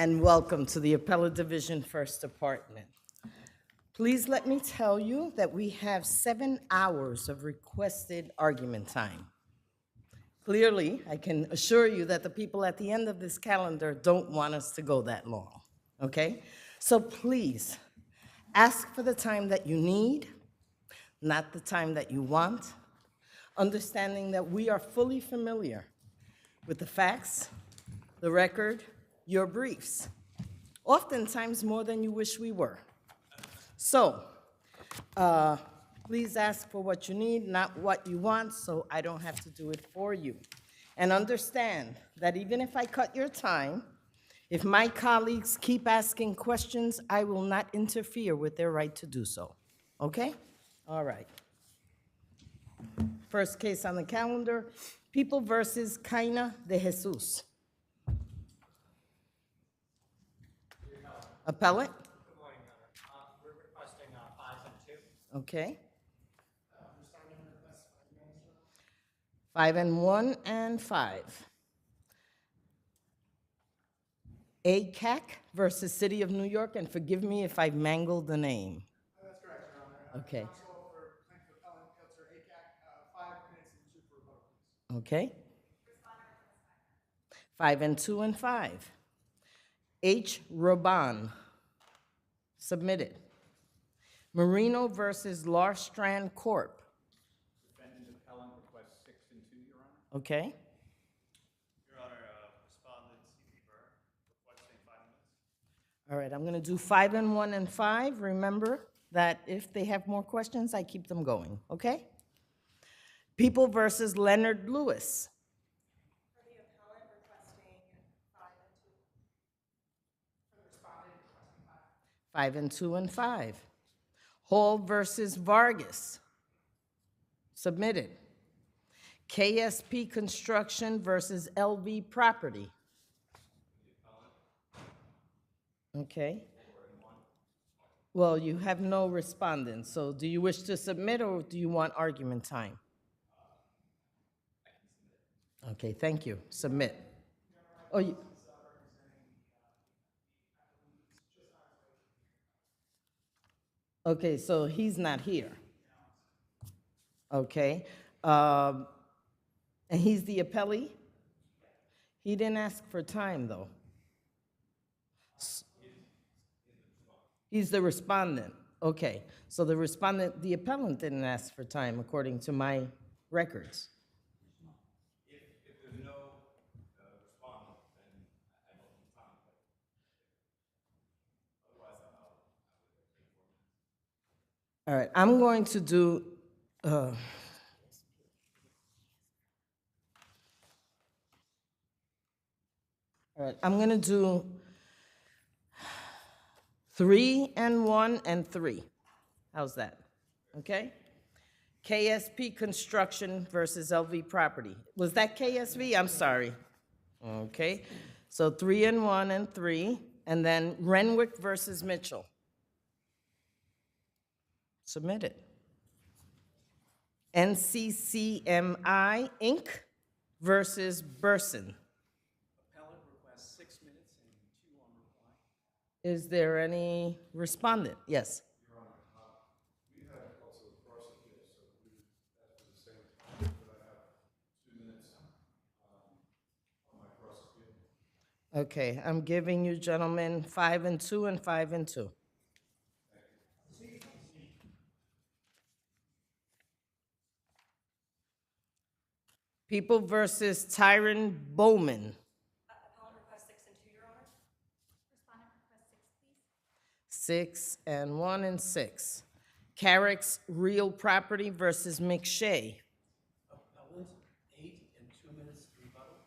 and welcome to the Appellate Division First Department. Please let me tell you that we have 7 hours of requested argument time. Clearly, I can assure you that the people at the end of this calendar don't want us to go that long, okay? So please, ask for the time that you need, not the time that you want, understanding that we are fully familiar with the facts, the record, your briefs, oftentimes more than you wish we were. So, please ask for what you need, not what you want, so I don't have to do it for you. And understand that even if I cut your time, if my colleagues keep asking questions, I will not interfere with their right to do so. Okay? All right. First case on the calendar, People versus Caina de Jesus. Appellate? Good morning, Your Honor. We're requesting 5 and 2. Okay. 5 and 1 and 5. ACAC versus City of New York, and forgive me if I've mangled the name. That's correct, Your Honor. Okay. Counsel for plaintiff appellant, Counselor ACAC, 5 minutes and 2 for rebuttal, please. Okay. 5 and 2 and 5. H. Roban, submitted. Marino versus Larstrand Corp. Defendant appellant requests 6 and 2, Your Honor. Okay. Your Honor, respondent C.P. Burr requesting 5 minutes. All right, I'm going to do 5 and 1 and 5. Remember that if they have more questions, I keep them going, okay? People versus Leonard Lewis. For the appellant, requesting 5 and 2. For the respondent, requesting 5. 5 and 2 and 5. Hall versus Vargas, submitted. KSP Construction versus LV Property. Okay. Well, you have no respondents, so do you wish to submit or do you want argument time? Okay, thank you. Submit. Oh, you. Okay, so he's not here. Okay. And he's the appellee? He didn't ask for time, though. He's the respondent. Okay, so the respondent, the appellant didn't ask for time, according to my records. If there's no respondent, then I don't need time. But otherwise, I would take 4 minutes. All right, I'm going to do, all right, I'm going to do 3 and 1 and 3. How's that? Okay? KSP Construction versus LV Property. Was that KSV? I'm sorry. Okay, so 3 and 1 and 3, and then Renwick versus Mitchell. Submitted. NCCMI Inc. versus Burson. Appellant requests 6 minutes and 2 on reply. Is there any respondent? Yes. Your Honor, we had also a cross appeal, so we asked for the same time, but I have 2 minutes on my cross appeal. Okay, I'm giving you gentlemen 5 and 2 and 5 and 2. People versus Tyron Bowman. Appellant requests 6 and 2, Your Honor. Respondent requests 6, please. 6 and 1 and 6. Carrick's Real Property versus McShay. Appellant 8 and 2 minutes rebuttal.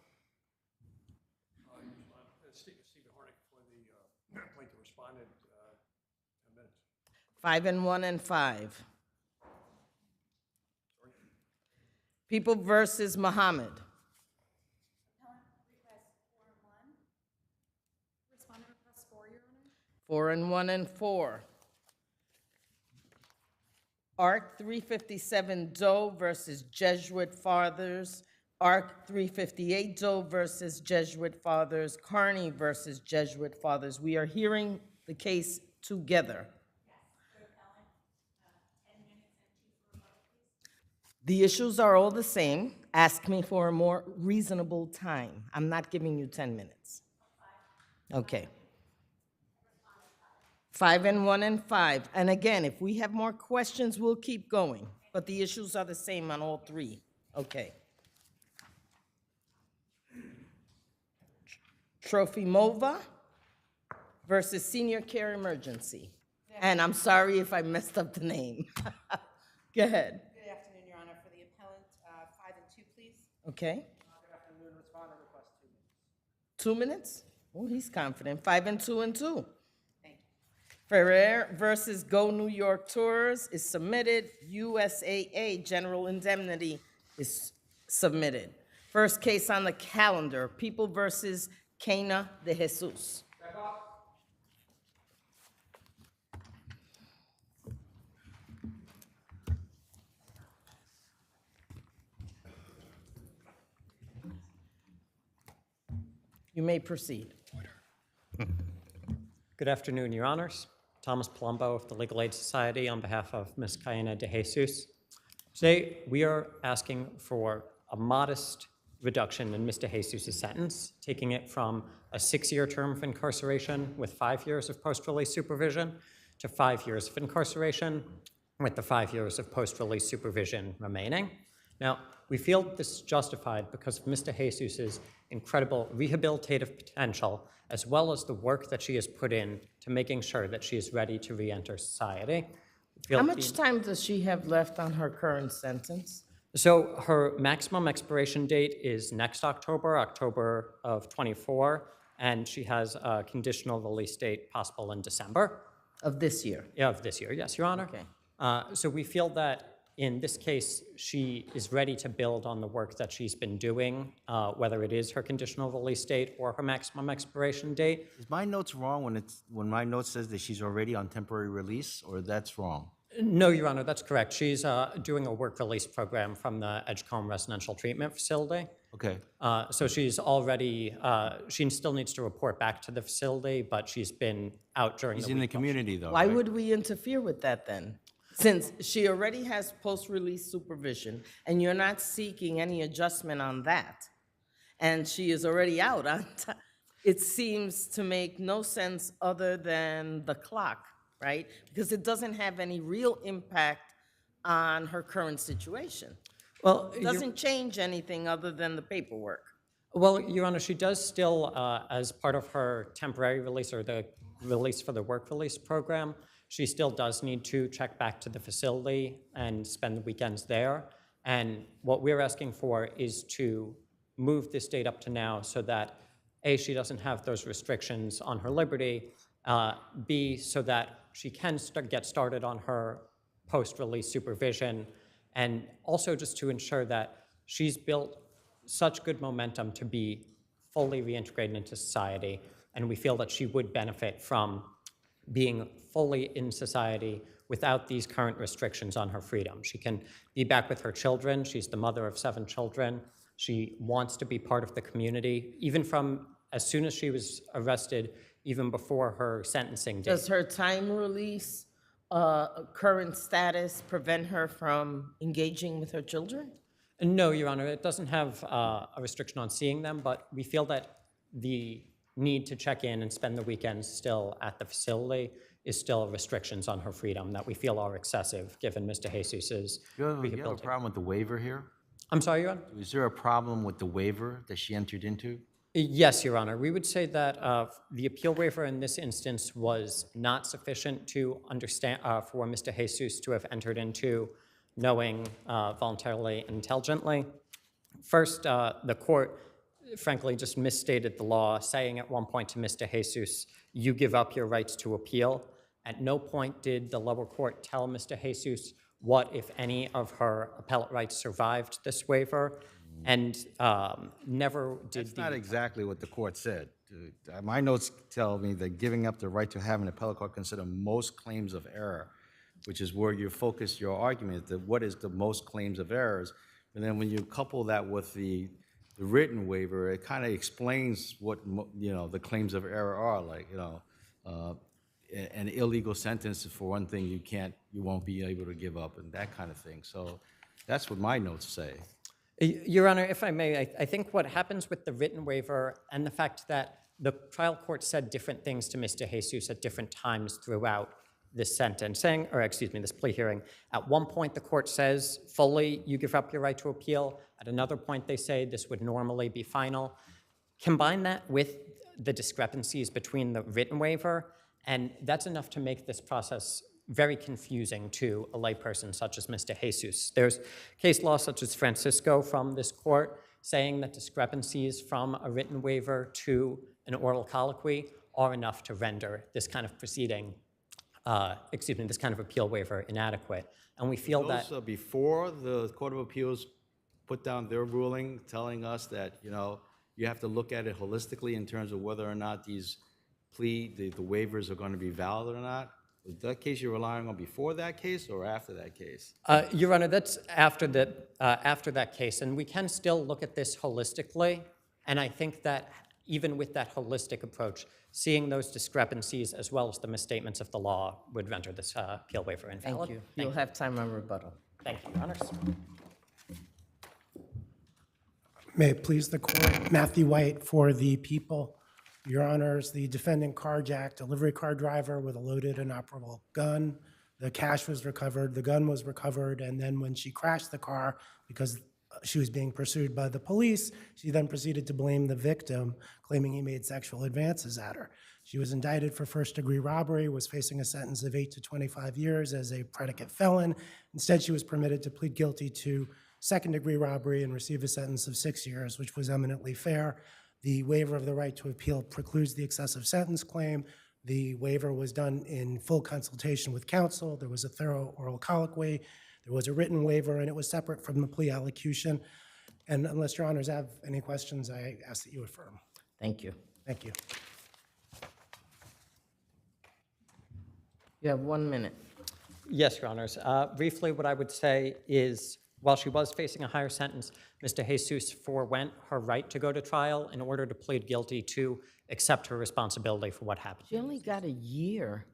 Stephen Hornick for the plaintiff respondent, 10 minutes. 5 and 1 and 5. People versus Muhammad. Appellant requests 4 and 1. Respondent requests 4, Your Honor. 4 and 1 and 4. Art 357 Doe versus Jesuit Fathers ARC 358, Doe versus Jesuit Fathers, Carney versus Jesuit Fathers. We are hearing the case together. The issues are all the same. Ask me for a more reasonable time. I'm not giving you 10 minutes. Okay. 5 and 1 and 5. And again, if we have more questions, we'll keep going. But the issues are the same on all three. Okay. Trofimova versus Senior Care Emergency. And I'm sorry if I messed up the name. Go ahead. Good afternoon, Your Honor. For the appellant, 5 and 2, please. Okay. Good afternoon, respondent request 2 minutes. 2 minutes? Oh, he's confident. 5 and 2 and 2. Thank you. Ferrer versus Go New York Tours is submitted. USAA General Indemnity is submitted. First case on the calendar, People versus Cana de Jesus. Step up. You may proceed. Good afternoon, Your Honors. Thomas Palumbo of the Legal Aid Society on behalf of Ms. Cayena de Jesus. Today, we are asking for a modest reduction in Mr. Jesus' sentence, taking it from a 6-year term of incarceration with 5 years of post-release supervision to 5 years of incarceration with the 5 years of post-release supervision remaining. Now, we feel this is justified because of Mr. Jesus' incredible rehabilitative potential, as well as the work that she has put in to making sure that she is ready to re-enter society. How much time does she have left on her current sentence? So her maximum expiration date is next October, October of 24, and she has a conditional release date possible in December. Of this year? Yeah, of this year, yes, Your Honor. Okay. So we feel that in this case, she is ready to build on the work that she's been doing, whether it is her conditional release date or her maximum expiration date. Is my notes wrong when my note says that she's already on temporary release, or that's wrong? No, Your Honor, that's correct. She's doing a work release program from the Edgecombe Residential Treatment Facility. Okay. So she's already, she still needs to report back to the facility, but she's been out during She's the in the week. community, though, Why right? would we interfere with that then? Since she already has post-release supervision and you're not seeking any adjustment on that, and she is already out on time, it seems to make no sense other than the clock, right? Because it doesn't have any real impact on her current situation. Well, It doesn't change anything other than the paperwork. Well, Your Honor, she does still, as part of her temporary release or the release for the work release program, she still does need to check back to the facility and spend the weekends there. And what we're asking for is to move this date up to now so that, A, she doesn't have those restrictions on her liberty, B, so that she can get started on her post-release supervision, and also just to ensure that she's built such good momentum to be fully reintegrated into society, and we feel that she would benefit from being fully in society without these current restrictions on her freedom. She can be back with her children. She's the mother of 7 children. She wants to be part of the community, even from as soon as she was arrested, even before her sentencing date. Does her time release, current status prevent her from engaging with her children? No, Your Honor, it doesn't have a restriction on seeing them, but we feel that the need to check in and spend the weekends still at the facility is still restrictions on her freedom that we feel are excessive, given Mr. Jesus's You have a rehabilitation. problem with the waiver here? I'm sorry, Your Honor? Is there a problem with the waiver that she entered into? Yes, Your Honor. We would say that the appeal waiver in this instance was not sufficient to understand, for Mr. Jesus to have entered into knowing, voluntarily, intelligently. First, the court, frankly, just misstated the law, saying at one point to Mr. Jesus, you give up your rights to appeal. At no point did the lower court tell Mr. Jesus what, if any, of her appellate rights survived this waiver, and never did That's not exactly what the court said. My notes tell me that giving up the right to have an appellate court consider most claims of error, which is where you focus your argument, that what is the most claims of errors. And then when you couple that with the written waiver, it kind of explains what, the claims of error are, like, an illegal sentence, for one thing, you won't be able to give up, and that kind of thing. So that's what my notes say. Your Honor, if I may, I think what happens with the written waiver and the fact that the trial court said different things to Mr. Jesus at different times throughout this sentencing, or excuse me, this plea hearing. At one point, the court says fully, you give up your right to appeal. At another point, they say this would normally be final. Combine that with the discrepancies between the written waiver, and that's enough to make this process very confusing to a layperson such as Mr. Jesus. There's case law such as Francisco from this court saying that discrepancies from a written waiver to an oral colloquy are enough to render this kind of proceeding, this kind of appeal waiver inadequate. And we feel that— Those, before the Court of Appeals put down their ruling telling us that, you have to look at it holistically in terms of whether or not these the waivers are going to be valid or not? Was that case you're relying on before that case or after that case? Your Honor, that's after that case, and we can still look at this holistically. And I think that even with that holistic approach, seeing those discrepancies as well as the misstatements of the law would render this appeal waiver invalid. Thank you. You'll have time on rebuttal. Thank you, Your Honors. May it please the court, Matthew White for the people. Your Honors, the defendant carjacked a delivery car driver with a loaded and operable gun. The cash was recovered, the gun was recovered, and then when she crashed the car because she was being pursued by the police, she then proceeded to blame the victim, claiming he made sexual advances at her. She was indicted for first-degree robbery, was facing a sentence of 8 to 25 years as a predicate felon. Instead, she was permitted to plead guilty to second-degree robbery and receive a sentence of 6 years, which was eminently fair. The waiver of the right to appeal precludes the excessive sentence claim. The waiver was done in full consultation with counsel. There was a thorough oral colloquy. There was a written waiver, and it was separate from the plea allocution. And unless Your Honors have any questions, I ask that you affirm. Thank you. Thank you. You have 1 minute. Yes, Your Honors. Briefly, what I would say is, while she was facing a higher sentence, Mr. Jesus forewent her right to go to trial in order to plead guilty to accept her responsibility for what happened. She only got a year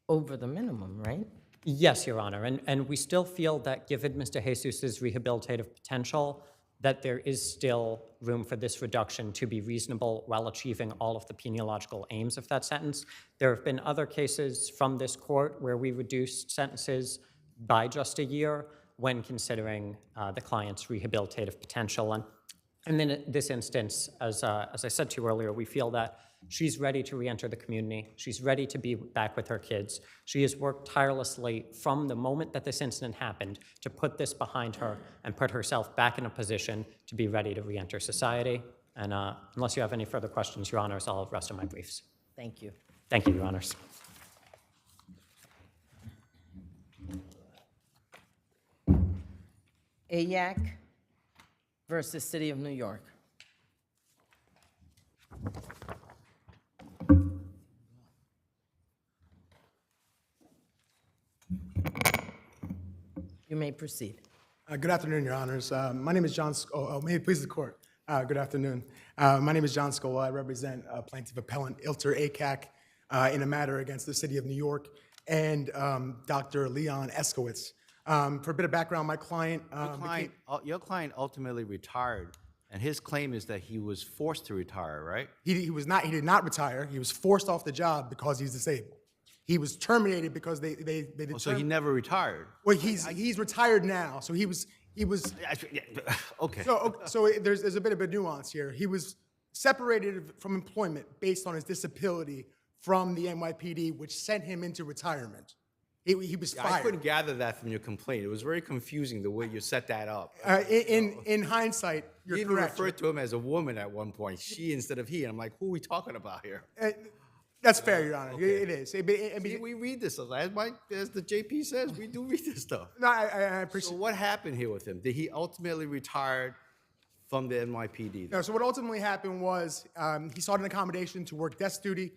over the minimum, right? Yes, Your Honor, and we still feel that given Mr. Jesus's rehabilitative potential, that there is still room for this reduction to be reasonable while achieving all of the peniological aims of that sentence. There have been other cases from this court where we reduced sentences by just a year when considering the client's rehabilitative potential. And then in this instance, as I said to you earlier, we feel that she's ready to reenter the community. She's ready to be back with her kids. She has worked tirelessly from the moment that this incident happened to put this behind her and put herself back in a position to be ready to reenter society. And unless you have any further questions, Your Honors, I'll rest on my briefs. Thank you. Thank you, Your Honors. AYAC versus City of New York. You may proceed. Good afternoon, Your Honors. My name is John may it please the court. Good afternoon. My name is John Scola. I represent plaintiff appellant Ilter ACAC in a matter against the City of New York and Dr. Leon Eskowitz. For a bit of background, my client— Your client ultimately retired, and his claim is that he was forced to retire, right? He was not. He did not retire. He was forced off the job because he's disabled. He was terminated because they determined— So he never retired. Well, he's retired now. So he was. Okay. So there's a bit of a nuance here. He was separated from employment based on his disability from the NYPD, which sent him into retirement. He was fired. I couldn't gather that from your complaint. It was very confusing the way you set that up. In hindsight, you're You even correct. referred to him as a woman at one point, she instead of he. And I'm like, who are we talking about here? That's fair, Your Honor. Okay. It is. See, we read this, as the JP says, we do read this stuff. No, I appreciate. So what happened here with him? Did he ultimately retire from the NYPD? No, so what ultimately happened was he sought an accommodation to work desk duty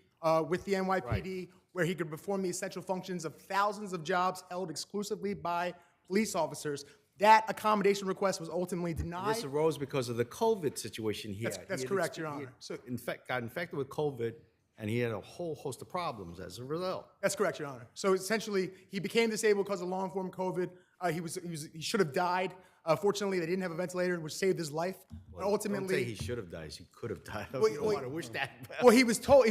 with the NYPD, where he could perform the essential functions of thousands of jobs held exclusively by police officers. That accommodation request was ultimately denied. This arose because of the COVID situation he had. That's He had correct, Your he Honor. So got infected with COVID, and he had a whole host of problems as a result. that's correct, Your Honor. So essentially, he became disabled because of long-form COVID. He should have died. Fortunately, they didn't have a ventilator, which saved his life. But Don't say ultimately, he should have died. He could have died. Well, You don't well, want to wish that. well, he was told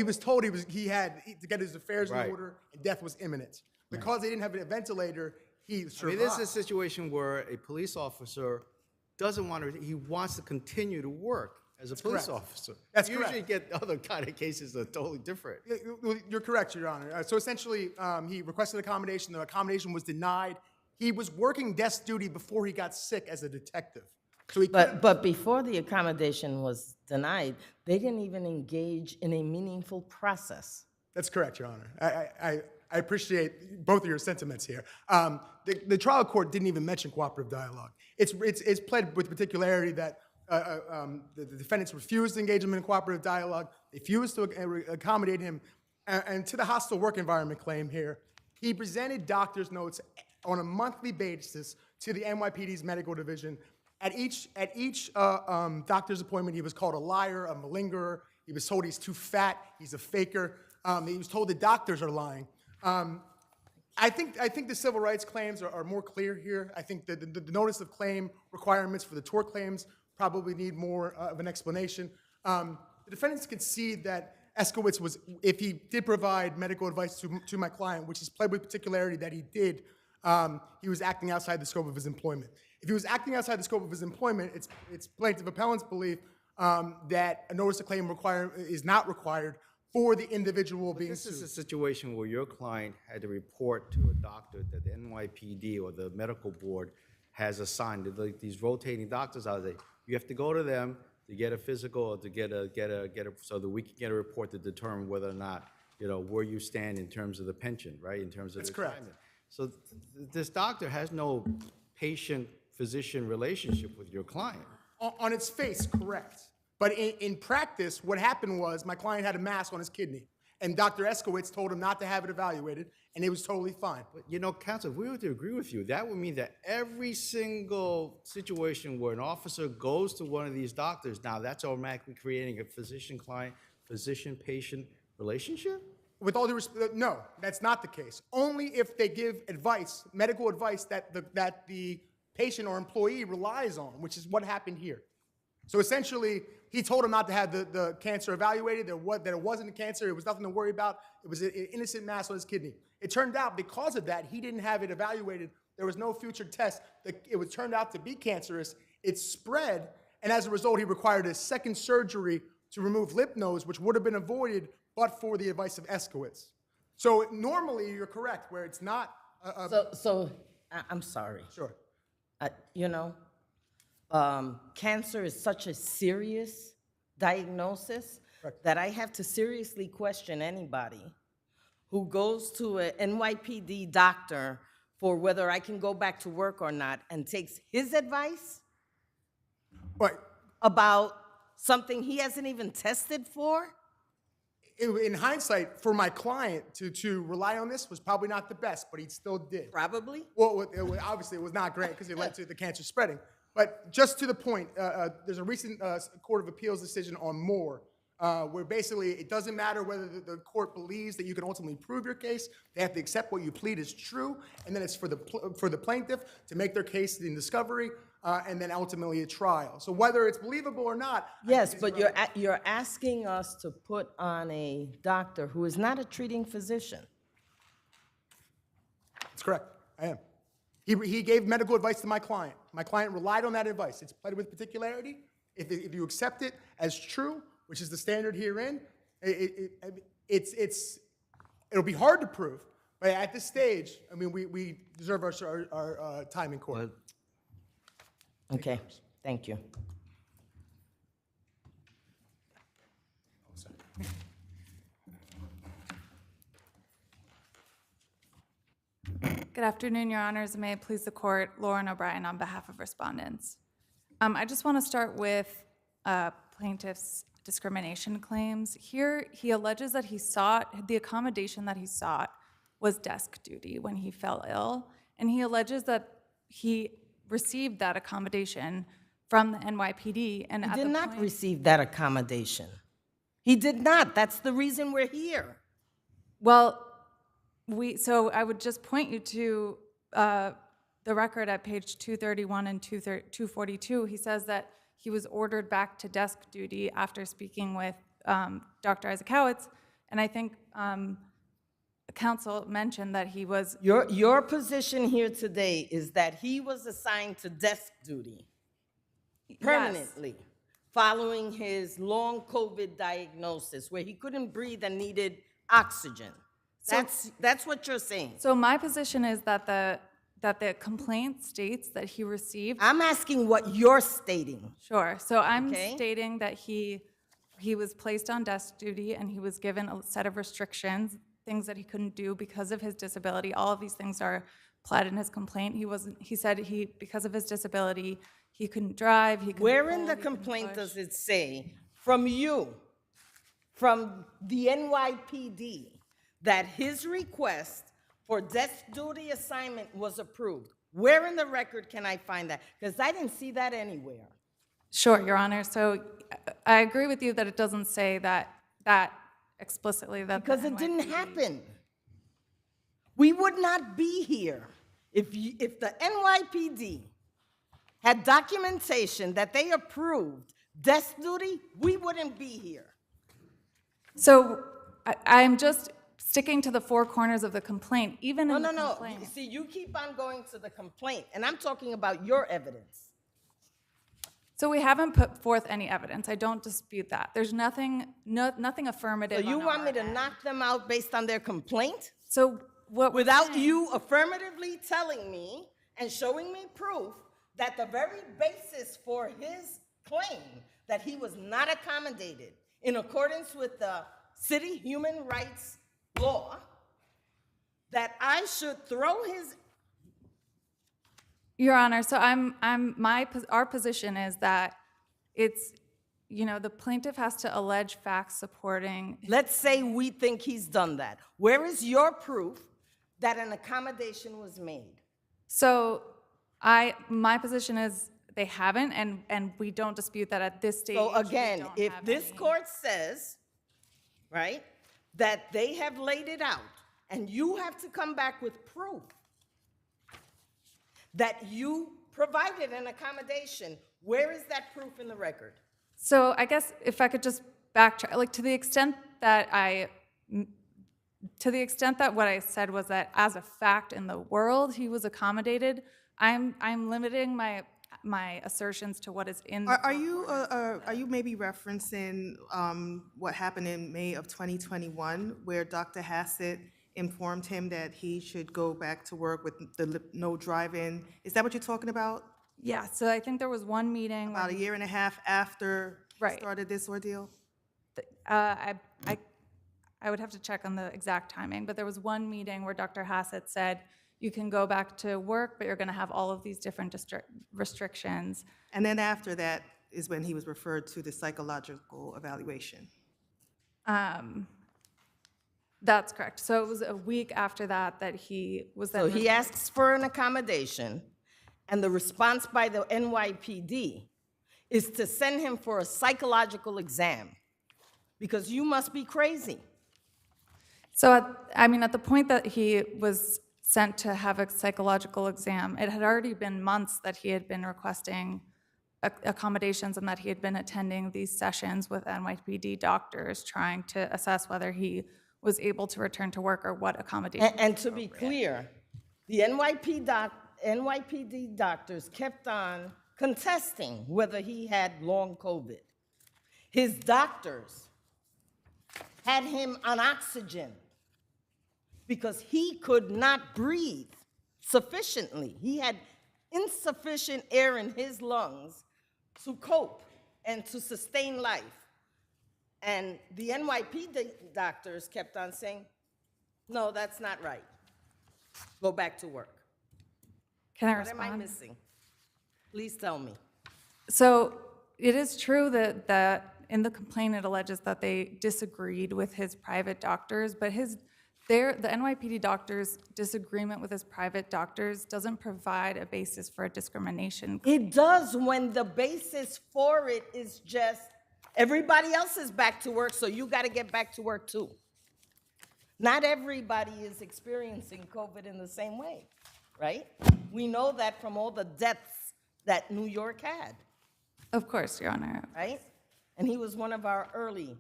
he had to get his affairs Right. in order, and death was imminent. Because they didn't have a ventilator, he I survived. mean, this is a situation where a police officer doesn't want to, he wants to continue to work as a police correct. officer. That's Usually correct. get other kind of cases that are totally different. You're correct, Your Honor. So essentially, he requested accommodation. The accommodation was denied. He was working desk duty before he got sick as a detective. So he But before the accommodation was denied, they didn't even engage in a meaningful process. That's correct, Your Honor. I appreciate both of your sentiments here. The trial court didn't even mention cooperative dialogue. It's pled with particularity that the defendants refused to engage him in cooperative dialogue. They refused to accommodate him. And to the hostile work environment claim here, he presented doctor's notes on a monthly basis to the NYPD's medical division. At each doctor's appointment, he was called a liar, a malingerer. He was told he's too fat, he's a faker. He was told the doctors are lying. I think the civil rights claims are more clear here. I think that the notice of claim requirements for the tort claims probably need more of an explanation. The defendants concede that Eskowitz was, if he did provide medical advice to my client, which is pled with particularity that he did, he was acting outside the scope of his employment. If he was acting outside the scope of his employment, it's plaintiff appellant's belief that a notice of claim is not required for the individual being This is sued. a situation where your client had to report to a doctor that the NYPD or the medical board has assigned. Like these rotating doctors out there, you have to go to them to get a physical or to get a so that we can get a report to determine whether or not, where you stand in terms of the pension, right? In terms of That's the correct. retirement. So this doctor has no patient-physician relationship with your client. On its face, correct. But in practice, what happened was my client had a mass on his kidney, and Dr. Eskowitz told him not to have it evaluated, and it was totally fine. But, counsel, if we were to agree with you, that would mean that every single situation where an officer goes to one of these doctors, now that's automatically creating a physician-client, physician-patient relationship? With all due respect, no, that's not the case. Only if they give advice, medical advice that the patient or employee relies on, which is what happened here. So essentially, he told him not to have the cancer evaluated, that it wasn't a cancer, it was nothing to worry about, it was an innocent mass on his kidney. It turned out because of that, he didn't have it evaluated, there was no future test, it was turned out to be cancerous, it spread, and as a result, he required a second surgery to remove lymph nodes, which would have been avoided but for the advice of Eskowitz. So normally, you're correct, where it's not I'm sorry. Sure. Cancer is such a serious diagnosis that I have to seriously question anybody who goes to an NYPD doctor for whether I can go back to work or not and takes his advice Right. about something he hasn't even tested for. In hindsight, for my client to rely on this was probably not the best, but he still did. Probably. Well, obviously, it was not great because it led to the cancer spreading. But just to the point, there's a recent Court of Appeals decision on Moore, where basically it doesn't matter whether the court believes that you can ultimately prove your case. They have to accept what you plead is true, and then it's for the plaintiff to make their case in discovery, and then ultimately a trial. So whether it's believable or not. Yes, but you're asking us to put on a doctor who is not a treating physician. That's correct. I am. He gave medical advice to my client. My client relied on that advice. It's pled with particularity. If you accept it as true, which is the standard herein, it'll be hard to prove. But at this stage, I mean, we deserve our time in court. Okay, thank you. Good afternoon, Your Honors. May it please the court, Lauren O'Brien on behalf of respondents. I just want to start with plaintiff's discrimination claims. Here, he alleges that the accommodation that he sought was desk duty when he fell ill, and he alleges that he received that accommodation from the NYPD, and He at did the not point, receive that accommodation. He did not. That's the reason we're here. well, so I would just point you to the record at page 231 and 242. He says that he was ordered back to desk duty after speaking with Dr. Isaacowicz, and I think counsel mentioned that he was. Your position here today is that he was assigned to desk duty permanently following his long COVID diagnosis where he couldn't breathe and needed oxygen. That's what you're saying. So my position is that the complaint states that he received. I'm asking what you're stating. Sure. So I'm Okay. stating that he was placed on desk duty and he was given a set of restrictions, things that he couldn't do because of his disability. All of these things are pled in his complaint. He said because of his disability, he couldn't drive, he couldn't Where in pull, the he couldn't complaint push. does it say from you, from the NYPD, that his request for desk duty assignment was approved? Where in the record can I find that? Because I didn't see that anywhere. Sure, Your Honor. So I agree with you that it doesn't say that explicitly. Because it didn't happen. We would not be here if the NYPD had documentation that they approved desk duty, we wouldn't be here. So I'm just sticking to the four corners of the complaint, even in the No. complaint. See, you keep on going to the complaint, and I'm talking about your evidence. So we haven't put forth any evidence. I don't dispute that. There's nothing affirmative. So you on want our me to end. knock them out based on their complaint? So what we're Without saying- you affirmatively telling me and showing me proof that the very basis for his claim that he was not accommodated in accordance with the city human rights law, that I should throw his. Your Honor, so our position is that it's, the plaintiff has to allege facts supporting. Let's say we think he's done that. Where is your proof that an accommodation was made? So my position is they haven't, and we don't dispute that at this stage. So we again, don't if have this any. court says, right, that they have laid it out, and you have to come back with proof that you provided an accommodation, where is that proof in the record? So I guess if I could just backtrack, like to the extent that what I said was that as a fact in the world he was accommodated, I'm limiting my assertions to what is in the Are you maybe referencing what happened in May of 2021, where Dr. Hassett informed him that he should go back to work with the no drive-in? Is that what you're talking about? Yeah, so I think there was one meeting. About a year and a half after he Right. started this ordeal? I would have to check on the exact timing, but there was one meeting where Dr. Hassett said, you can go back to work, but you're going to have all of these different restrictions. And then after that is when he was referred to the psychological evaluation. That's correct. So it was a week after that he was then. So he asks for an accommodation, and the response by the NYPD is to send him for a psychological exam, because you must be crazy. So, at the point that he was sent to have a psychological exam, it had already been months that he had been requesting accommodations and that he had been attending these sessions with NYPD doctors trying to assess whether he was able to return to work or what accommodations. And to be clear, the NYPD doctors kept on contesting whether he had long COVID. His doctors had him on oxygen because he could not breathe sufficiently. He had insufficient air in his lungs to cope and to sustain life. And the NYPD doctors kept on saying, no, that's not right. Go back to work. Can I What am I respond? missing? Please tell me. So it is true that in the complaint it alleges that they disagreed with his private doctors, but The NYPD doctor's disagreement with his private doctors doesn't provide a basis for a discrimination. It does when the basis for it is just everybody else is back to work, so you got to get back to work too. Not everybody is experiencing COVID in the same way, right? We know that from all the deaths that New York had, Of course, Your Honor. right? And he was one of our early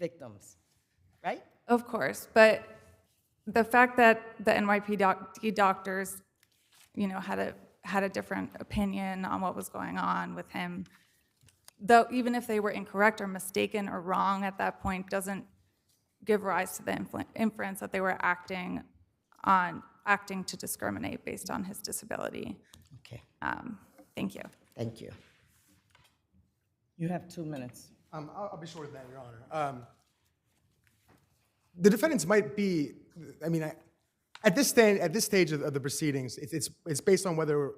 victims, right? Of course, but the fact that the NYPD doctors, you know, had a different opinion on what was going on with him, though even if they were incorrect or mistaken or wrong at that point, doesn't give rise to the inference that they were acting to discriminate based on his disability. Okay, Thank you. thank you. You have 2 minutes. I'll be short of that, Your Honor. The defendants might be, I mean, at this stage of the proceedings, it's based on whether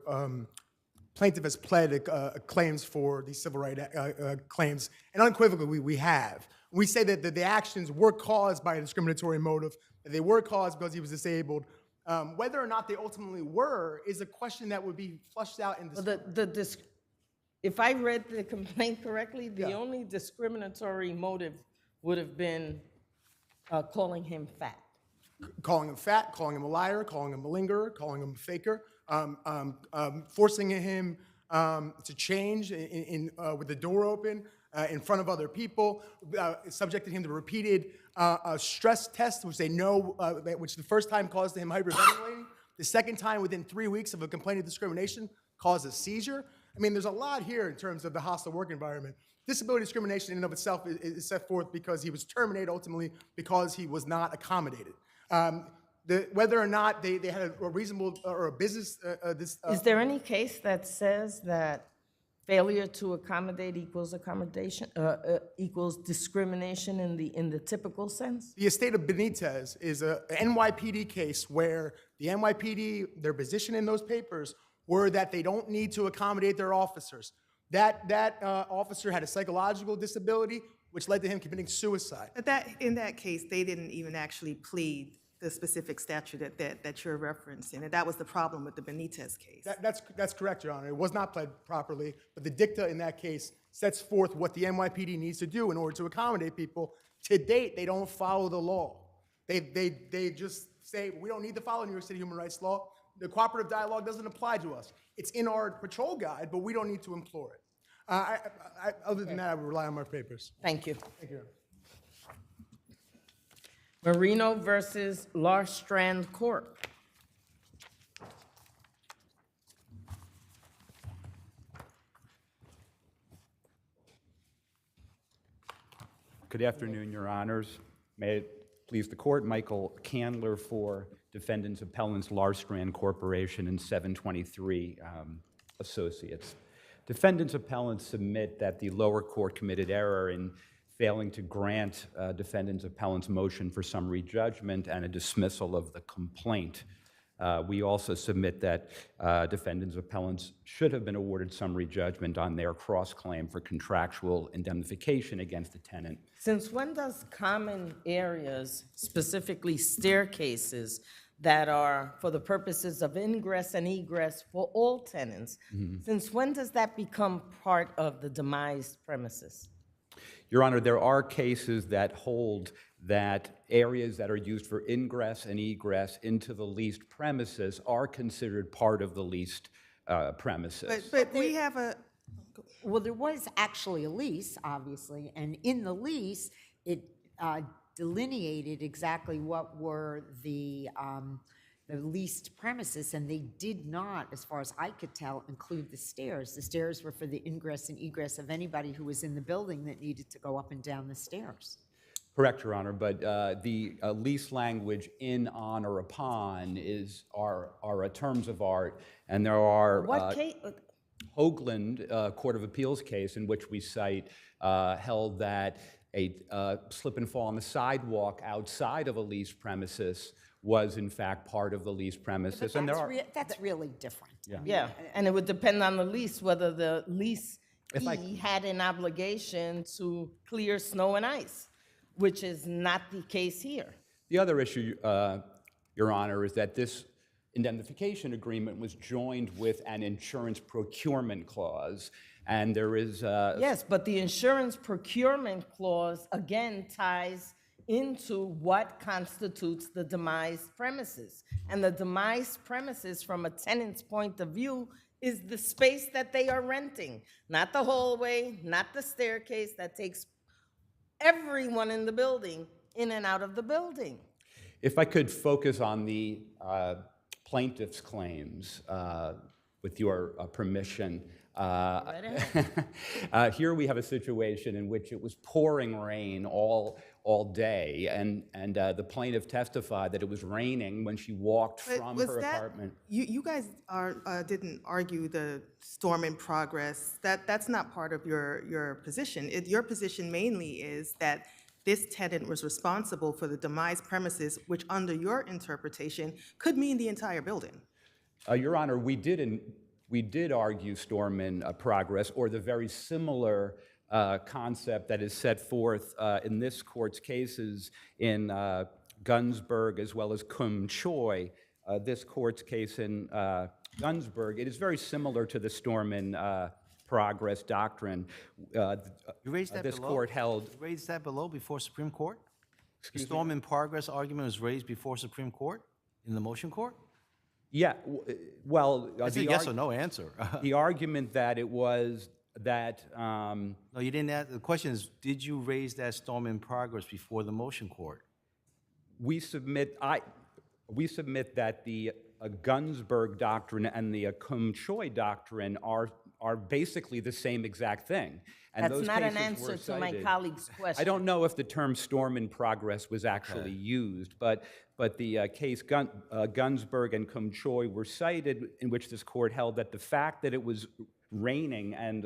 plaintiff has pled claims for these civil rights claims, and unequivocally we have. We say that the actions were caused by a discriminatory motive, that they were caused because he was disabled. Whether or not they ultimately were is a question that would be flushed out in the. If I read the complaint correctly, the only discriminatory motive would have been calling him fat. Calling him fat, calling him a liar, calling him a lingerer, calling him a faker, forcing him to change with the door open in front of other people, subjecting him to repeated stress tests, which they know, which the first time caused him hyperventilating, the second time within 3 weeks of a complaint of discrimination caused a seizure. I mean, there's a lot here in terms of the hostile work environment. Disability discrimination in and of itself is set forth because he was terminated ultimately because he was not accommodated. Whether or not they had a reasonable or a business. Is there any case that says that failure to accommodate equals accommodation, equals discrimination in the typical sense? The estate of Benitez is a NYPD case where the NYPD, their position in those papers were that they don't need to accommodate their officers. That officer had a psychological disability, which led to him committing suicide. But in that case, they didn't even actually plead the specific statute that you're referencing, and that was the problem with the Benitez case. That's correct, Your Honor. It was not pled properly, but the dicta in that case sets forth what the NYPD needs to do in order to accommodate people. To date, they don't follow the law. They just say, we don't need to follow New York City human rights law. The cooperative dialogue doesn't apply to us. It's in our patrol guide, but we don't need to implore it. Other than that, I would rely on my papers. Thank you. Thank you. Marino versus Larstrand Corp. Good afternoon, Your Honors. May it please the court, Michael Candler for Defendants Appellants Larstrand Corporation and 723 Associates. Defendants Appellants submit that the lower court committed error in failing to grant defendants appellants motion for summary judgment and a dismissal of the complaint. We also submit that defendants appellants should have been awarded summary judgment on their cross-claim for contractual indemnification against the tenant. Since when does common areas, specifically staircases, that are for the purposes of ingress and egress for all tenants, since when does that become part of the demised premises? Your Honor, there are cases that hold that areas that are used for ingress and egress into the leased premises are considered part of the leased premises. But we have a, Well, there was actually a lease, obviously, and in the lease, it delineated exactly what were the leased premises, and they did not, as far as I could tell, include the stairs. The stairs were for the ingress and egress of anybody who was in the building that needed to go up and down the stairs. Correct, Your Honor, but the lease language in, on, or upon are a terms of art, and there are What case? Hoagland Court of Appeals case in which we cite held that a slip and fall on the sidewalk outside of a leased premises was in fact part of the leased premises, and there are That's really different. Yeah, and it would depend on the lease, whether the leasee had an obligation to clear snow and ice, which is not the case here. The other issue, Your Honor, is that this indemnification agreement was joined with an insurance procurement clause, and there is Yes, but the insurance procurement clause, again, ties into what constitutes the demised premises. And the demised premises, from a tenant's point of view, is the space that they are renting, not the hallway, not the staircase that takes everyone in the building in and out of the building. If I could focus on the plaintiff's claims, with your permission. Here we have a situation in which it was pouring rain all day, and the plaintiff testified that it was raining when she walked from her apartment. You guys didn't argue the storm in progress. That's not part of your position. Your position mainly is that this tenant was responsible for the demised premises, which under your interpretation could mean the entire building. Your Honor, we did argue storm in progress, or the very similar concept that is set forth in this court's cases in Gunsberg as well as Kum Choi. This court's case in Gunsberg, it is very similar to the storm in progress doctrine. You raised that this below? court held. You raised that below before Supreme Court? The storm in progress argument was raised before Supreme Court in the motion court? Yeah, well, It's a yes or no answer. the argument that it was that No, you didn't ask. The question is, did you raise that storm in progress before the motion court? we submit that the Gunsberg doctrine and the Kum Choi doctrine are basically the same exact thing. And That's those not an cases were answer to my cited. colleague's question. I don't know if the term storm in progress was actually used, but the case Gunsberg and Kum Choi were cited, in which this court held that the fact that it was raining and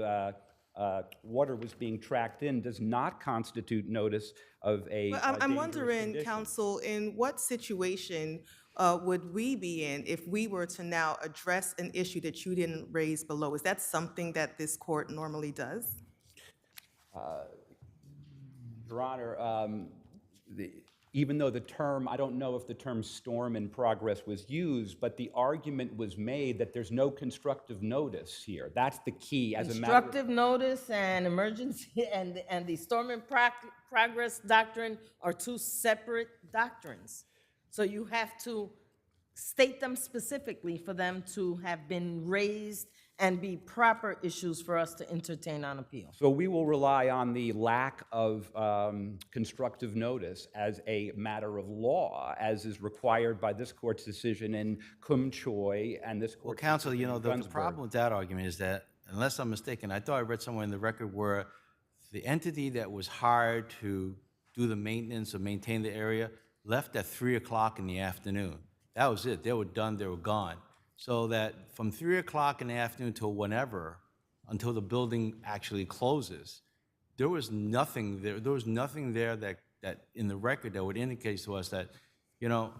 water was being tracked in does not constitute notice of a But I'm dangerous wondering, condition. counsel, in what situation would we be in if we were to now address an issue that you didn't raise below? Is that something that this court normally does? Your Honor, even though the term, I don't know if the term storm in progress was used, but the argument was made that there's no constructive notice here. That's the key as a matter of... Constructive notice and emergency and the storm in progress doctrine are two separate doctrines. So you have to state them specifically for them to have been raised and be proper issues for us to entertain on appeal. So we will rely on the lack of constructive notice as a matter of law, as is required by this court's decision in Kum Choi and this Well, court's counsel, you decision know, in the Gunsberg. problem with that argument is that, unless I'm mistaken, I thought I read somewhere in the record where the entity that was hired to do the maintenance or maintain the area left at 3 o'clock in the afternoon. That was it. They were done. They were gone. So that from 3 o'clock in the afternoon till whenever, until the building actually closes, there was nothing there. There was nothing there that in the record that would indicate to us that, you know,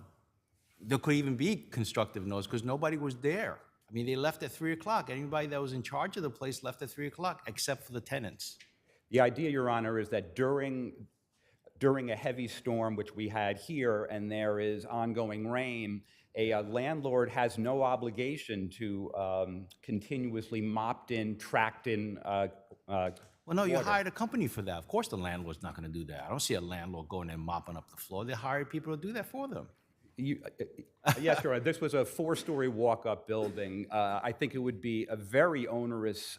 there could even be constructive notice because nobody was there. I mean, they left at 3 o'clock. Anybody that was in charge of the place left at 3 o'clock, except for the tenants. The idea, Your Honor, is that during a heavy storm, which we had here, and there is ongoing rain, a landlord has no obligation to continuously mopped in, tracked in Well, no, you water. hired a company for that. Of course the landlord's not going to do that. I don't see a landlord going in and mopping up the floor. They hired people to do that for them. Yes, Your Honor, this was a 4-story walk-up building. I think it would be a very onerous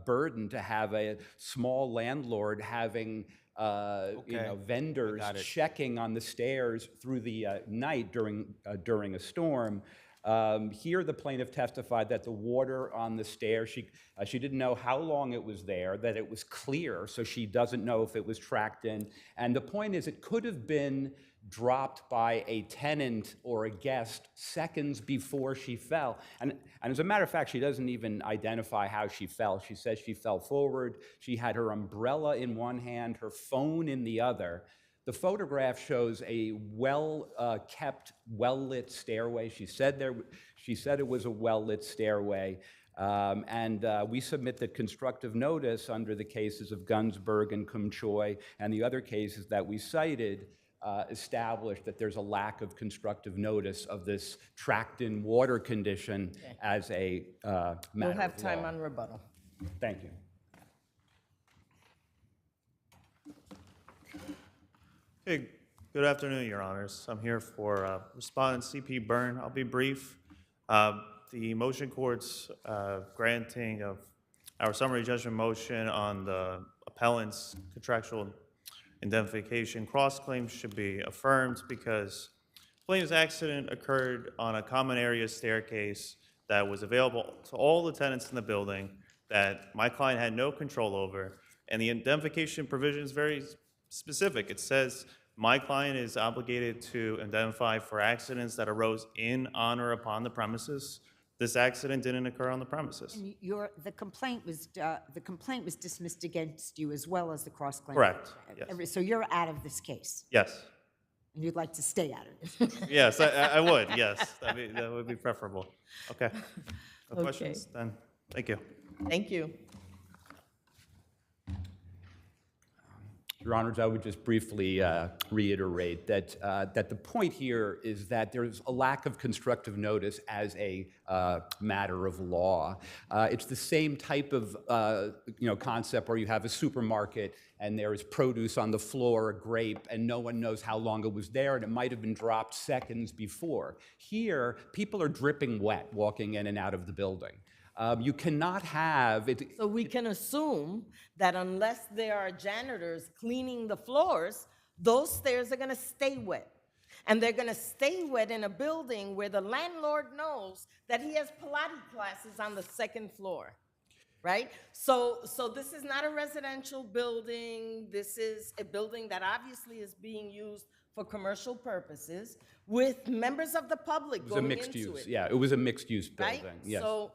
burden to have a small landlord having vendors got it. checking on the stairs through the night during a storm. Here, the plaintiff testified that the water on the stairs, she didn't know how long it was there, that it was clear, so she doesn't know if it was tracked in. And the point is, it could have been dropped by a tenant or a guest seconds before she fell. And as a matter of fact, she doesn't even identify how she fell. She says she fell forward. She had her umbrella in one hand, her phone in the other. The photograph shows a well-kept, well-lit stairway. She said it was a well-lit stairway. We submit that constructive notice under the cases of Gunsberg and Kum Choi and the other cases that we cited established that there's a lack of constructive notice of this tracked-in water condition as a matter We'll of have time law. on rebuttal. Thank you. Hey, good afternoon, Your Honors. I'm here for Respondent C.P. Byrne. I'll be brief. The motion court's granting of our summary judgment motion on the appellant's contractual indemnification cross-claim should be affirmed because plaintiff's accident occurred on a common area staircase that was available to all the tenants in the building that my client had no control over. And the indemnification provision is very specific. It says my client is obligated to indemnify for accidents that arose in, on, or upon the premises. This accident didn't occur on the premises. And the complaint was dismissed against you as well as the cross-claim? Correct, yes. So you're out of this case, Yes. and you'd like to stay out of it? Yes, I would, yes. That would be preferable. Okay. No Okay. questions then? Thank you. Thank you. Your Honors, I would just briefly reiterate that, that the point here is that there's a lack of constructive notice as a matter of law. It's the same type of concept where you have a supermarket and there is produce on the floor, a grape, and no one knows how long it was there, and it might have been dropped seconds before. Here, people are dripping wet walking in and out of the building. You cannot have it. So we can assume that unless there are janitors cleaning the floors, those stairs are gonna stay wet. And they're gonna stay wet in a building where the landlord knows that he has Pilates classes on the second floor, right? So this is not a residential building. This is a building that obviously is being used for commercial purposes with members of the public going into it. It was a mixed use, yeah, it was a mixed use building, Right? yes. So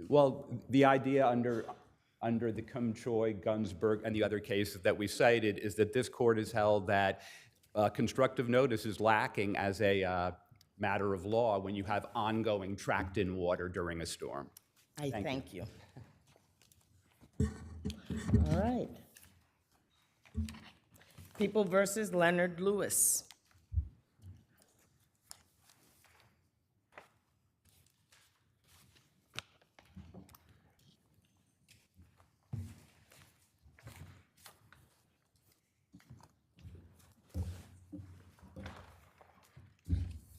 Well, the idea under the Kum Choi, Gunsberg, and the other cases that we cited is that this court has held that constructive notice is lacking as a matter of law when you have ongoing tracked-in water during a storm. I thank you. All right. People versus Leonard Lewis.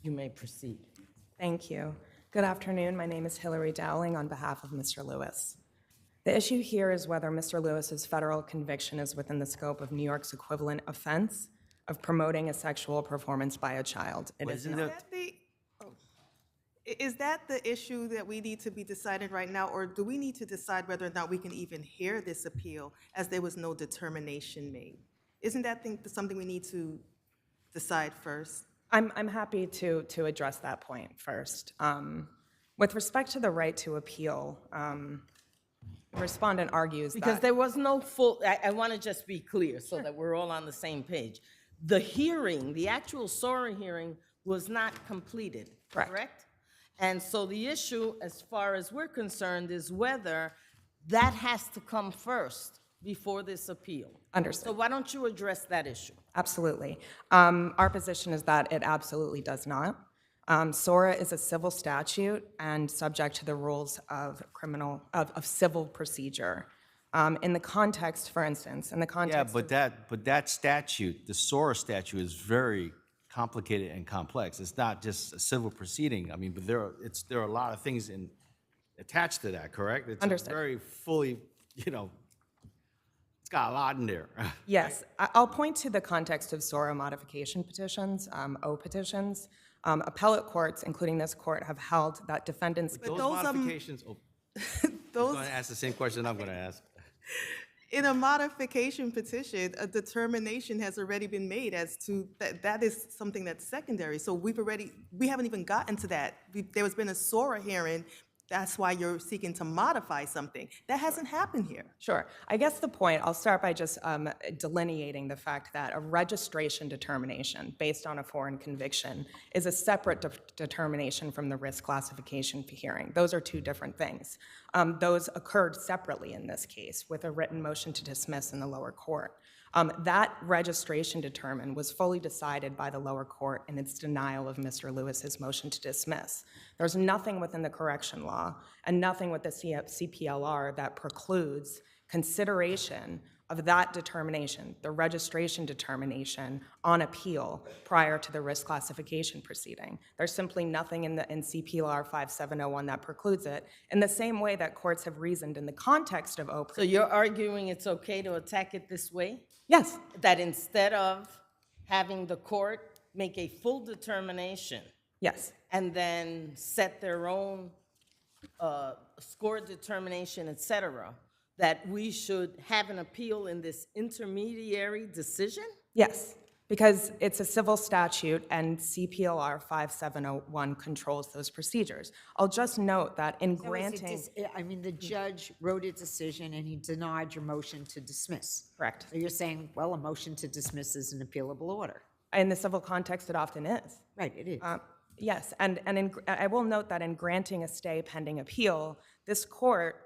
You may proceed. Thank you. Good afternoon. My name is Hillary Dowling on behalf of Mr. Lewis. The issue here is whether Mr. Lewis's federal conviction is within the scope of New York's equivalent offense of promoting a sexual performance by a child. It is not. Is that the issue that we need to be decided right now, or do we need to decide whether or not we can even hear this appeal as there was no determination made? Isn't that something we need to decide first? I'm happy to address that point first. With respect to the right to appeal, the respondent argues Because that there was no full, I want to just be clear so that we're all on the same page. The hearing, the actual SORA hearing was not completed, correct? And so the issue, as far as we're concerned, is whether that has to come first before this appeal. Understood. So why don't you address that issue? Absolutely. Our position is that it absolutely does not. SORA is a civil statute and subject to the rules of civil procedure. In the context, for instance, in the context but that statute, the SORA statute, is very complicated and complex. It's not just a civil proceeding. I mean, but there are a lot of things attached to that, correct? It's Understood. very fully, it's got a lot in there. Yes, I'll point to the context of SORA modification petitions, O petitions. Appellate courts, including this court, have held that defendants. Those modifications, I'm going to ask the same question I'm going to ask. In a modification petition, a determination has already been made as to that is something that's secondary. So we haven't even gotten to that. There has been a SORA hearing. That's why you're seeking to modify something. That hasn't happened here. Sure. I guess the point, I'll start by just delineating the fact that a registration determination based on a foreign conviction is a separate determination from the risk classification hearing. Those are two different things. Those occurred separately in this case with a written motion to dismiss in the lower court. That registration determination was fully decided by the lower court in its denial of Mr. Lewis's motion to dismiss. There's nothing within the correction law and nothing with the CPLR that precludes consideration of that determination, the registration determination, on appeal prior to the risk classification proceeding. There's simply nothing in CPLR 5701 that precludes it, in the same way that courts have reasoned in the context of OPRI. So you're arguing it's okay to attack it this way? Yes. That instead of having the court make a full determination Yes. and then set their own score determination, et cetera, that we should have an appeal in this intermediary decision? Yes, because it's a civil statute and CPLR 5701 controls those procedures. I'll just note that in granting... I mean, the judge wrote a decision and he denied your motion to dismiss. Correct. So you're saying, well, a motion to dismiss is an appealable order. In the civil context, it often is. Right, it is. Yes, and I will note that in granting a stay pending appeal, this court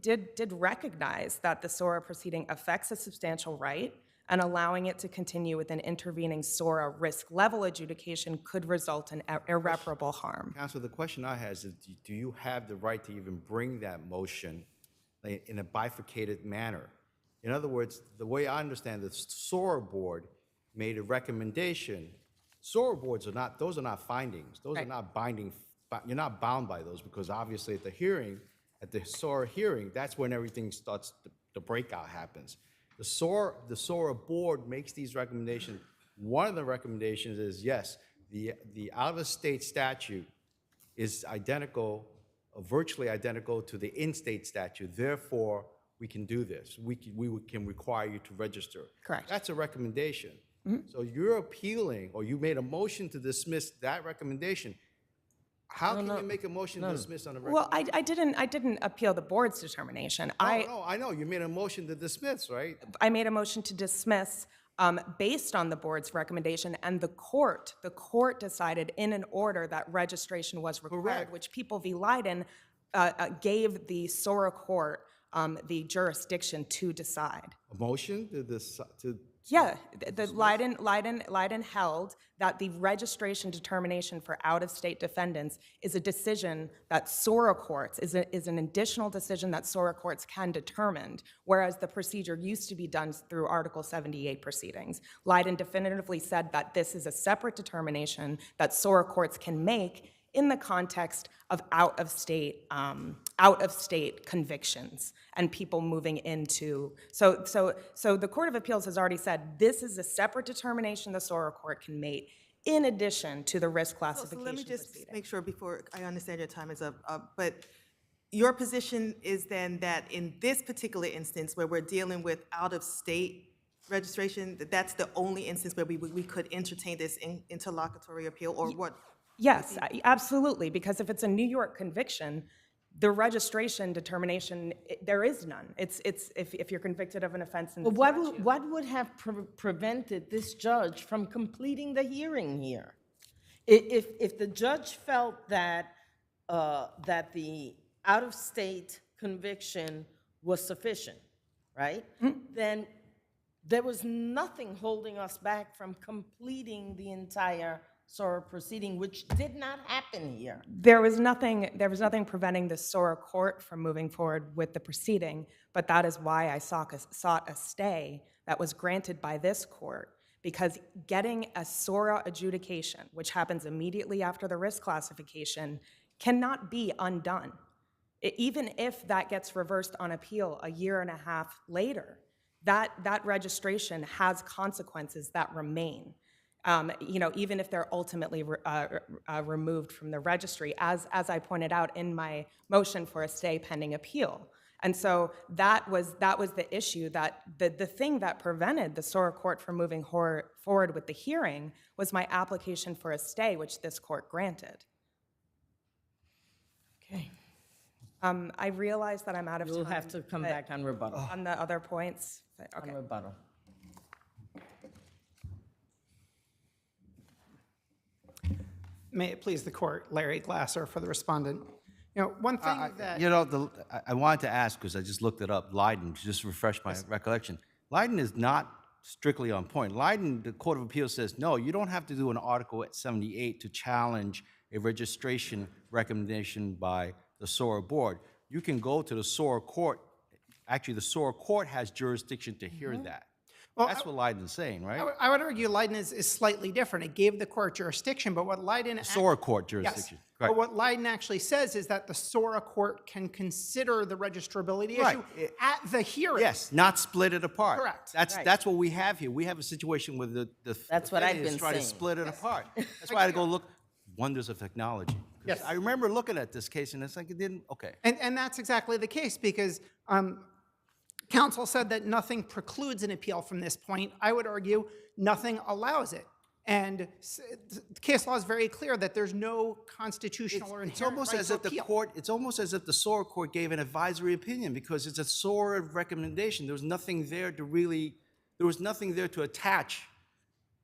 did recognize that the SORA proceeding affects a substantial right, and allowing it to continue with an intervening SORA risk level adjudication could result in irreparable harm. Counsel, the question I have is, do you have the right to even bring that motion in a bifurcated manner? In other words, the way I understand the SORA board made a recommendation. SORA boards are not, those are not findings. Those are not binding, you're not bound by those, because obviously at the hearing, at the SORA hearing, that's when everything starts, the breakout happens. The SORA board makes these recommendations. One of the recommendations is, yes, the out-of-state statute is identical, virtually identical to the in-state statute. Therefore, we can do this. We can require you to register. Correct. That's a recommendation. So you're appealing, or you made a motion to dismiss that recommendation. How can you make a motion to dismiss on a recommendation? Well, I didn't appeal the board's determination. No, I know. You made a motion to dismiss, right? I made a motion to dismiss based on the board's recommendation, and the court decided in an order that registration was required, Correct. which People v. Leiden gave the SORA court the jurisdiction to decide. A motion to Yeah, the Leiden held that the registration determination for out-of-state defendants is a decision that SORA courts, is an additional decision that SORA courts can determine, whereas the procedure used to be done through Article 78 proceedings. Leiden definitively said that this is a separate determination that SORA courts can make in the context of out-of-state convictions and people moving into. So the Court of Appeals has already said this is a separate determination the SORA court can make in addition to the risk classification So let me just proceeding. make sure before, I understand your time is up, but your position is then that in this particular instance where we're dealing with out-of-state registration, that's the only instance where we could entertain this interlocutory appeal, or what? Yes, absolutely, because if it's a New York conviction, the registration determination, there is none. It's if you're convicted of an offense in the But statute. what would have prevented this judge from completing the hearing here? If the judge felt that that the out-of-state conviction was sufficient, right? Then there was nothing holding us back from completing the entire SORA proceeding, which did not happen here. There was nothing preventing the SORA court from moving forward with the proceeding, but that is why I sought a stay that was granted by this court, because getting a SORA adjudication, which happens immediately after the risk classification, cannot be undone. Even if that gets reversed on appeal a year and a half later, that registration has consequences that remain. Even if they're ultimately removed from the registry, as I pointed out in my motion for a stay pending appeal. And so that was the issue, that the thing that prevented the SORA court from moving forward with the hearing was my application for a stay, which this court granted. Okay. I realize that I'm out of time. You'll have to come back on rebuttal. On the other points? Okay. On rebuttal. May it please the court, Larry Glasser for the respondent. You know, one thing that. You know, I wanted to ask, because I just looked it up, Leiden, to just refresh my recollection. Leiden is not strictly on point. Leiden, the Court of Appeals says, no, you don't have to do an Article 78 to challenge a registration recommendation by the SORA board. You can go to the SORA court. Actually, the SORA court has jurisdiction to hear that. Well, That's what Leiden's saying, right? I would argue Leiden is slightly different. It gave the court jurisdiction, but what Leiden. SORA court jurisdiction. Yes, Right. but what Leiden actually says is that the SORA court can consider the registrability Right. issue at the hearing. Yes, not split it apart. Correct. That's what we have here. We have a situation where the That's what I've defendant is been trying to saying. split it apart. That's why I had to go look. Wonders of technology. 'Cause Yes. I remember looking at this case and it's like it didn't. Okay. And that's exactly the case because counsel said that nothing precludes an appeal from this point. I would argue nothing allows it. And the case law is very clear that there's no constitutional or It's inherent almost right as to if the appeal. court. It's almost as if the SORA court gave an advisory opinion because it's a SORA recommendation. There was nothing there to really. There was nothing there to attach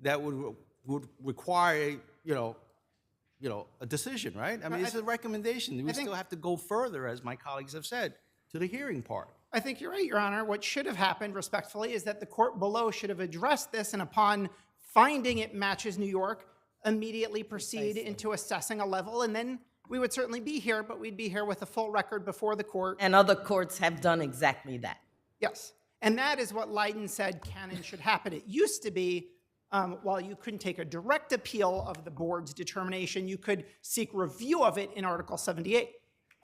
that would require a decision, right? I mean, it's a recommendation. We still have to go further, as my colleagues have said, to the hearing part. I think you're right, Your Honor. What should have happened, respectfully, is that the court below should have addressed this, and upon finding it matches New York, immediately proceed into assessing a level, and then we would certainly be here, but we'd be here with a full record before the court. And other courts have done exactly that. Yes, and that is what Leiden said can and should happen. It used to be, while you couldn't take a direct appeal of the board's determination, you could seek review of it in Article 78.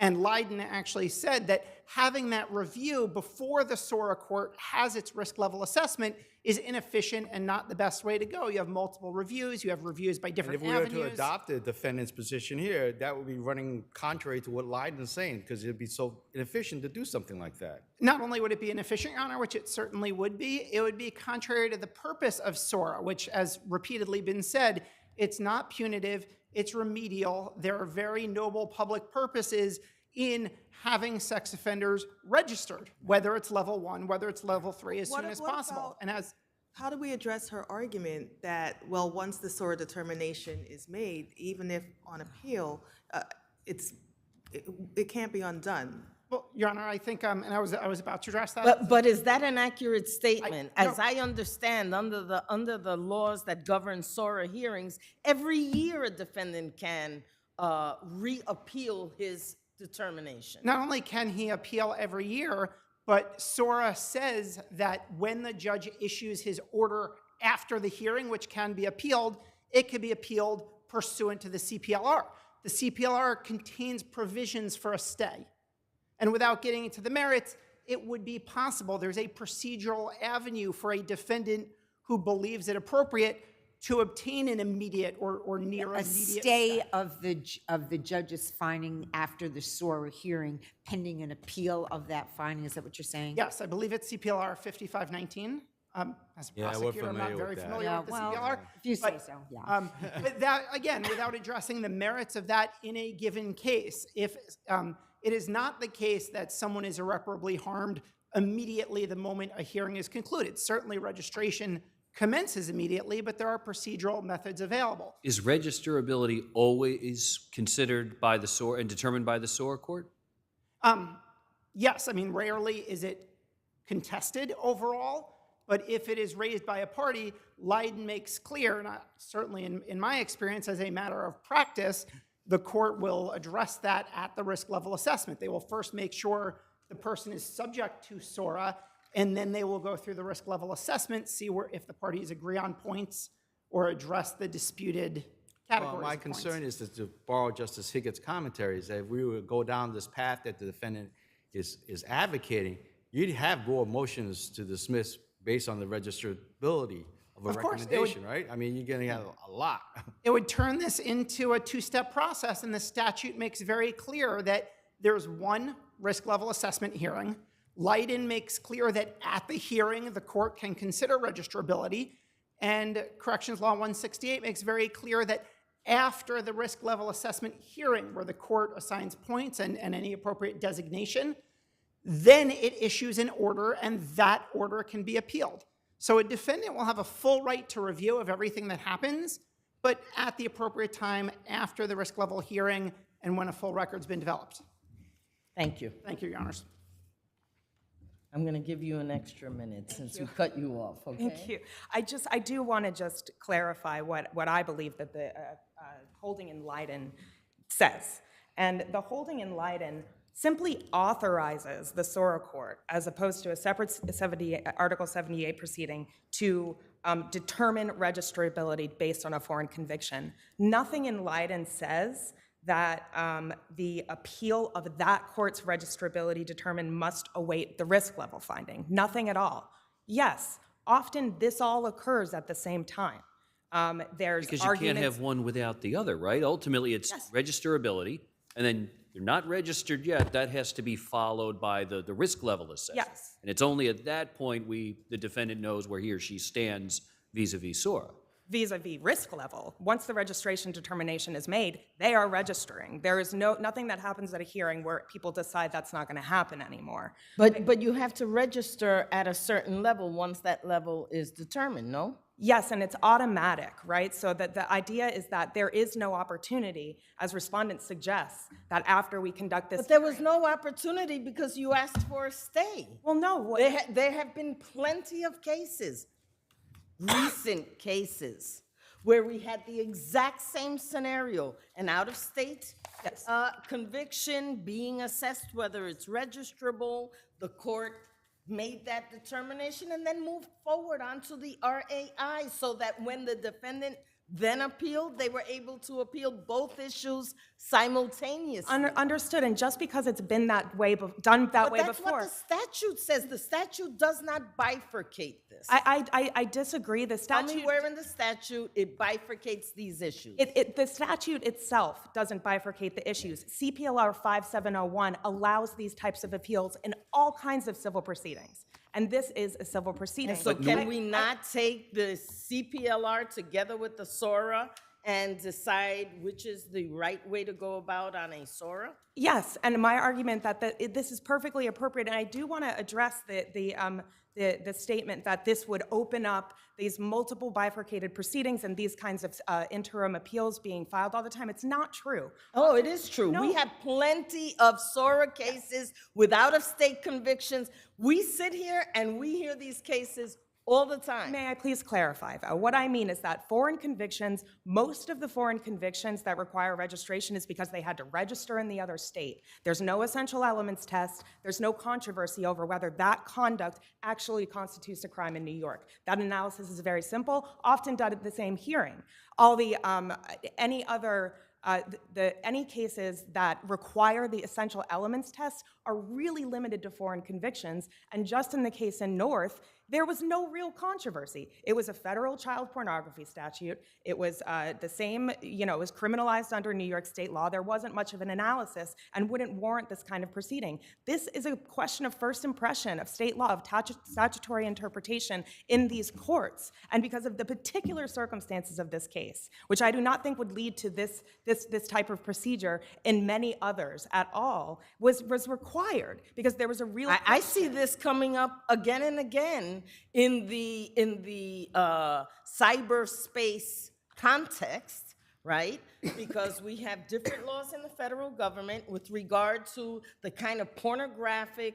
And Leiden actually said that having that review before the SORA court has its risk level assessment is inefficient and not the best way to go. You have multiple reviews, you have reviews by And different if we were avenues. to adopt the defendant's position here, that would be running contrary to what Leiden is saying, because it'd be so inefficient to do something like that. Not only would it be inefficient, Your Honor, which it certainly would be, it would be contrary to the purpose of SORA, which, as repeatedly been said, it's not punitive, it's remedial. There are very noble public purposes in having sex offenders registered, whether it's level 1, whether it's level 3, as soon as possible. And as How do we address her argument that, well, once the SORA determination is made, even if on appeal, it can't be undone? well, Your Honor, I think, and I was about to address that. But is that an accurate statement? no. As I understand, under the laws that govern SORA hearings, every year a defendant can reappeal his determination. Not only can he appeal every year, but SORA says that when the judge issues his order after the hearing, which can be appealed, it can be appealed pursuant to the CPLR. The CPLR contains provisions for a stay. And without getting into the merits, it would be possible. There's a procedural avenue for a defendant who believes it appropriate to obtain an immediate or near A immediate stay of the judge's finding after the SORA hearing, pending an appeal of that finding. Is that what you're saying? Yes, I believe it's CPLR 5519. As a Yeah, we're prosecutor, I'm not familiar very with that. familiar Yeah, with the well, CPLR. if you say but, so, yeah. But that, again, without addressing the merits of that in a given case, if it is not the case that someone is irreparably harmed immediately the moment a hearing is concluded. Certainly registration commences immediately, but there are procedural methods available. Is registrability always considered by the SORA and determined by the SORA court? Yes, I mean, rarely is it contested overall, but if it is raised by a party, Leiden makes clear, and certainly in my experience as a matter of practice, the court will address that at the risk level assessment. They will first make sure the person is subject to SORA, and then they will go through the risk level assessment, see if the parties agree on points or address the disputed categories. Well, my of points. concern is to borrow Justice Higgitt's commentaries, that if we would go down this path that the defendant is advocating, you'd have more motions to dismiss based on the registrability of a Of course, it would- recommendation, right? I mean, you're getting a lot. It would turn this into a two-step process, and the statute makes very clear that there's one risk level assessment hearing. Leiden makes clear that at the hearing, the court can consider registrability, and Corrections Law 168 makes very clear that after the risk level assessment hearing, where the court assigns points and any appropriate designation, then it issues an order, and that order can be appealed. So a defendant will have a full right to review of everything that happens, but at the appropriate time after the risk level hearing and when a full record's been developed. Thank you. Thank you, Your Honors. I'm going to give you an extra minute since we cut you off, okay? Thank you. I do want to just clarify what I believe that the holding in Leiden says. And the holding in Leiden simply authorizes the SORA court, as opposed to a separate Article 78 proceeding, to determine registrability based on a foreign conviction. Nothing in Leiden says that the appeal of that court's registrability determined must await the risk level finding. Nothing at all. Yes, often this all occurs at the same time. There's Because you can't have one without the other, right? Ultimately, it's registerability, and then you're not registered yet. That has to be followed by the risk level assessment. Yes. And it's only at that point the defendant knows where he or she stands vis-a-vis SORA. Vis-a-vis risk level. Once the registration determination is made, they are registering. There is nothing that happens at a hearing where people decide that's not going to happen anymore. But you have to register at a certain level once that level is determined, no? Yes, and it's automatic, right? So that the idea is that there is no opportunity, as respondent suggests, that after we conduct this. But there was no opportunity because you asked for a stay. Well, no. There have been plenty of cases, recent cases, where we had the exact same scenario, an out-of-state conviction being assessed, whether it's registrable, the court made that determination and then moved forward onto the RAI so that when the defendant then appealed, they were able to appeal both issues simultaneously. Understood, and just because it's been that way, done that way But that's before. what the statute says. The statute does not bifurcate this. I disagree. The statute. Tell me where in the statute it bifurcates these issues. The statute itself doesn't bifurcate the issues. CPLR 5701 allows these types of appeals in all kinds of civil proceedings. And this is a civil proceeding. So can we not take the CPLR together with the SORA and decide which is the right way to go about on a SORA? Yes, and my argument that this is perfectly appropriate, and I do want to address the statement that this would open up these multiple bifurcated proceedings and these kinds of interim appeals being filed all the time. It's not true. Oh, it is true. No. We have plenty of SORA cases with out-of-state convictions. We sit here and we hear these cases all the time. May I please clarify, though? What I mean is that foreign convictions, most of the foreign convictions that require registration is because they had to register in the other state. There's no essential elements test. There's no controversy over whether that conduct actually constitutes a crime in New York. That analysis is very simple, often done at the same hearing. All the any cases that require the essential elements test are really limited to foreign convictions. And just in the case in North, there was no real controversy. It was a federal child pornography statute. It was the same, it was criminalized under New York state law. There wasn't much of an analysis and wouldn't warrant this kind of proceeding. This is a question of first impression of state law, of statutory interpretation in these courts. And because of the particular circumstances of this case, which I do not think would lead to this type of procedure in many others at all, was required because there was a real. I see this coming up again and again in the cyberspace context, right? Because we have different laws in the federal government with regard to the kind of pornographic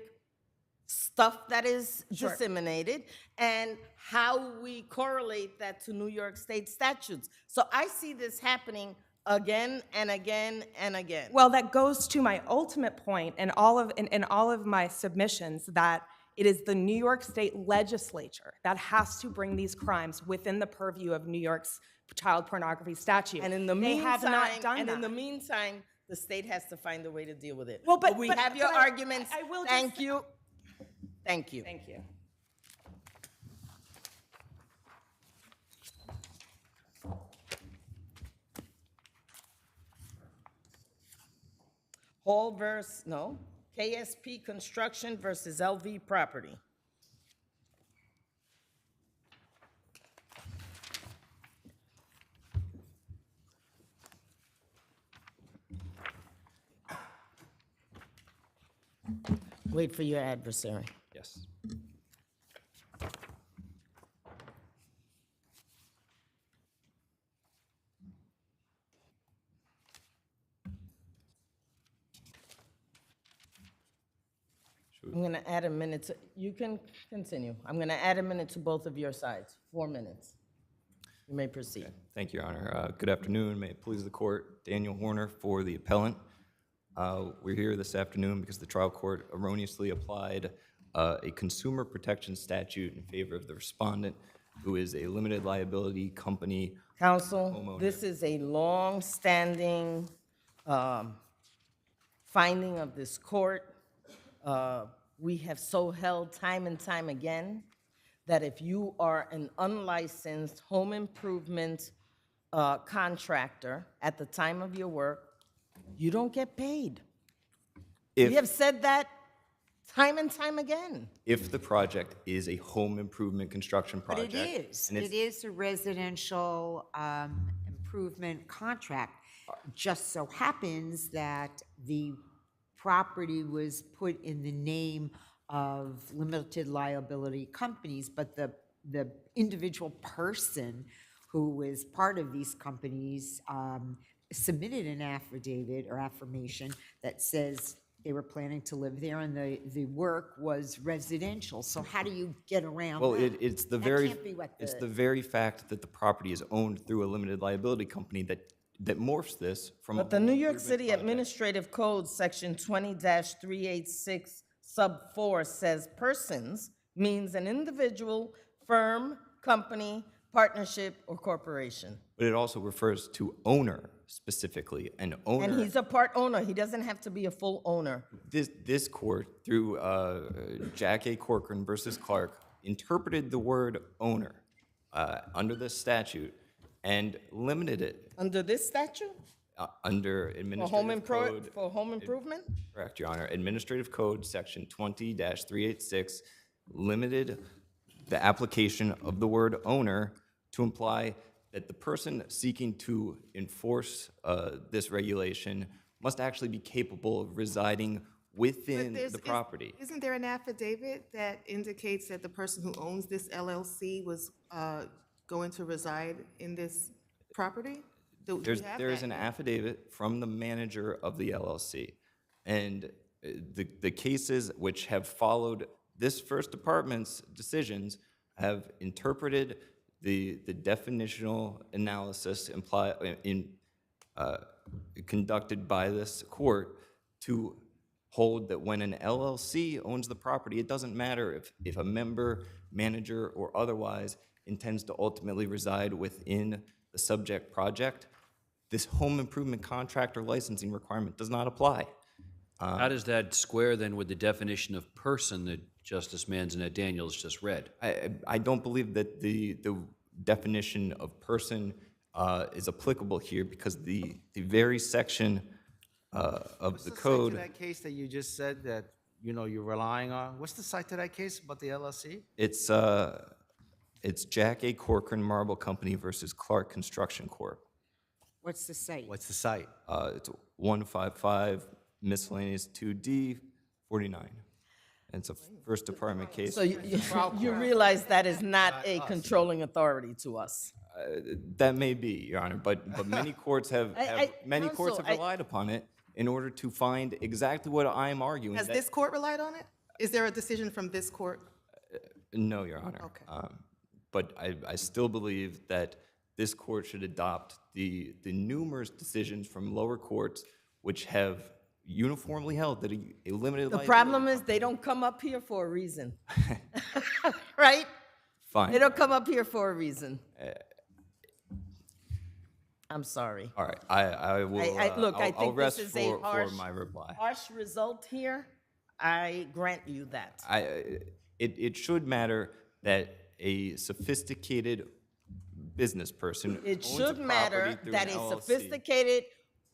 stuff that is disseminated and how we correlate that to New York state statutes. So I see this happening again and again and again. Well, that goes to my ultimate point in all of my submissions, that it is the New York state legislature that has to bring these crimes within the purview of New York's child pornography statute. And in the they meantime, have not done that. in the meantime, the state has to find a way to deal with it. Well, but we have your arguments. I will Thank you. Thank you. Thank you. KSP Construction versus LV Property. Wait for your adversary. Yes. I'm going to add a minute to, you can continue. I'm going to add a minute to both of your sides, 4 minutes. You may proceed. Thank you, Your Honor. Good afternoon. May it please the court. Daniel Horner for the appellant. We're here this afternoon because the trial court erroneously applied a consumer protection statute in favor of the respondent, who is a limited liability company. Counsel, homeowner. this is a long-standing finding of this court. We have so held time and time again that if you are an unlicensed home improvement contractor at the time of your work, you don't get paid. We have said that time and time again. If the project is a home improvement construction But project. it is. and it's- It is a residential improvement contract. Just so happens that the property was put in the name of limited liability companies, but the individual person who is part of these companies submitted an affidavit or affirmation that says they were planning to live there and the work was residential. So how do you get around Well, that? it's the That very can't be what it's the- the very fact that the property is owned through a limited liability company that morphs this from. But the New York City Administrative Code, Section 20-386, sub 4, says persons means an individual, firm, company, partnership, or corporation. But it also refers to owner specifically, an owner. And he's a part owner. He doesn't have to be a full owner. This court, through Jack A. Corcoran versus Clark, interpreted the word owner under this statute and limited it Under this statute? under For administrative code. for home improvement? Correct, Your Honor. Administrative Code, Section 20-386, limited the application of the word owner to imply that the person seeking to enforce this regulation must actually be capable of residing within the property. Isn't there an affidavit that indicates that the person who owns this LLC was going to reside in this property? Do you have There is that? an affidavit from the manager of the LLC. And the cases which have followed this first department's decisions have interpreted the definitional analysis conducted by this court to hold that when an LLC owns the property, it doesn't matter if a member, manager, or otherwise intends to ultimately reside within the subject project. This home improvement contractor licensing requirement does not apply. How does that square then with the definition of person that Justice Manzanet Daniels just read? I don't believe that the definition of person is applicable here because the very section of the code. What's the site to that case that you just said that, you're relying on? What's the site to that case about the LLC? It's Jack A. Corcoran Marble Company versus Clark Construction Corp. What's the site? What's the site? It's 155 miscellaneous 2D 49. And it's a first department case. So you realize that is not a controlling authority to us. That may be, Your Honor, but many courts have Counsel, relied upon it in order to find exactly what I am arguing. Has that- this court relied on it? Is there a decision from this court? No, Your Honor. Okay. But I still believe that this court should adopt the numerous decisions from lower courts which have uniformly held that a limited The liability. problem is they don't come up here for a reason. Right? Fine. They don't come up here for a reason. I'm sorry. All right, I will. Look, I I'll think rest this is a for my reply. harsh result here. I grant you that. It should matter that a sophisticated business person. It owns a should matter property through that an a LLC. sophisticated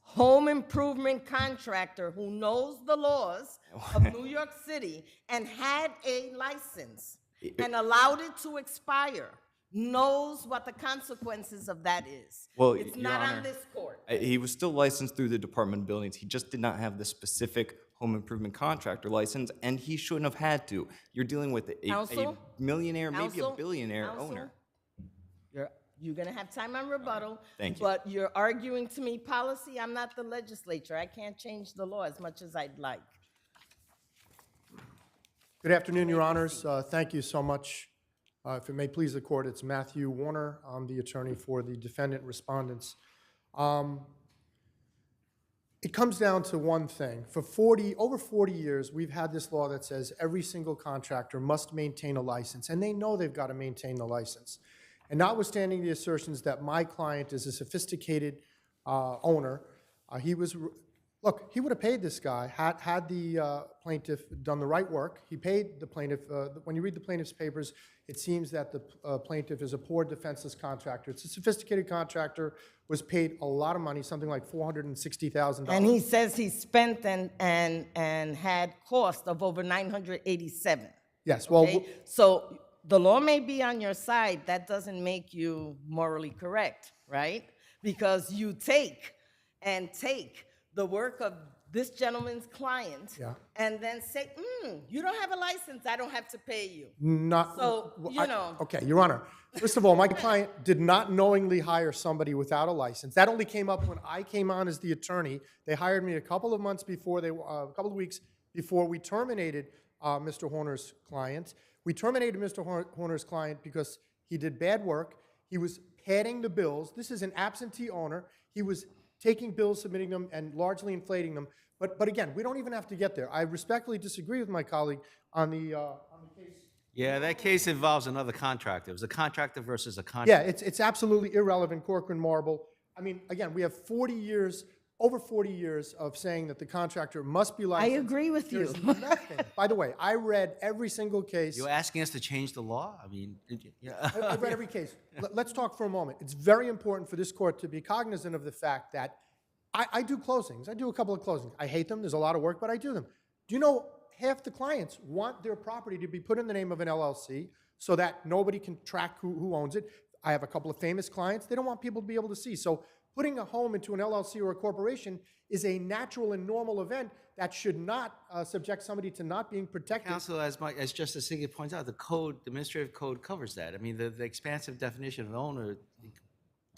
home improvement contractor who knows the laws of New York City and had a license and allowed it to expire knows what the consequences of that is. Well, it's Your not Honor, on this court. He was still licensed through the Department of Buildings. He just did not have the specific home improvement contractor license, and he shouldn't have had to. You're dealing with a Counsel? millionaire, maybe a Counsel? billionaire Counsel? owner. You're gonna have time on rebuttal. Thank you. But you're arguing to me policy. I'm not the legislature. I can't change the law as much as I'd like. Good afternoon, Your Honors. Thank you so much. If it may please the court, it's Matthew Warner. I'm the attorney for the defendant respondents. It comes down to one thing. For over 40 years, we've had this law that says every single contractor must maintain a license, and they know they've got to maintain the license. And notwithstanding the assertions that my client is a sophisticated owner, look, he would have paid this guy had the plaintiff done the right work. He paid the plaintiff. When you read the plaintiff's papers, it seems that the plaintiff is a poor defenseless contractor. It's a sophisticated contractor, was paid a lot of money, something like $460,000. And he says he spent and had cost of over $987. Yes, well, okay? So the law may be on your side. That doesn't make you morally correct, right? Because you take the work of this gentleman's client and then say, you don't have a license, I don't have to pay you. Okay, Your Honor. First of all, my client did not knowingly hire somebody without a license. That only came up when I came on as the attorney. They hired me a couple of months before, a couple of weeks before we terminated Mr. Horner's client. We terminated Mr. Horner's client because he did bad work. He was padding the bills. This is an absentee owner. He was taking bills, submitting them, and largely inflating them. But again, we don't even have to get there. I respectfully disagree with my colleague on the case. Yeah, that case involves another contractor. It was a contractor versus a contractor. Yeah, it's absolutely irrelevant, Corcoran Marble. I mean, again, we have 40 years, over 40 years of saying that the contractor must be licensed. I agree with you. There's nothing. By the way, I read every single case. You're asking us to change the law? I mean, I read every case. Let's talk for a moment. It's very important for this court to be cognizant of the fact that I do closings. I do a couple of closings. I hate them. There's a lot of work, but I do them. Do you know half the clients want their property to be put in the name of an LLC so that nobody can track who owns it? I have a couple of famous clients. They don't want people to be able to see. So putting a home into an LLC or a corporation is a natural and normal event that should not subject somebody to not being protected. Counsel, as Justice Siggett points out, the administrative code covers that. I mean, the expansive definition of owner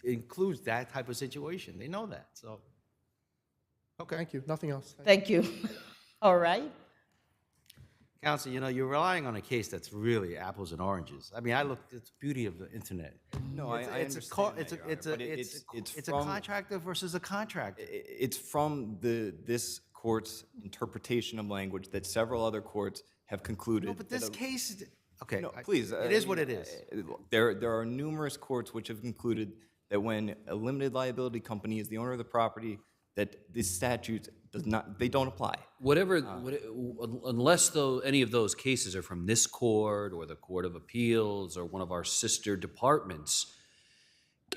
includes that type of situation. They know that, so. Okay. Thank you. Nothing else. Thank you. All right. Counsel, you're relying on a case that's really apples and oranges. I mean, I looked at the beauty of the internet. No, I understand that, Your Honor, but it's a contractor versus a contractor. It's from this court's interpretation of language that several other courts have concluded. No, but this case, okay. No, please. It is what it is. There are numerous courts which have concluded that when a limited liability company is the owner of the property, that this statute they don't apply. Unless any of those cases are from this court or the Court of Appeals or one of our sister departments,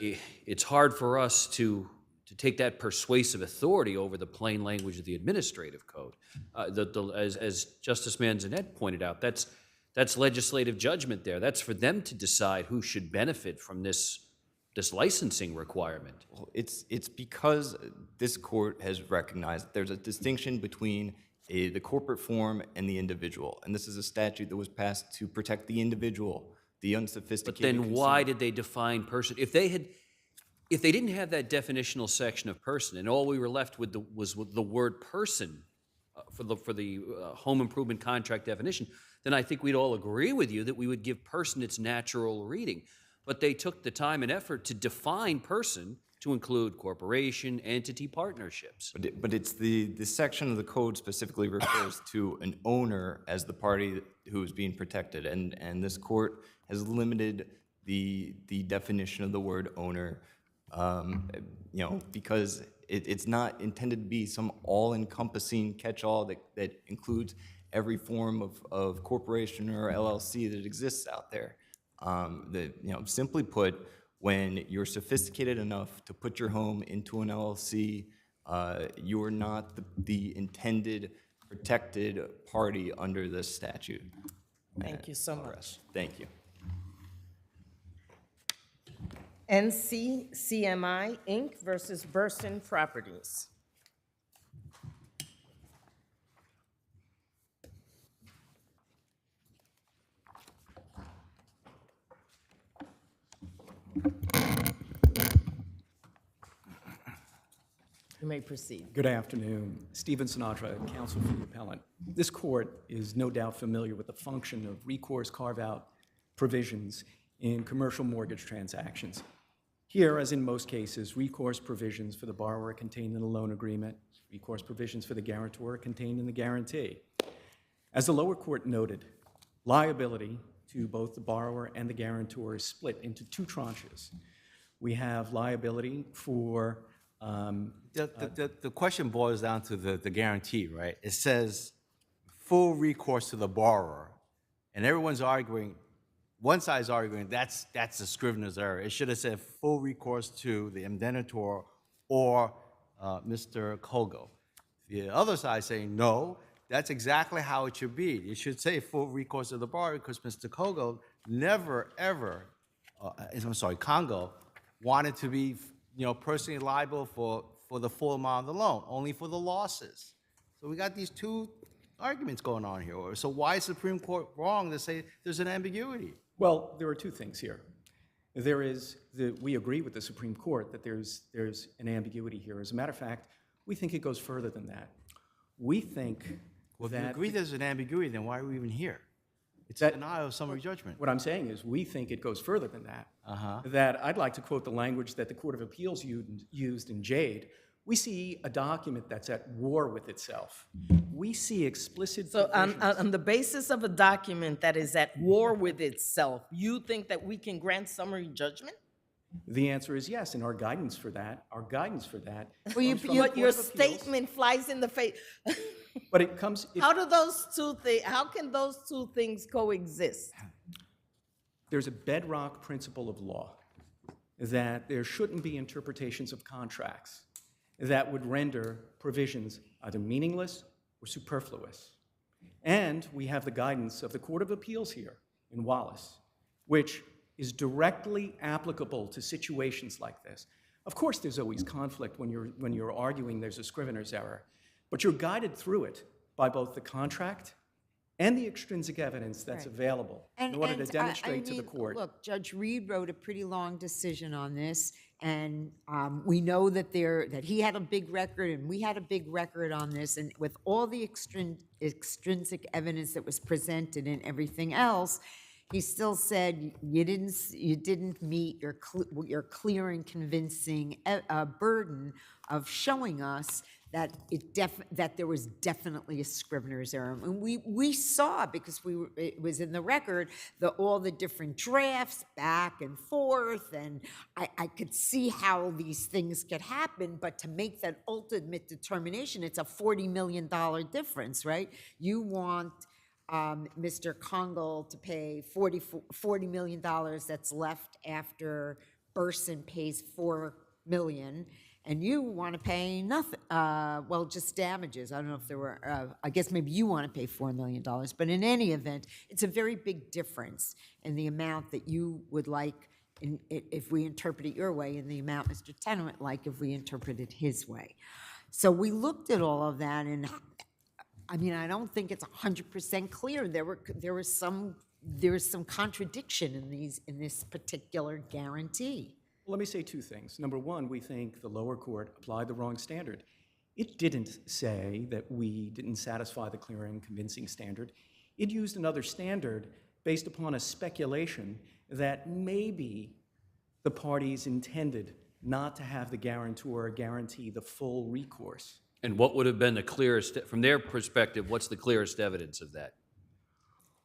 it's hard for us to take that persuasive authority over the plain language of the administrative code. As Justice Manzanet pointed out, that's legislative judgment there. That's for them to decide who should benefit from this licensing requirement. Well, it's because this court has recognized that there's a distinction between the corporate form and the individual. And this is a statute that was passed to protect the individual, the unsophisticated But then consumer. why did they define person? If they didn't have that definitional section of person and all we were left with was the word person for the home improvement contract definition, then I think we'd all agree with you that we would give person its natural reading. But they took the time and effort to define person to include corporation, entity, partnerships. But it's the section of the code specifically refers to an owner as the party who is being protected, and this court has limited the definition of the word owner, because it's not intended to be some all-encompassing catch-all that includes every form of corporation or LLC that exists out there. Simply put, when you're sophisticated enough to put your home into an LLC, you are not the intended protected party under this statute. Thank you so much. Thank you. NCCMI Inc. versus Burson Properties. You may proceed. Good afternoon. Stephen Sinatra, counsel for the appellant. This court is no doubt familiar with the function of recourse carve-out provisions in commercial mortgage transactions. Here, as in most cases, recourse provisions for the borrower are contained in the loan agreement, recourse provisions for the guarantor are contained in the guarantee. As the lower court noted, liability to both the borrower and the guarantor is split into two tranches. We have liability for The question boils down to the guarantee, right? It says full recourse to the borrower, and everyone's arguing, one side's arguing that's a Scrivener's error. It should have said full recourse to the indemnitor or Mr. Kogo. The other side saying no, that's exactly how it should be. It should say full recourse to the borrower because Mr. Kogo never ever, Congo wanted to be personally liable for the full amount of the loan, only for the losses. So we got these two arguments going on here. So why is the Supreme Court wrong to say there's an ambiguity? Well, there are two things here. We agree with the Supreme Court that there's an ambiguity here. As a matter of fact, we think it goes further than that. We think Well, if that you agree there's an ambiguity, then why are we even here? It's a denial of summary judgment. What I'm saying is we think it goes further than that. That I'd like to quote the language that the Court of Appeals used in Jade. We see a document that's at war with itself. We see explicit So provisions. on the basis of a document that is at war with itself, you think that we can grant summary judgment? The answer is yes, and our guidance for that Well, comes from the but Court your of Appeals. statement flies in the face. But it comes. How can those two things coexist? There's a bedrock principle of law that there shouldn't be interpretations of contracts that would render provisions either meaningless or superfluous. And we have the guidance of the Court of Appeals here in Wallace, which is directly applicable to situations like this. Of course, there's always conflict when you're arguing there's a Scrivener's error, but you're guided through it by both the contract and the extrinsic evidence that's available in order to demonstrate to the court. Look, Judge Reed wrote a pretty long decision on this, and we know that he had a big record and we had a big record on this, and with all the extrinsic evidence that was presented and everything else, he still said you didn't meet your clear and convincing burden of showing us that that there was definitely a Scrivener's error. And we saw, because it was in the record, all the different drafts back and forth, and I could see how these things could happen, but to make that ultimate determination, it's a $40 million difference, right? You want Mr. Congo to pay $40 million that's left after Burson pays $4 million, and you want to pay nothing, just damages. I don't know if there were, I guess maybe you want to pay $4 million, but in any event, it's a very big difference in the amount that you would like if we interpret it your way, and the amount Mr. Tenner would like if we interpret it his way. So we looked at all of that, and I mean, I don't think it's 100% clear. There was some contradiction in this particular guarantee. Let me say two things. Number one, we think the lower court applied the wrong standard. It didn't say that we didn't satisfy the clear and convincing standard. It used another standard based upon a speculation that maybe the parties intended not to have the guarantor guarantee the full recourse. And what would have been the clearest, from their perspective, what's the clearest evidence of that?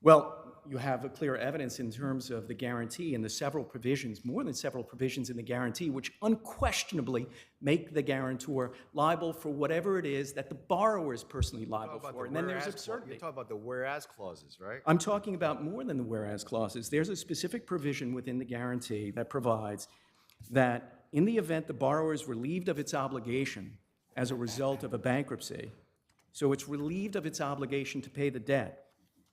Well, you have a clear evidence in terms of the guarantee and the several provisions, more than several provisions in the guarantee, which unquestionably make the guarantor liable for whatever it is that the borrower is personally liable for. And then there's absurdity. You're talking about the whereas clauses, right? I'm talking about more than the whereas clauses. There's a specific provision within the guarantee that provides that in the event the borrower is relieved of its obligation as a result of a bankruptcy, so it's relieved of its obligation to pay the debt,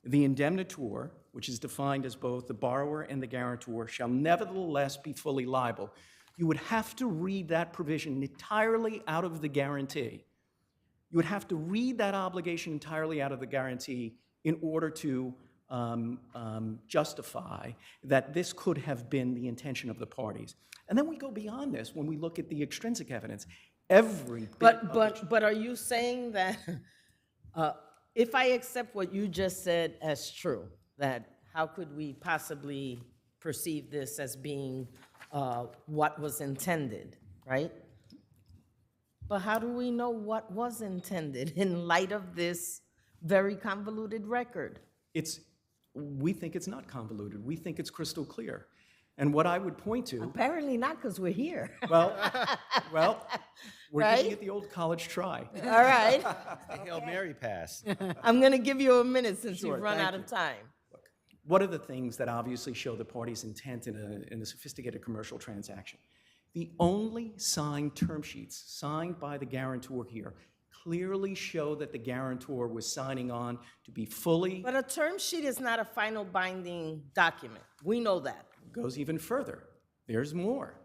the indemnitor, which is defined as both the borrower and the guarantor, shall nevertheless be fully liable. You would have to read that provision entirely out of the guarantee. You would have to read that obligation entirely out of the guarantee in order to justify that this could have been the intention of the parties. And then we go beyond this when we look at the extrinsic evidence. every bit of the But are you saying that, if I accept what you just said as true, that how could we possibly perceive this as being what was intended, right? But how do we know what was intended in light of this very convoluted record? we think it's not convoluted. We think it's crystal clear. And what I would point to, Apparently not, because we're here. well, we're Right? giving it the old college try. All right. The Hail Mary pass. I'm going to give you a minute since Sure, you've run thank out of you. time. What are the things that obviously show the party's intent in a sophisticated commercial transaction? The only signed term sheets signed by the guarantor here clearly show that the guarantor was signing on to be fully, But a term sheet is not a final binding document. We know that. goes even further. There's more,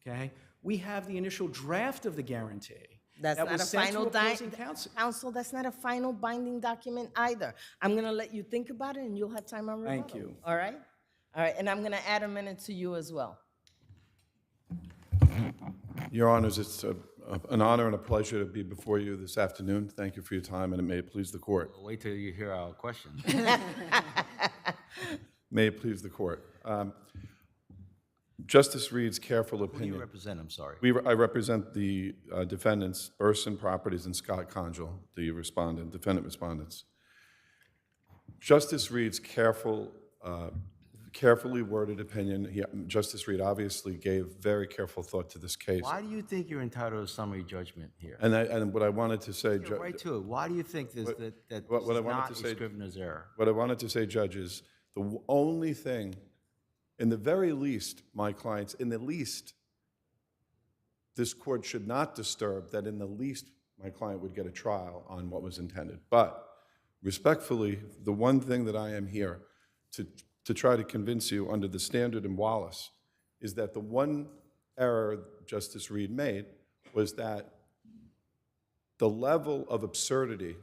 okay? We have the initial draft of the guarantee. That's that not was a sent to final opposing counsel. counsel, that's not a final binding document either. I'm going to let you think about it, and you'll have time on rebuttal. Thank you. All right? All right, and I'm going to add a minute to you as well. Your Honors, it's an honor and a pleasure to be before you this afternoon. Thank you for your time, and it may please the court. Wait till you hear our questions. May it please the court. Justice Reed's careful Who do opinion. you represent? I'm sorry. I represent the defendants, Burson Properties and Scott Conjal, the defendant respondents. Justice Reed's carefully worded opinion, Justice Reed obviously gave very careful thought to this case. Why do you think you're entitled to summary judgment here? And what I wanted to say, Get right to it. Why do you think this, that this what I is wanted not to a say- Scrivener's error? What I wanted to say, Judge, is the only thing, in the very least, my clients, in the least, this court should not disturb that in the least my client would get a trial on what was intended. But respectfully, the one thing that I am here to try to convince you under the standard in Wallace is that the one error Justice Reed made was that the level of absurdity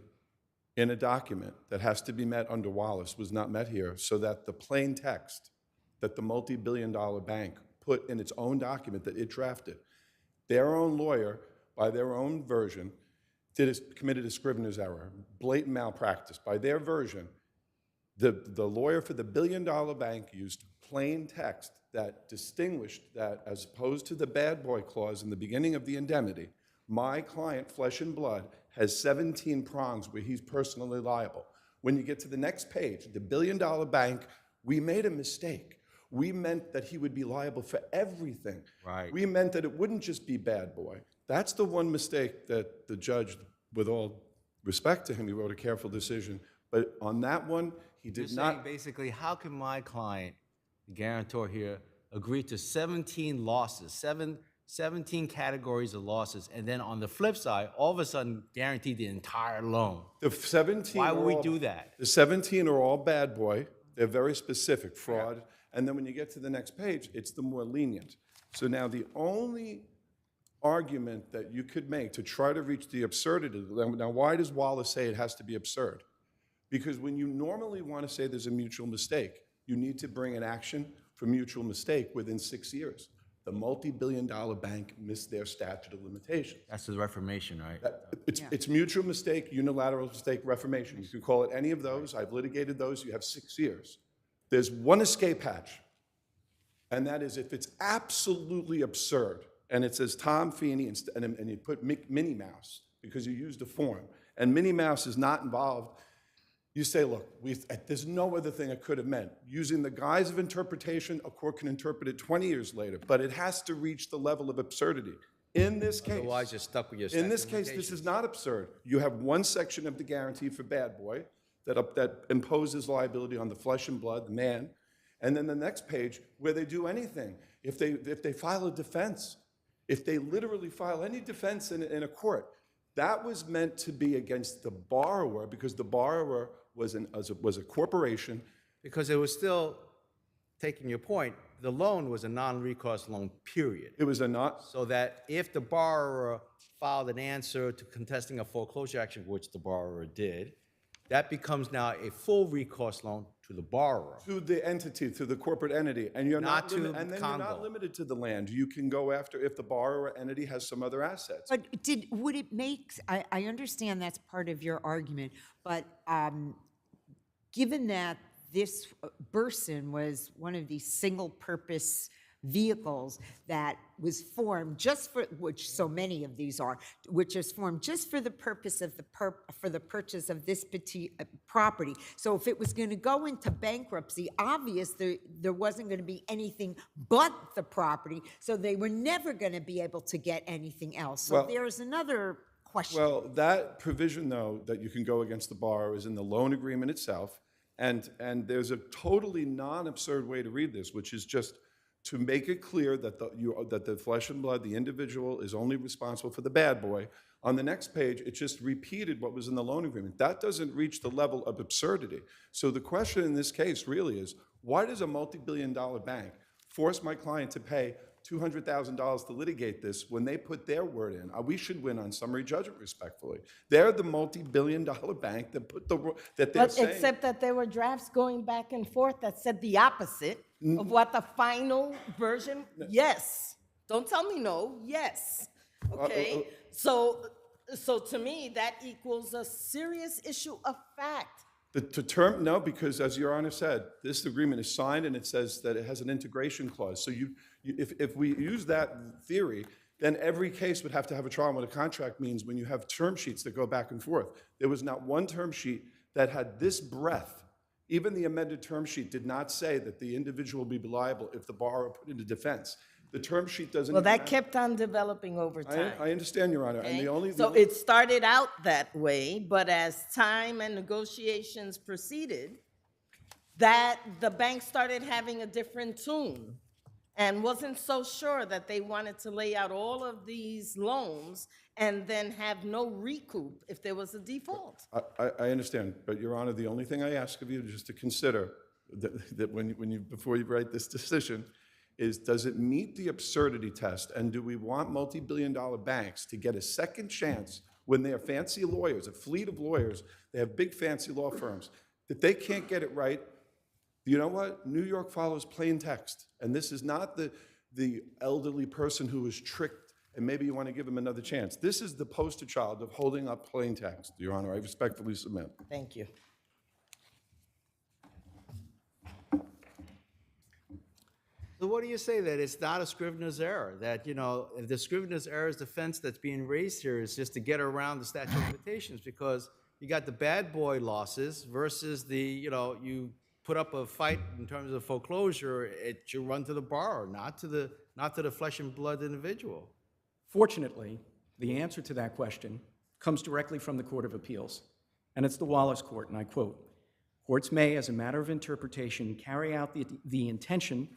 in a document that has to be met under Wallace was not met here, so that the plain text that the multi-billion-dollar bank put in its own document that it drafted, their own lawyer, by their own version, committed a Scrivener's error, blatant malpractice. By their version, the lawyer for the billion-dollar bank used plain text that distinguished that, as opposed to the bad boy clause in the beginning of the indemnity, my client, Flesh and Blood, has 17 prongs where he's personally liable. When you get to the next page, the billion-dollar bank, we made a mistake. We meant that he would be liable for everything. Right. We meant that it wouldn't just be bad boy. That's the one mistake that the judge, with all respect to him, he wrote a careful decision. But on that one, he did You're not. saying basically, how can my client, the guarantor here, agree to 17 losses, 17 categories of losses, and then on the flip side, all of a sudden guarantee the entire loan? The 17 Why are would we all- do that? The 17 are all bad boy. They're very specific, fraud. And then when you get to the next page, it's the more lenient. So now the only argument that you could make to try to reach the absurdity, now why does Wallace say it has to be absurd? Because when you normally want to say there's a mutual mistake, you need to bring an action for mutual mistake within 6 years. The multi-billion-dollar bank missed their statute of limitations. That's the Reformation, right? It's mutual mistake, unilateral mistake, reformation. You can call it any of those. I've litigated those. You have 6 years. There's one escape hatch, and that is if it's absolutely absurd, and it says Tom Feeney, and you put Minnie Mouse because you used a form, and Minnie Mouse is not involved, you say, look, there's no other thing it could have meant. Using the guise of interpretation, a court can interpret it 20 years later, but it has to reach the level of absurdity. In this case, Otherwise, you're stuck with your in this statute of case, this is not absurd. You have one section of the guarantee for bad boy that imposes liability on the flesh and blood, the man, and then the next page where they do anything. If they file a defense, if they literally file any defense in a court, that was meant to be against the borrower because the borrower was a corporation. Because it was still, taking your point, the loan was a non-recourse loan, period. It was a not. So that if the borrower filed an answer to contesting a foreclosure action, which the borrower did, that becomes now a full recourse loan to the borrower. To the entity, to the corporate entity, and you're Not not, to and then you're not Congo. limited to the land. You can go after if the borrower entity has some other assets. But would it make, I understand that's part of your argument, but given that this Burson was one of these single-purpose vehicles that was formed just for, which so many of these are, which is formed just for the purpose of for the purchase of this property. So if it was going to go into bankruptcy, obviously there wasn't going to be anything but the property, so they were never going to be able to get anything else. So Well- there's another question. Well, that provision, though, that you can go against the borrower is in the loan agreement itself, and there's a totally non-absurd way to read this, which is just to make it clear that the flesh and blood, the individual, is only responsible for the bad boy. On the next page, it just repeated what was in the loan agreement. That doesn't reach the level of absurdity. So the question in this case really is, why does a multi-billion-dollar bank force my client to pay $200,000 to litigate this when they put their word in? We should win on summary judgment, respectfully. They're the multi-billion-dollar bank that put that they're But saying. except that there were drafts going back and forth that said the opposite of what the final version, yes. Don't tell me no, yes. Okay? So to me, that equals a serious issue of fact. No, because as Your Honor said, this agreement is signed and it says that it has an integration clause. So if we use that theory, then every case would have to have a trial. What a contract means when you have term sheets that go back and forth. There was not one term sheet that had this breadth. Even the amended term sheet did not say that the individual will be liable if the borrower put into defense. The term sheet doesn't. Well, even that have- kept on developing over time. I understand, Your Honor, and Okay? So it started out that way, but as time and negotiations proceeded, that the bank started having a different tune and wasn't so sure that they wanted to lay out all of these loans and then have no recoup if there was a default. I understand, but Your Honor, the only thing I ask of you is just to consider that before you write this decision is, does it meet the absurdity test, and do we want multi-billion-dollar banks to get a second chance when they are fancy lawyers, a fleet of lawyers, they have big fancy law firms, that they can't get it right? You know what? New York follows plain text, and this is not the elderly person who was tricked and maybe you want to give him another chance. This is the poster child of holding up plain text, Your Honor. I respectfully submit. Thank you. So what do you say, that it's not a Scrivener's error? That, if the Scrivener's error's defense that's being raised here is just to get around the statute of limitations, because you got the bad boy losses versus you put up a fight in terms of foreclosure, it should run to the borrower, not to the flesh and blood individual. Fortunately, the answer to that question comes directly from the Court of Appeals, and it's the Wallace Court, and I quote, "Courts may, as a matter of interpretation, carry out the intention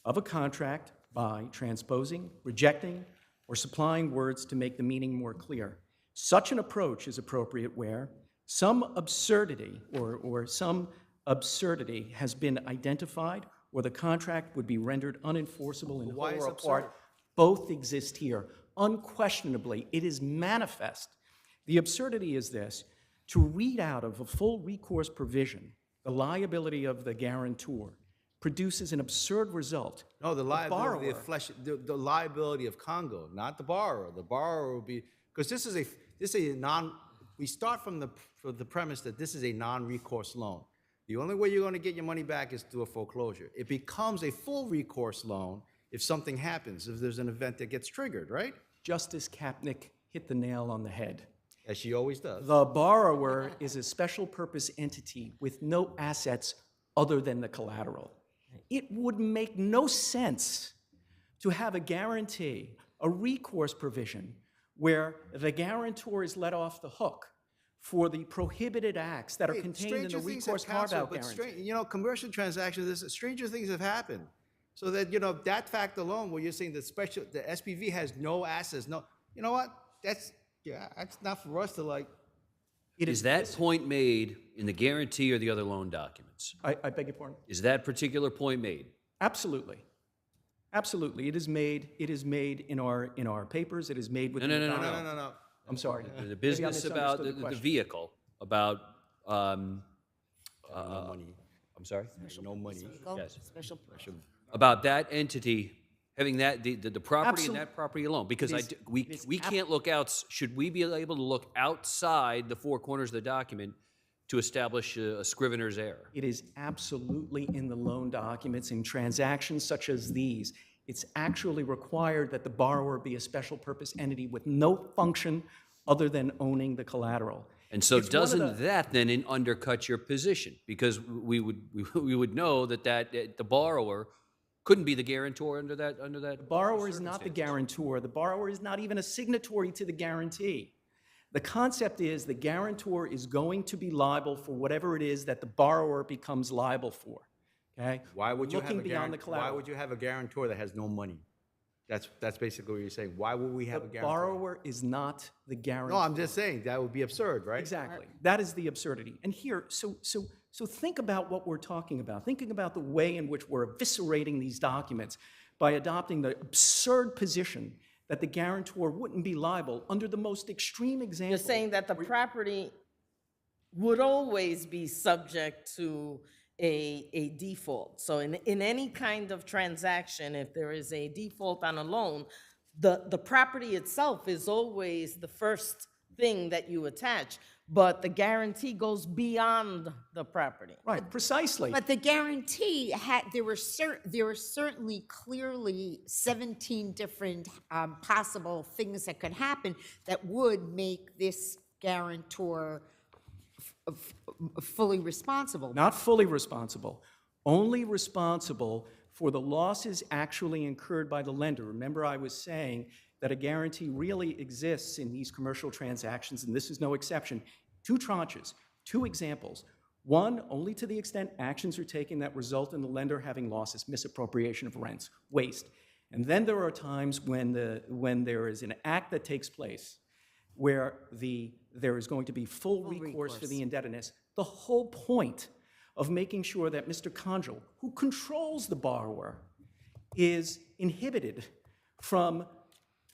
of a contract by transposing, rejecting, or supplying words to make the meaning more clear. Such an approach is appropriate where some absurdity or some absurdity has been identified, or the contract would be rendered unenforceable in whole Why is or absurd? part. Both exist here. Unquestionably, it is manifest. The absurdity is this: to read out of a full recourse provision the liability of the guarantor produces an absurd result. No, the liability of borrower- the liability of Congo, not the borrower. The borrower will be, because this is a non. We start from the premise that this is a non-recourse loan. The only way you're going to get your money back is through a foreclosure. It becomes a full recourse loan if something happens, if there's an event that gets triggered, right? Justice Kapnick hit the nail on the head. As she always does. The borrower is a special purpose entity with no assets other than the collateral. It would make no sense to have a guarantee, a recourse provision, where the guarantor is let off the hook for the prohibited acts that are contained in the recourse carve-out guarantee. Commercial transactions, stranger things have happened. So that, that fact alone, where you're saying the SPV has no assets, you know what? That's not for us to like. Is that point made in the guarantee or the other loan documents? I beg your pardon? Is that particular point made? Absolutely. Absolutely. It is made in our papers. It is made with No. I'm sorry. The business about the vehicle, about No money. I'm sorry? No money. Yes. Special About that entity having that, the property and Absol- that property alone, because It is- we it is can't look out, should we be able to look outside the four corners of the document to establish a scrivener's error? It is absolutely in the loan documents in transactions such as these. It's actually required that the borrower be a special purpose entity with no function other than owning the collateral. And so It's one of doesn't the- that then undercut your position? Because we would know that the borrower couldn't be the guarantor under that. The borrower is not the guarantor. The borrower is not even a signatory to the guarantee. The concept is the guarantor is going to be liable for whatever it is that the borrower becomes liable for. Okay? Why would you have Looking a beyond the Why collateral. would you have a guarantor that has no money? That's basically what you're saying. Why would we have a The guarantor? borrower is not the guarantor. No, I'm just saying that would be absurd, right? Exactly. That is the absurdity. And here, so think about what we're talking about. Thinking about the way in which we're eviscerating these documents by adopting the absurd position that the guarantor wouldn't be liable under the most extreme example. You're saying that the property would always be subject to a default. So in any kind of transaction, if there is a default on a loan, the property itself is always the first thing that you attach, but the guarantee goes beyond the property. Right, precisely. But the guarantee there were certainly clearly 17 different possible things that could happen that would make this guarantor fully responsible. Not fully responsible, only responsible for the losses actually incurred by the lender. Remember, I was saying that a guarantee really exists in these commercial transactions, and this is no exception. Two tranches, two examples. One, only to the extent actions are taken that result in the lender having losses, misappropriation of rents, waste. And then there are times when there is an act that takes place where there is going to be full recourse for the indebtedness. The whole point of making sure that Mr. Conjal, who controls the borrower, is inhibited from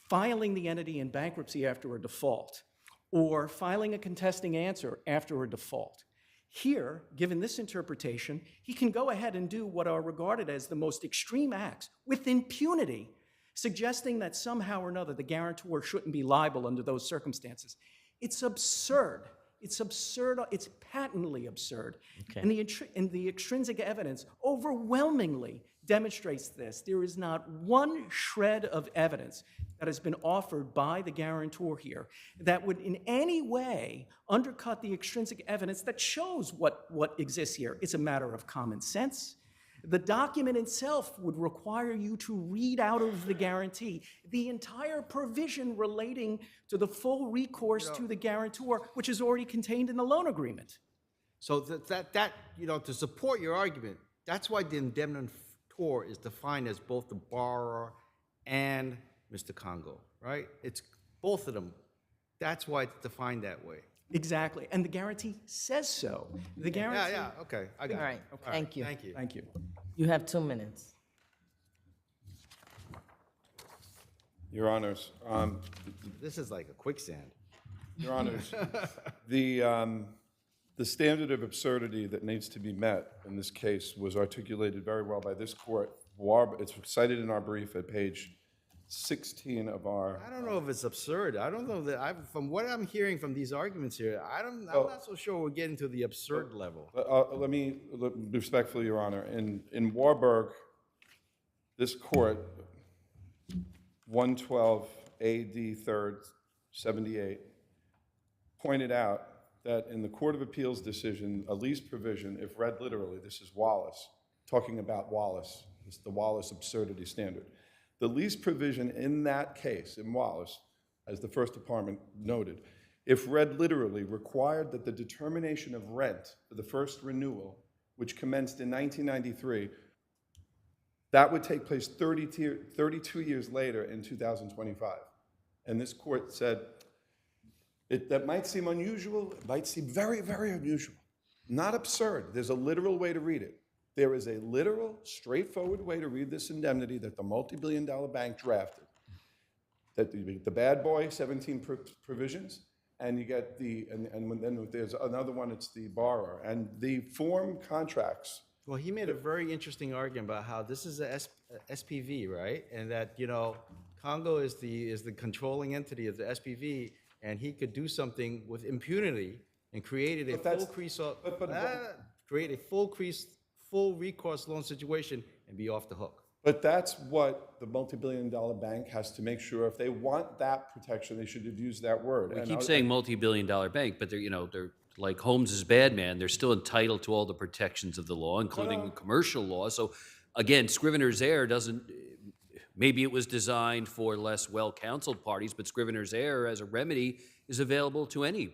filing the entity in bankruptcy after a default or filing a contesting answer after a default. Here, given this interpretation, he can go ahead and do what are regarded as the most extreme acts with impunity, suggesting that somehow or another the guarantor shouldn't be liable under those circumstances. It's absurd. It's absurd. It's patently absurd. Okay. And the extrinsic evidence overwhelmingly demonstrates this. There is not one shred of evidence that has been offered by the guarantor here that would in any way undercut the extrinsic evidence that shows what exists here. It's a matter of common sense. The document itself would require you to read out of the guarantee the entire provision relating to the full recourse to the guarantor, which is already contained in the loan agreement. So that to support your argument, that's why the indemnitor is defined as both the borrower and Mr. Congo, right? It's both of them. That's why it's defined that way. Exactly, and the guarantee says so. The guarantee. Yeah, okay. I got it. All right, thank you. Thank you. Thank you. You have 2 minutes. Your Honors, This is like a quicksand. Your Honors, the standard of absurdity that needs to be met in this case was articulated very well by this court. It's cited in our brief at page 16 of our. I don't know if it's absurd. I don't know that from what I'm hearing from these arguments here, I'm not so sure we're getting to the absurd level. Let me respectfully, Your Honor, in Warburg, this court, 112 AD 3rd 78, pointed out that in the Court of Appeals decision, a lease provision, if read literally, this is Wallace, talking about Wallace, it's the Wallace absurdity standard. The lease provision in that case, in Wallace, as the First Department noted, if read literally, required that the determination of rent for the first renewal, which commenced in 1993, that would take place 32 years later in 2025. And this court said, that might seem unusual, it might seem very, very unusual. Not absurd. There's a literal way to read it. There is a literal, straightforward way to read this indemnity that the multi-billion-dollar bank drafted. That the bad boy 17 provisions and you get then there's another one, it's the borrower. And the form contracts. Well, he made a very interesting argument about how this is a SPV, right? And that, you know, Congo is the controlling entity of the SPV, and he could do something with impunity and created a full recourse loan situation and be off the hook. But that's what the multi-billion-dollar bank has to make sure. If they want that protection, they should have used that word. We keep saying multi-billion-dollar bank, but they're like Holmes' bad man. They're still entitled to all the protections of the law, including commercial law. So again, Scrivener's error doesn't. Maybe it was designed for less well-counseled parties, but Scrivener's error as a remedy is available to any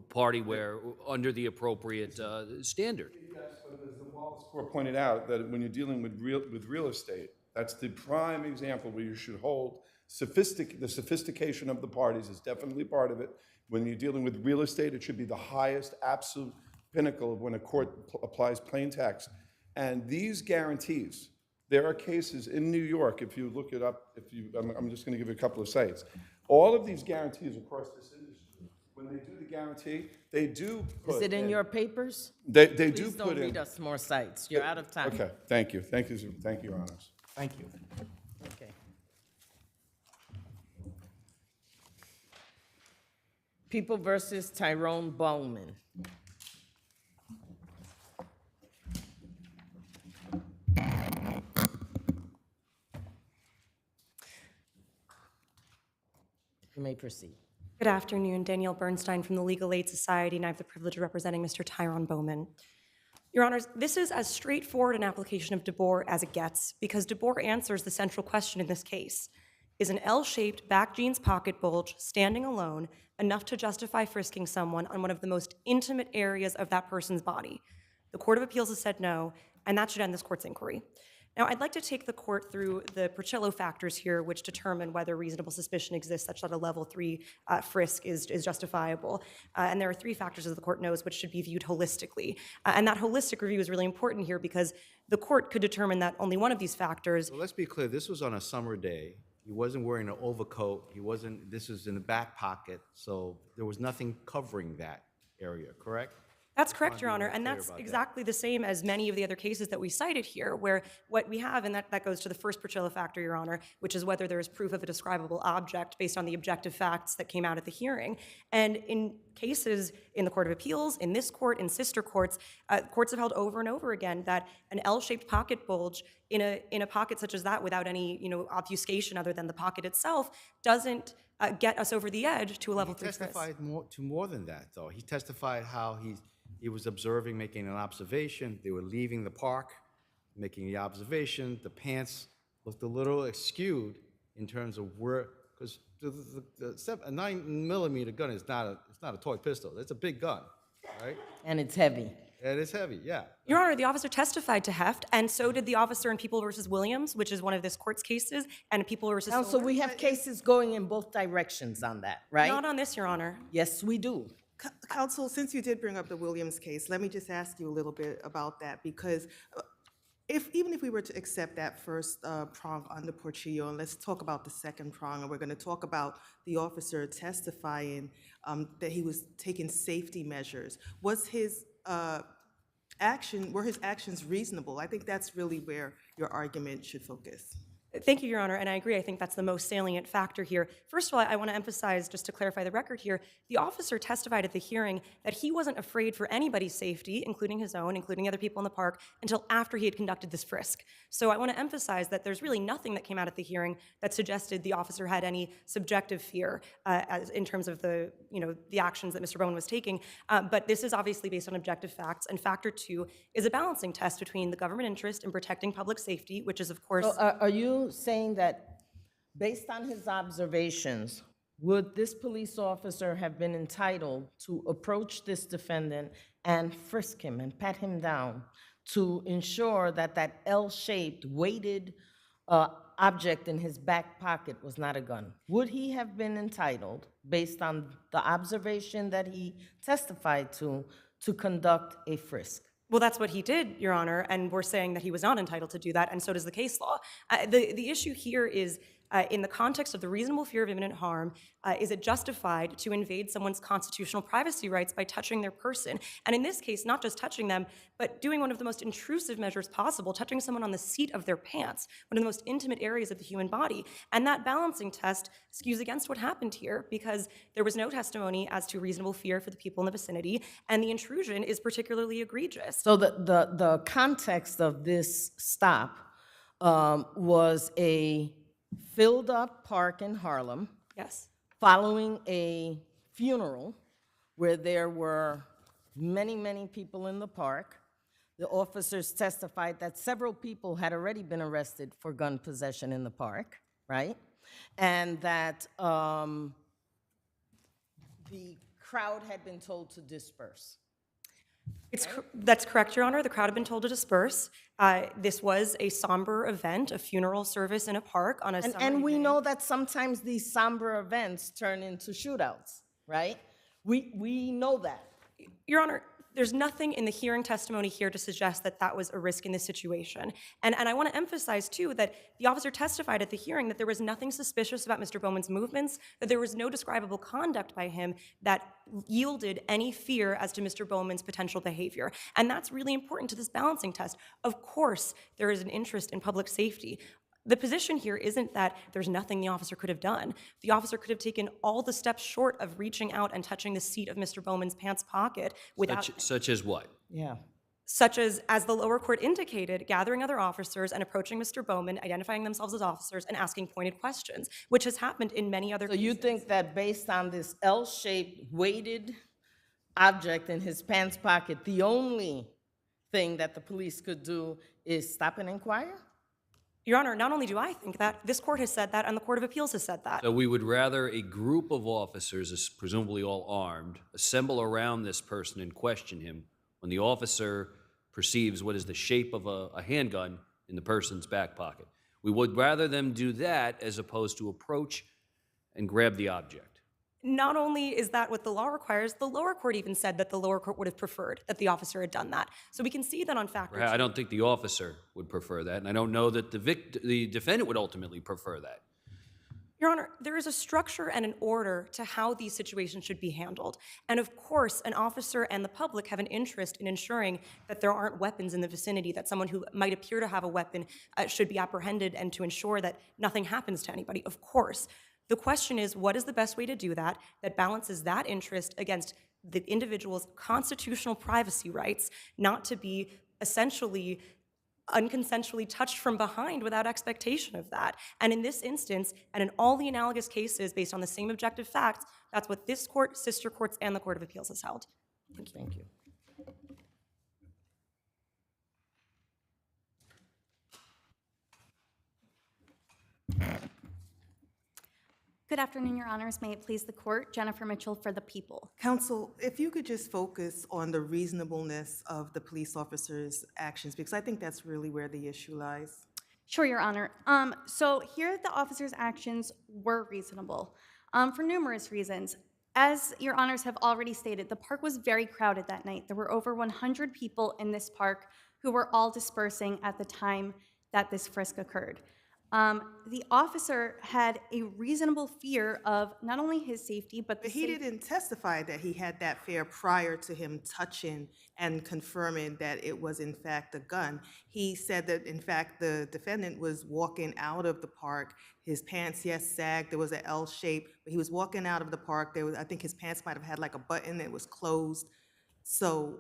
party where under the appropriate standard. Yes, but as the Wallace Court pointed out, that when you're dealing with real estate, that's the prime example where you should hold the sophistication of the parties is definitely part of it. When you're dealing with real estate, it should be the highest absolute pinnacle of when a court applies plain text. And these guarantees, there are cases in New York, if you look it up, I'm just going to give you a couple of sites. All of these guarantees across this industry, when they do the guarantee, they do put Is it in your papers? They Please do don't put in. read us more sites. You're out of time. Okay, thank you. Thank you, Your Honors. Thank you. Okay. People versus Tyrone Bowman. You may proceed. Good afternoon, Danielle Bernstein from the Legal Aid Society, and I have the privilege of representing Mr. Tyrone Bowman. Your Honors, this is as straightforward an application of DeBoer as it gets, because DeBoer answers the central question in this case. Is an L-shaped back jeans pocket bulge standing alone enough to justify frisking someone on one of the most intimate areas of that person's body? The Court of Appeals has said no, and that should end this court's inquiry. Now, I'd like to take the court through the Porcello factors here, which determine whether reasonable suspicion exists such that a level 3 frisk is justifiable. And there are 3 factors, as the court knows, which should be viewed holistically. And that holistic review is really important here because the court could determine that only one of these factors. So let's be clear, this was on a summer day. He wasn't wearing an overcoat. This was in the back pocket. So there was nothing covering that area, correct? That's correct, Your Honor, and that's exactly the same as many of the other cases that we cited here, where what we have, and that goes to the first Porcello factor, Your Honor, which is whether there is proof of a describable object based on the objective facts that came out at the hearing. And in cases in the Court of Appeals, in this court, in sister courts, courts have held over and over again that an L-shaped pocket bulge in a pocket such as that, without any obfuscation other than the pocket itself, doesn't get us over the edge to a level 3 frisk. He testified to more than that, though. He testified how he was observing, making an observation. They were leaving the park, making the observation. The pants looked a little askewed in terms of where, because a 9mm gun is not a toy pistol. It's a big gun, right? And it's heavy. And it's heavy, yeah. Your Honor, the officer testified to heft, and so did the officer in People v. Williams, which is one of this court's cases, and People v. Counsel, Fuller. we have cases going in both directions on that, right? Not on this, Your Honor. Yes, we do. Counsel, since you did bring up the Williams case, let me just ask you a little bit about that, because even if we were to accept that first prong under Portillo, and let's talk about the second prong, and we're going to talk about the officer testifying that he was taking safety measures. Was his were his actions reasonable? I think that's really where your argument should focus. Thank you, Your Honor, and I agree. I think that's the most salient factor here. First of all, I want to emphasize, just to clarify the record here, the officer testified at the hearing that he wasn't afraid for anybody's safety, including his own, including other people in the park, until after he had conducted this frisk. So I want to emphasize that there's really nothing that came out at the hearing that suggested the officer had any subjective fear in terms of the actions that Mr. Bowman was taking. But this is obviously based on objective facts, and factor 2 is a balancing test between the government interest in protecting public safety, which is, of course... So are you saying that based on his observations, would this police officer have been entitled to approach this defendant and frisk him and pat him down to ensure that that L-shaped weighted object in his back pocket was not a gun? Would he have been entitled, based on the observation that he testified to conduct a frisk? Well, that's what he did, Your Honor, and we're saying that he was not entitled to do that, and so does the case law. The issue here is in the context of the reasonable fear of imminent harm, is it justified to invade someone's constitutional privacy rights by touching their person? And in this case, not just touching them, but doing one of the most intrusive measures possible, touching someone on the seat of their pants, one of the most intimate areas of the human body. And that balancing test skews against what happened here because there was no testimony as to reasonable fear for the people in the vicinity, and the intrusion is particularly egregious. So the context of this stop was a filled-up park in Harlem. Yes. Following a funeral where there were many, many people in the park. The officers testified that several people had already been arrested for gun possession in the park, right? And that the crowd had been told to disperse. That's correct, Your Honor. The crowd had been told to disperse. This was a somber event, a funeral service in a park on a summer And we evening. know that sometimes these somber events turn into shootouts, right? We know that. Your Honor, there's nothing in the hearing testimony here to suggest that that was a risk in this situation. And I want to emphasize, too, that the officer testified at the hearing that there was nothing suspicious about Mr. Bowman's movements, that there was no describable conduct by him that yielded any fear as to Mr. Bowman's potential behavior. And that's really important to this balancing test. Of course, there is an interest in public safety. The position here isn't that there's nothing the officer could have done. The officer could have taken all the steps short of reaching out and touching the seat of Mr. Bowman's pants pocket without... Such as what? Yeah. Such as the lower court indicated, gathering other officers and approaching Mr. Bowman, identifying themselves as officers, and asking pointed questions, which has happened in many other cases. So you think that based on this L-shaped weighted object in his pants pocket, the only thing that the police could do is stop and inquire? Your Honor, not only do I think that, this court has said that, and the Court of Appeals has said that. So we would rather a group of officers, presumably all armed, assemble around this person and question him when the officer perceives what is the shape of a handgun in the person's back pocket. We would rather them do that as opposed to approach and grab the object. Not only is that what the law requires, the lower court even said that the lower court would have preferred that the officer had done that. So we can see that on factor I two. don't think the officer would prefer that, and I don't know that the defendant would ultimately prefer that. Your Honor, there is a structure and an order to how these situations should be handled. And of course, an officer and the public have an interest in ensuring that there aren't weapons in the vicinity, that someone who might appear to have a weapon should be apprehended, and to ensure that nothing happens to anybody, of course. The question is, what is the best way to do that balances that interest against the individual's constitutional privacy rights, not to be essentially unconsensually touched from behind without expectation of that. And in this instance, and in all the analogous cases based on the same objective facts, that's what this court, sister courts, and the Court of Appeals has held. Thank you. Good afternoon, Your Honors. May it please the court. Jennifer Mitchell for the people. Counsel, if you could just focus on the reasonableness of the police officer's actions, because I think that's really where the issue lies. Sure, Your Honor. So here the officer's actions were reasonable for numerous reasons. As Your Honors have already stated, the park was very crowded that night. There were over 100 people in this park who were all dispersing at the time that this frisk occurred. The officer had a reasonable fear of not only his safety, but he didn't testify that he had that fear prior to him touching and confirming that it was in fact a gun. He said that in fact the defendant was walking out of the park. His pants, yes, sagged. There was an L shape, but he was walking out of the park. There was, I think his pants might have had like a button that was closed. So.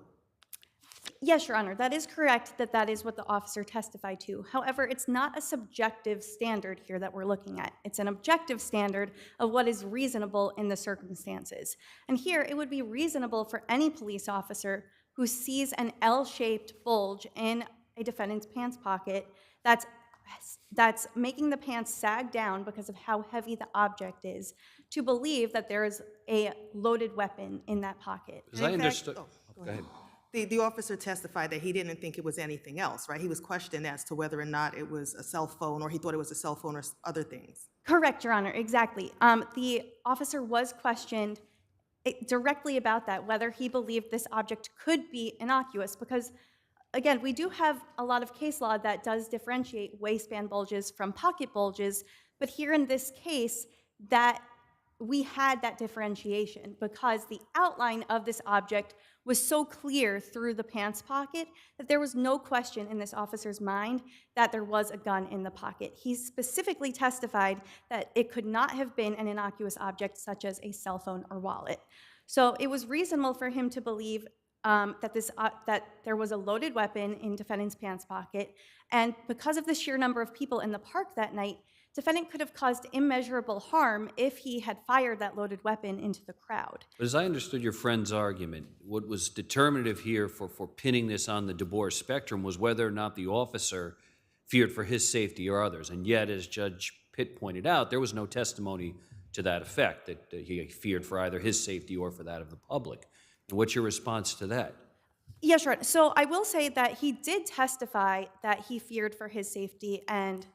Yes, Your Honor, that is correct that that is what the officer testified to. However, it's not a subjective standard here that we're looking at. It's an objective standard of what is reasonable in the circumstances. And here, it would be reasonable for any police officer who sees an L-shaped bulge in a defendant's pants pocket that's making the pants sag down because of how heavy the object is, to believe that there is a loaded weapon in that pocket. Because I understood. Go ahead. The officer testified that he didn't think it was anything else, right? He was questioned as to whether or not it was a cell phone, or he thought it was a cell phone or other things. Correct, Your Honor, exactly. The officer was questioned directly about that, whether he believed this object could be innocuous, because, again, we do have a lot of case law that does differentiate waistband bulges from pocket bulges, But here in this case, that we had that differentiation because the outline of this object was so clear through the pants pocket that there was no question in this officer's mind that there was a gun in the pocket. He specifically testified that it could not have been an innocuous object such as a cell phone or wallet. So it was reasonable for him to believe that there was a loaded weapon in defendant's pants pocket, and because of the sheer number of people in the park that night, defendant could have caused immeasurable harm if he had fired that loaded weapon into the crowd. But as I understood your friend's argument, what was determinative here for pinning this on the DeBoer spectrum was whether or not the officer feared for his safety or others. And yet, as Judge Pitt pointed out, there was no testimony to that effect, that he feared for either his safety or for that of the public. And what's your response to that? Yes, sure. So I will say that he did testify that he feared for his safety and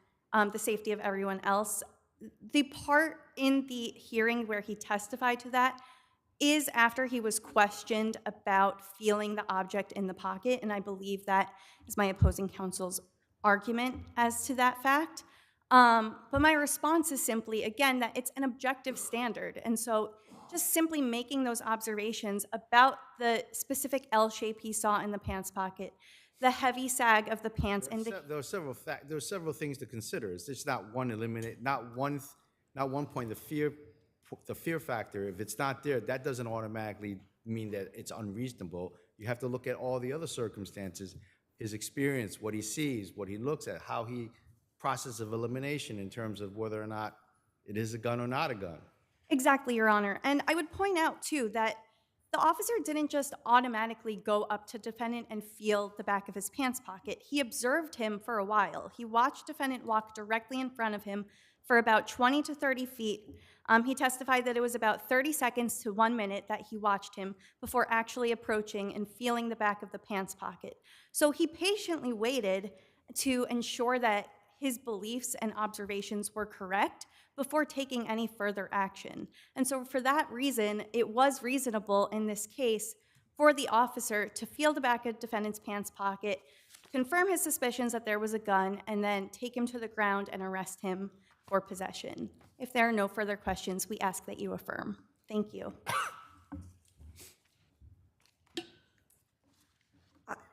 the safety of everyone else. The part in the hearing where he testified to that is after he was questioned about feeling the object in the pocket, and I believe that is my opposing counsel's argument as to that fact. But my response is simply, again, that it's an objective standard, and so just simply making those observations about the specific L shape he saw in the pants pocket, the heavy sag of the pants, There are several things to consider. It's just not one point. The fear factor, if it's not there, that doesn't automatically mean that it's unreasonable. You have to look at all the other circumstances, his experience, what he sees, what he looks at, how he process of elimination in terms of whether or not it is a gun or not a gun. Exactly, Your Honor. And I would point out, too, that the officer didn't just automatically go up to defendant and feel the back of his pants pocket. He observed him for a while. He watched defendant walk directly in front of him for about 20 to 30 feet. He testified that it was about 30 seconds to 1 minute that he watched him before actually approaching and feeling the back of the pants pocket. So he patiently waited to ensure that his beliefs and observations were correct before taking any further action. And so for that reason, it was reasonable in this case for the officer to feel the back of defendant's pants pocket, confirm his suspicions that there was a gun, and then take him to the ground and arrest him for possession. If there are no further questions, we ask that you affirm. Thank you.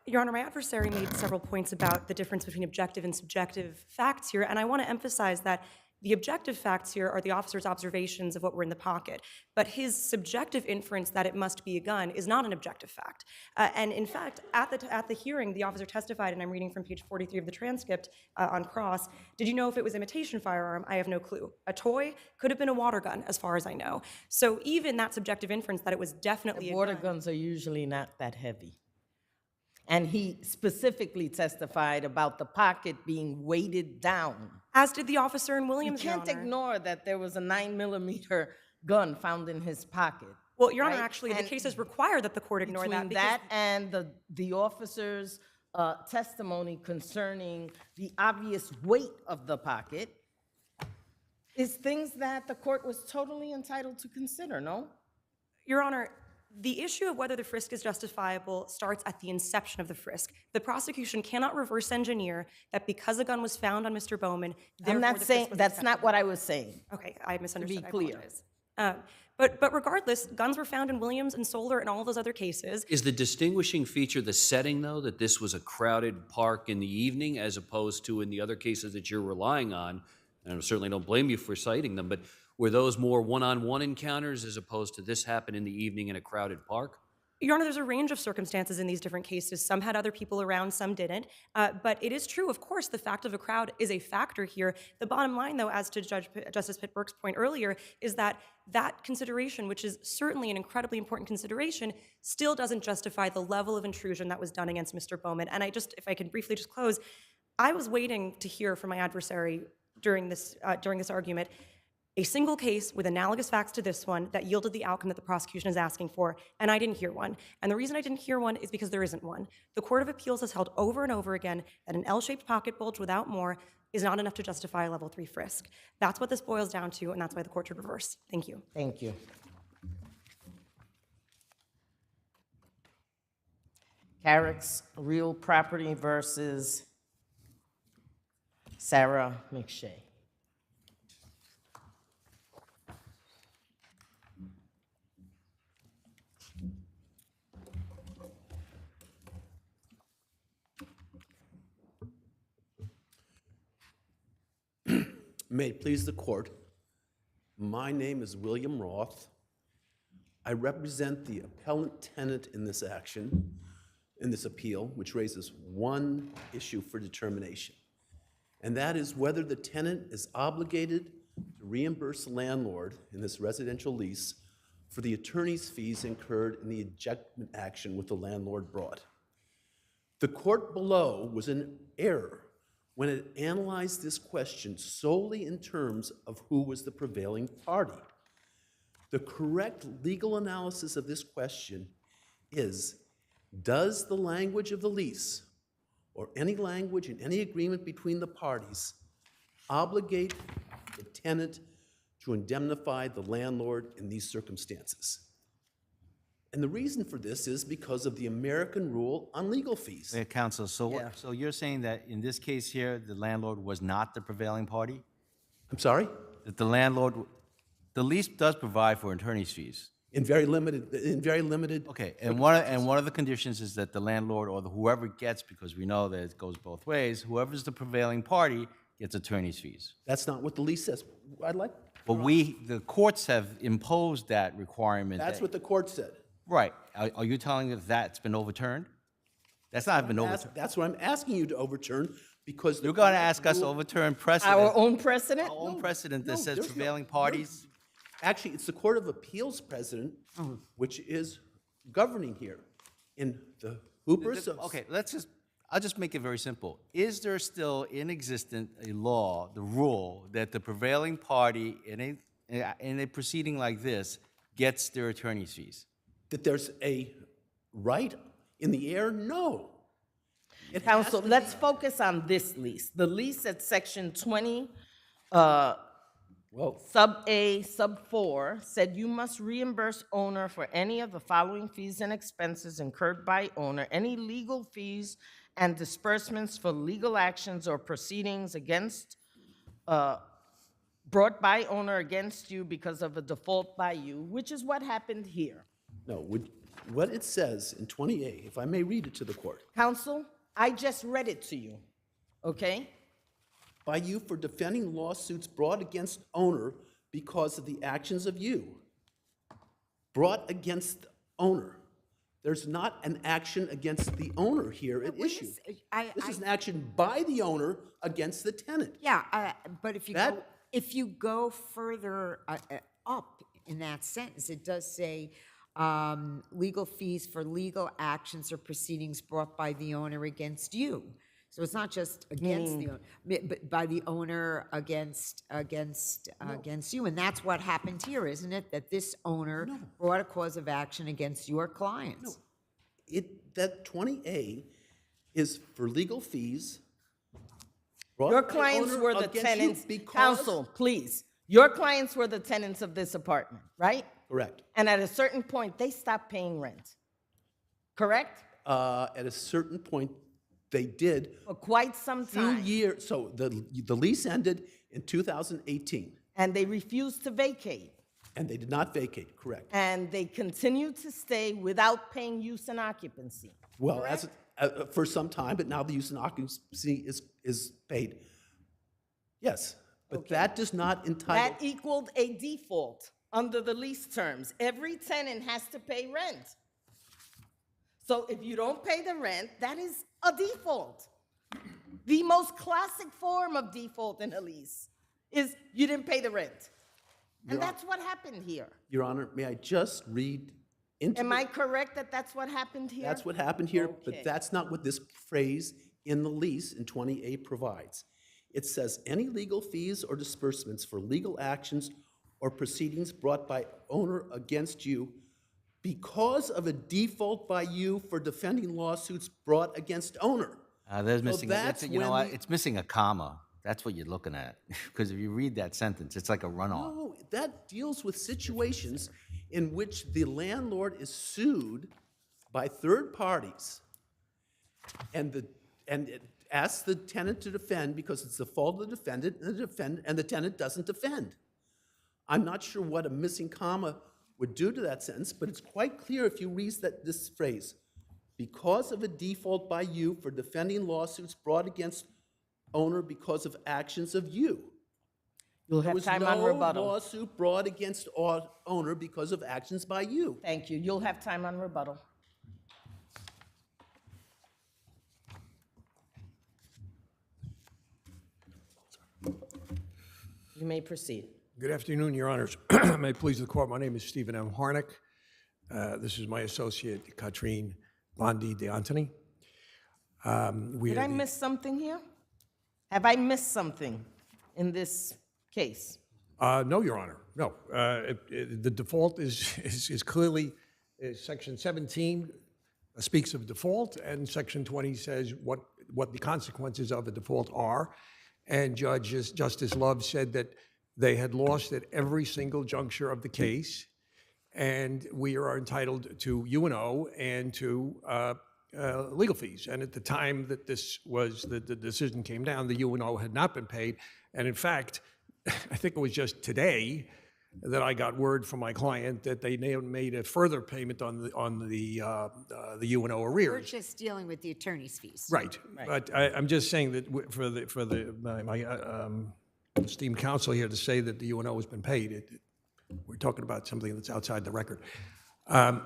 Your Honor, my adversary made several points about the difference between objective and subjective facts here, and I want to emphasize that the objective facts here are the officer's observations of what were in the pocket, but his subjective inference that it must be a gun is not an objective fact. And in fact, at the hearing, the officer testified, and I'm reading from page 43 of the transcript on cross, "Did you know if it was imitation firearm? I have no clue. A toy? Could have been a water gun, as far as I know." So even that subjective inference that it was definitely a Water gun. guns are usually not that heavy. And he specifically testified about the pocket being weighted down. As did the officer in Williams, You can't ignore that there was a 9mm gun found in his pocket. Well, Your Honor, right? actually, the And cases require that the court ignore that. Between that and the officer's testimony concerning the obvious weight of the pocket is things that the court was totally entitled to consider, no? Your Honor, the issue of whether the frisk is justifiable starts at the inception of the frisk. The prosecution cannot reverse engineer that because a gun was found on Mr. Bowman, I'm not saying, that's not what I was saying. Okay, I misunderstood. To be clear. I apologize. But regardless, guns were found in Williams and Solar and all those other cases. Is the distinguishing feature the setting, though, that this was a crowded park in the evening as opposed to in the other cases that you're relying on? And I certainly don't blame you for citing them, but were those more one-on-one encounters as opposed to this happened in the evening in a crowded park? Your Honor, there's a range of circumstances in these different cases. Some had other people around, some didn't. But it is true, of course, the fact of a crowd is a factor here. The bottom line, though, as to Justice Pitt-Burke's point earlier, is that that consideration, which is certainly an incredibly important consideration, still doesn't justify the level of intrusion that was done against Mr. Bowman. And if I can briefly just close, I was waiting to hear from my adversary during this argument a single case with analogous facts to this one that yielded the outcome that the prosecution is asking for, and I didn't hear one. And the reason I didn't hear one is because there isn't one. The Court of Appeals has held over and over again that an L-shaped pocket bulge without more is not enough to justify a level 3 frisk. That's what this boils down to, and that's why the court should reverse. Thank you. Thank you. Carrick's Real Property versus Sarah McShay. May it please the court, my name is William Roth. I represent the appellant tenant in this action, in this appeal, which raises one issue for determination, and that is whether the tenant is obligated to reimburse the landlord in this residential lease for the attorney's fees incurred in the ejectment action with the landlord brought. The court below was in error when it analyzed this question solely in terms of who was the prevailing party. The correct legal analysis of this question is, does the language of the lease or any language in any agreement between the parties obligate the tenant to indemnify the landlord in these circumstances? And the reason for this is because of the American rule on legal fees. Counsel, so you're saying that in this case here, the landlord was not the prevailing party? I'm sorry? That the landlord, the lease does provide for attorney's fees. In very limited. Okay, and one of the conditions is that the landlord or whoever gets, because we know that it goes both ways, whoever's the prevailing party gets attorney's fees. That's not what the lease says. I'd like. But the courts have imposed that requirement. That's what the court said. Right. Are you telling me that that's been overturned? That's not been overturned. That's what I'm asking you to overturn, because you're going to ask us to overturn precedent. Our own precedent? Our own precedent that says prevailing parties. Actually, it's the Court of Appeals precedent, which is governing here. In the Hoopers. Okay, I'll just make it very simple. Is there still in existence a law, the rule, that the prevailing party in a proceeding like this gets their attorney's fees? That there's a right in the air? No. Counsel, let's focus on this lease. The lease at section 20, sub A, sub 4, said you must reimburse owner for any of the following fees and expenses incurred by owner, any legal fees and disbursements for legal actions or proceedings against, brought by owner against you because of a default by you, which is what happened here. No, what it says in 20A, if I may read it to the court. Counsel, I just read it to you, okay? By you for defending lawsuits brought against owner because of the actions of you. Brought against owner. There's not an action against the owner here at issue. This is an action by the owner against the tenant. Yeah, but if you go further up in that sentence, it does say legal fees for legal actions or proceedings brought by the owner against you. So it's not just against the owner, but by the owner against you. And that's what happened here, isn't it? That this owner brought a cause of action against your clients. No, that 20A is for legal fees. Your clients were the tenants. Counsel, please. Your clients were the tenants of this apartment, right? Correct. And at a certain point, they stopped paying rent. Correct? At a certain point, they did. For quite some time. 2 years. So the lease ended in 2018. And they refused to vacate. And they did not vacate, correct. And they continued to stay without paying use and occupancy. Well, for some time, but now the use and occupancy is paid. Yes, but that does not entitle. That equaled a default under the lease terms. Every tenant has to pay rent. So if you don't pay the rent, that is a default. The most classic form of default in a lease is you didn't pay the rent. And that's what happened here. Your Honor, may I just read into Am I correct that that's what happened here? That's what happened here, but that's not what this phrase in the lease in 20A provides. It says, any legal fees or disbursements for legal actions or proceedings brought by owner against you because of a default by you for defending lawsuits brought against owner. There's missing, it's missing a comma. That's what you're looking at. Because if you read that sentence, it's like a runoff. No, that deals with situations in which the landlord is sued by third parties and it asks the tenant to defend because it's the fault of the defendant and the tenant doesn't defend. I'm not sure what a missing comma would do to that sentence, but it's quite clear if you read this phrase, because of a default by you for defending lawsuits brought against owner because of actions of you. You'll There have was time on no rebuttal. lawsuit brought against our owner because of actions by you. Thank you. You'll have time on rebuttal. You may proceed. Good afternoon, Your Honors. May it please the court, my name is Stephen M. Harnick. This is my associate, Katrine Bondi DeAntoni. Did I miss something here? Have I missed something in this case? No, Your Honor, no. The default is clearly, Section 17 speaks of default, and Section 20 says what the consequences of a default are. And Justice Love said that they had lost at every single juncture of the case, and we are entitled to U&O and to legal fees. And at the time that the decision came down, the U&O had not been paid. And in fact, I think it was just today that I got word from my client that they made a further payment on the U&O arrears. We're just dealing with the attorney's fees. Right. But I'm just saying that for my esteemed counsel here to say that the U&O has been paid, we're talking about something that's outside the record. I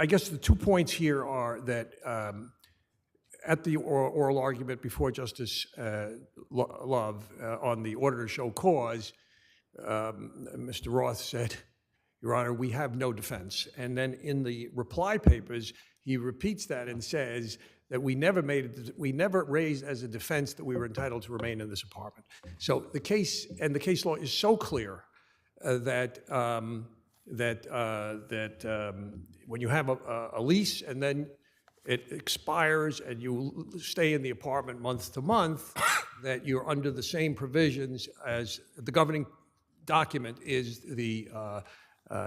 guess the 2 points here are that at the oral argument before Justice Love on the order to show cause, Mr. Roth said, Your Honor, we have no defense. And then in the reply papers, he repeats that and says that we never raised as a defense that we were entitled to remain in this apartment. So the case law is so clear that when you have a lease and then it expires and you stay in the apartment month to month, that you're under the same provisions as the governing document is the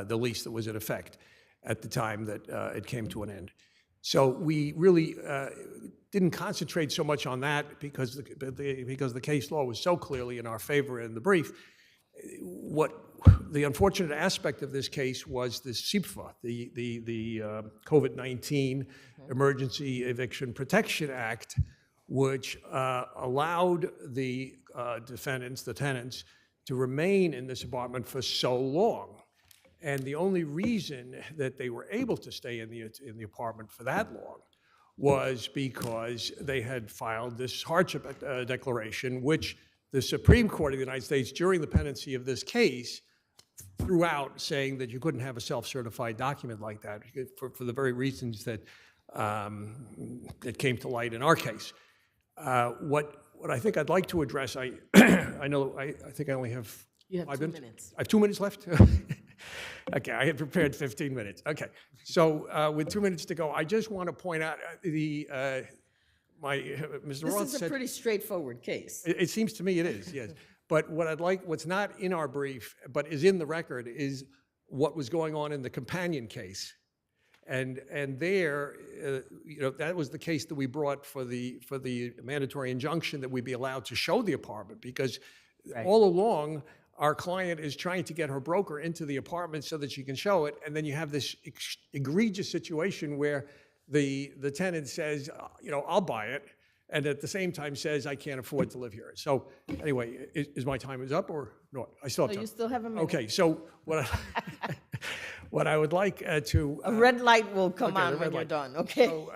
lease that was in effect at the time that it came to an end. So we really didn't concentrate so much on that because the case law was so clearly in our favor in the brief. What the unfortunate aspect of this case was the SEPFA, the COVID-19 Emergency Eviction Protection Act, which allowed the defendants, the tenants, to remain in this apartment for so long. And the only reason that they were able to stay in the apartment for that long was because they had filed this hardship declaration, which the Supreme Court of the United States, during the pendency of this case, threw out, saying that you couldn't have a self-certified document like that for the very reasons that came to light in our case. What I think I'd like to address, I think I only have 5 minutes. I have 2 minutes left? Okay, I had prepared 15 minutes. Okay, so with 2 minutes to go, I just want to point out Mr. Roth said— This is a pretty straightforward case. It seems to me it is, yes. But what's not in our brief, but is in the record, is what was going on in the companion case. And there, that was the case that we brought for the mandatory injunction that we be allowed to show the apartment, because all along, our client is trying to get her broker into the apartment so that she can show it, and then you have this egregious situation where the tenant says, I'll buy it, and at the same time says, I can't afford to live here. So anyway, is my time up or no? I still have time. You still have a minute. Okay, so what I would like to— a red light will come on when you're done, okay? So,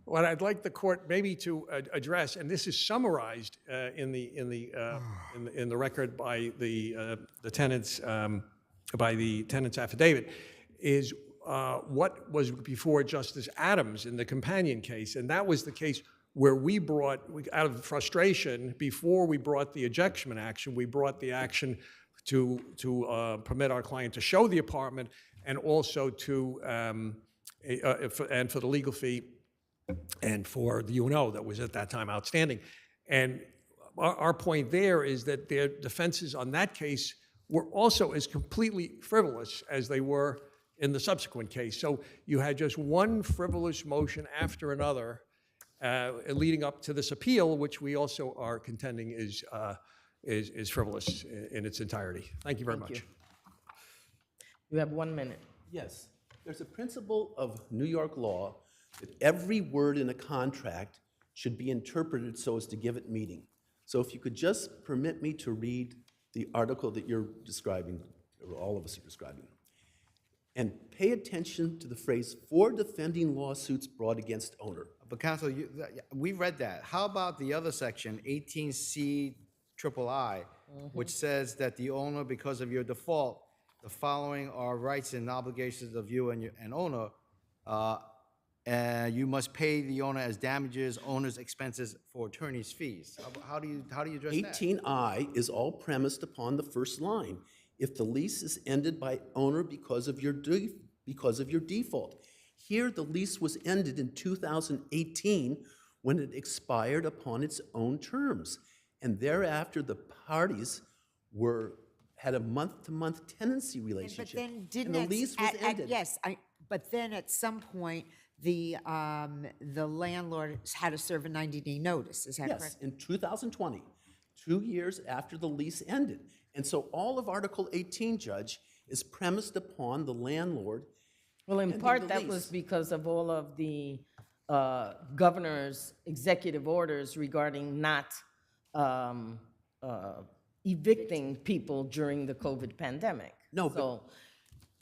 what I'd like the court maybe to address, and this is summarized in the record by the tenants by the tenant's affidavit, is what was before Justice Adams in the companion case, and that was the case where we brought, out of frustration, before we brought the ejectment action, we brought the action to permit our client to show the apartment, and also to and for the legal fee and for the U&O that was at that time outstanding. And our point there is that their defenses on that case were also as completely frivolous as they were in the subsequent case. So you had just one frivolous motion after another leading up to this appeal, which we also are contending is frivolous in its entirety. Thank you very much. You have 1 minute. Yes. There's a principle of New York law that every word in a contract should be interpreted so as to give it meaning. So if you could just permit me to read the article that you're describing, or all of us are describing, and pay attention to the phrase, "for defending lawsuits brought against owner." But counsel, we read that. How about the other section, 18C III, which says that the owner, because of your default, the following are rights and obligations of you and owner, and you must pay the owner as damages, owner's expenses for attorney's fees. How do you address that? 18I is all premised upon the first line. If the lease is ended by owner because of your default. Here, the lease was ended in 2018 when it expired upon its own terms. And thereafter, the parties had a month-to-month tenancy relationship. But then didn't and the lease was ended. Yes, but then at some point, the landlord had to serve a 90-day notice, is that correct? Yes, in 2020, 2 years after the lease ended. And so all of Article 18, Judge, is premised upon the landlord. Well, in ending part, the that lease. was because of all of the governor's executive orders regarding not evicting people during the COVID pandemic. No, so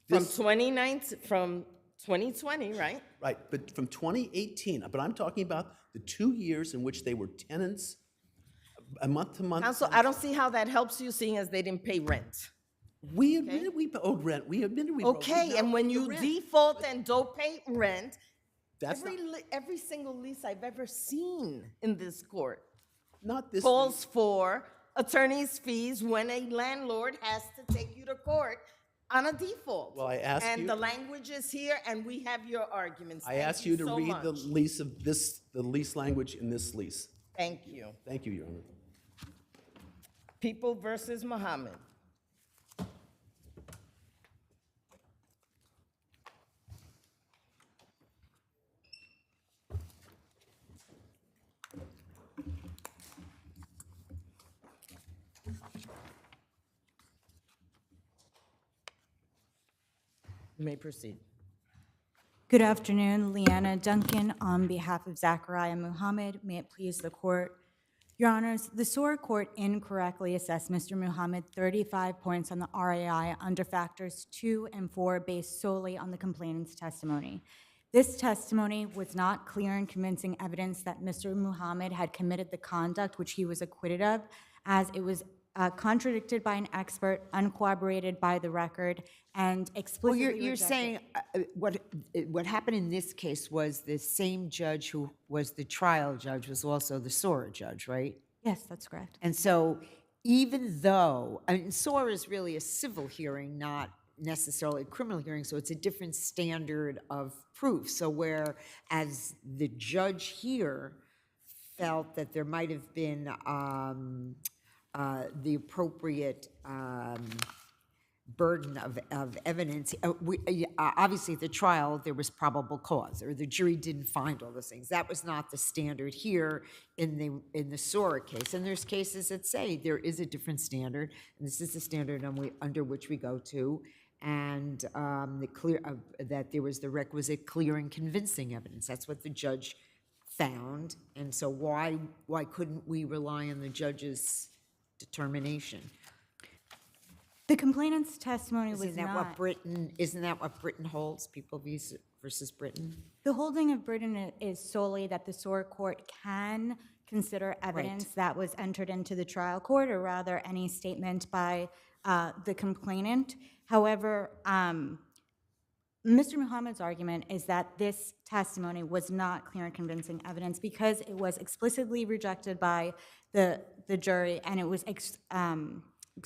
but from 2020, right? Right, but from 2018, but I'm talking about the 2 years in which they were tenants, a month-to-month. Counsel, I don't see how that helps you, seeing as they didn't pay rent. We admitted we owed rent. We admitted we owed Okay, rent. and when you default and don't pay rent, That's every single lease I've ever seen in this court not this calls for attorney's fees when a landlord has to take you to court on a default. Well, I asked and you- the language is here, and we have your arguments. I Thank asked you to so read much. the lease language in this lease. Thank you. Thank you, Your Honor. People versus Muhammad. You may proceed. Good afternoon, Leanna Duncan on behalf of Zachariah Muhammad. May it please the court. Your Honors, the SOAR court incorrectly assessed Mr. Muhammad 35 points on the RAI under factors 2 and 4 based solely on the complainant's testimony. This testimony was not clear and convincing evidence that Mr. Muhammad had committed the conduct which he was acquitted of, as it was contradicted by an expert, uncorroborated by the record, and explicitly Well, you're rejected. saying what happened in this case was the same judge who was the trial judge was also the SOAR judge, right? Yes, that's correct. And so even though, I mean, SOAR is really a civil hearing, not necessarily a criminal hearing, so it's a different standard of proof. So whereas the judge here felt that there might have been the appropriate burden of evidence. Obviously, at the trial, there was probable cause, or the jury didn't find all those things. That was not the standard here in the SOAR case. And there's cases that say there is a different standard, and this is the standard under which we go to, and that there was the requisite clear and convincing evidence. That's what the judge found, and so why couldn't we rely on the judge's determination? The complainant's testimony was Isn't that not. what Britain holds? People versus Britain. The holding of Britain is solely that the SOAR court can consider evidence that was entered into the trial court, or rather any statement by the complainant. However, Mr. Muhammad's argument is that this testimony was not clear and convincing evidence because it was explicitly rejected by the jury, and it was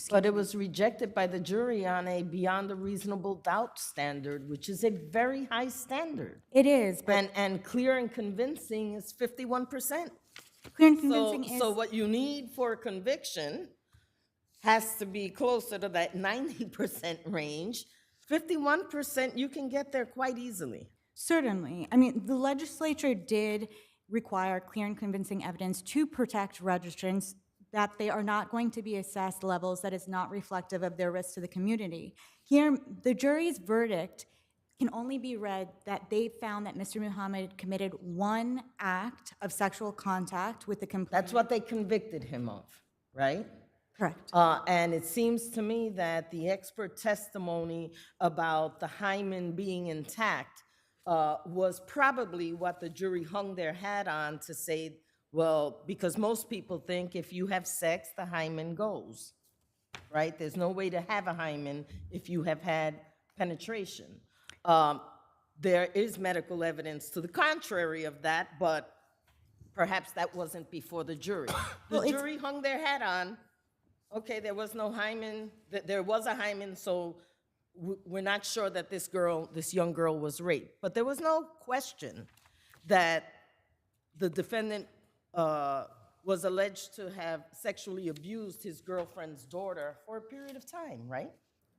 But it was rejected by the jury on a beyond a reasonable doubt standard, which is a very high standard. It is, but and clear and convincing is 51%. Clear and convincing So what you need for a conviction has to be closer to that 90% range. 51%, you can get there quite easily. Certainly. I mean, the legislature did require clear and convincing evidence to protect registrants that they are not going to be assessed levels that is not reflective of their risk to the community. Here, the jury's verdict can only be read that they found that Mr. Muhammad committed one act of sexual contact with the complainant. That's what they convicted him of, right? Correct. And it seems to me that the expert testimony about the hymen being intact was probably what the jury hung their hat on to say, well, because most people think if you have sex, the hymen goes, right? There's no way to have a hymen if you have had penetration. There is medical evidence to the contrary of that, but perhaps that wasn't before the jury. The jury hung their hat on, okay, there was no hymen, there was a hymen, so we're not sure that this young girl was raped. But there was no question that the defendant was alleged to have sexually abused his girlfriend's daughter for a period of time, right?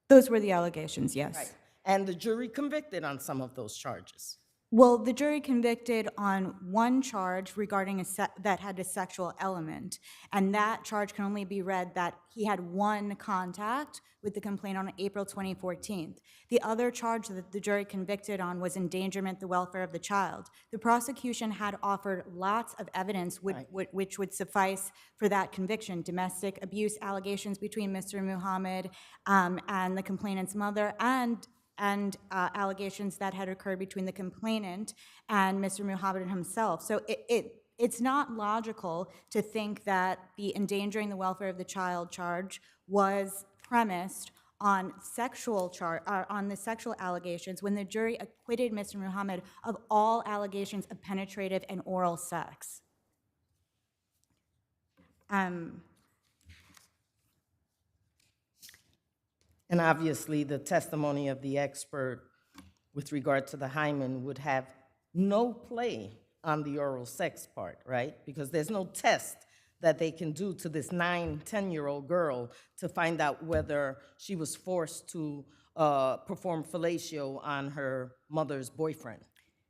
Those were the allegations, yes. Right. And the jury convicted on some of those charges. Well, the jury convicted on one charge regarding that had a sexual element, and that charge can only be read that he had one contact with the complainant on April 2014. The other charge that the jury convicted on was endangerment the welfare of the child. The prosecution had offered lots of evidence which would suffice for that conviction: domestic abuse allegations between Mr. Muhammad and the complainant's mother, and allegations that had occurred between the complainant and Mr. Muhammad himself. So it's not logical to think that the endangering the welfare of the child charge was premised on the sexual allegations when the jury acquitted Mr. Muhammad of all allegations of penetrative and oral sex. And obviously, the testimony of the expert with regard to the hymen would have no play on the oral sex part, right? Because there's no test that they can do to this 9-10-year-old girl to find out whether she was forced to perform fellatio on her mother's boyfriend.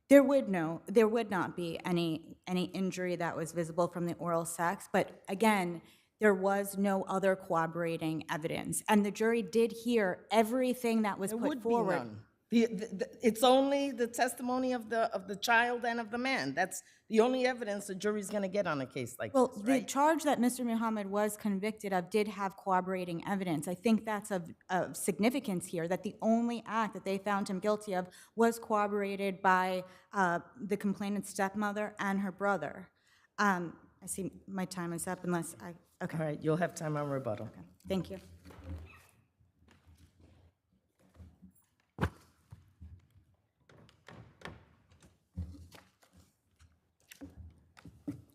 There would not be any injury that was visible from the oral sex, but again, there was no other corroborating evidence, and the jury did hear everything that was put forward. There would be none. It's only the testimony of the child and of the man. That's the only evidence the jury's going to get on a case like this, right? The charge that Mr. Muhammad was convicted of did have corroborating evidence. I think that's of significance here, that the only act that they found him guilty of was corroborated by the complainant's stepmother and her brother. I see my time is up unless I... Okay. All right, you'll have time on rebuttal. Okay. Thank you.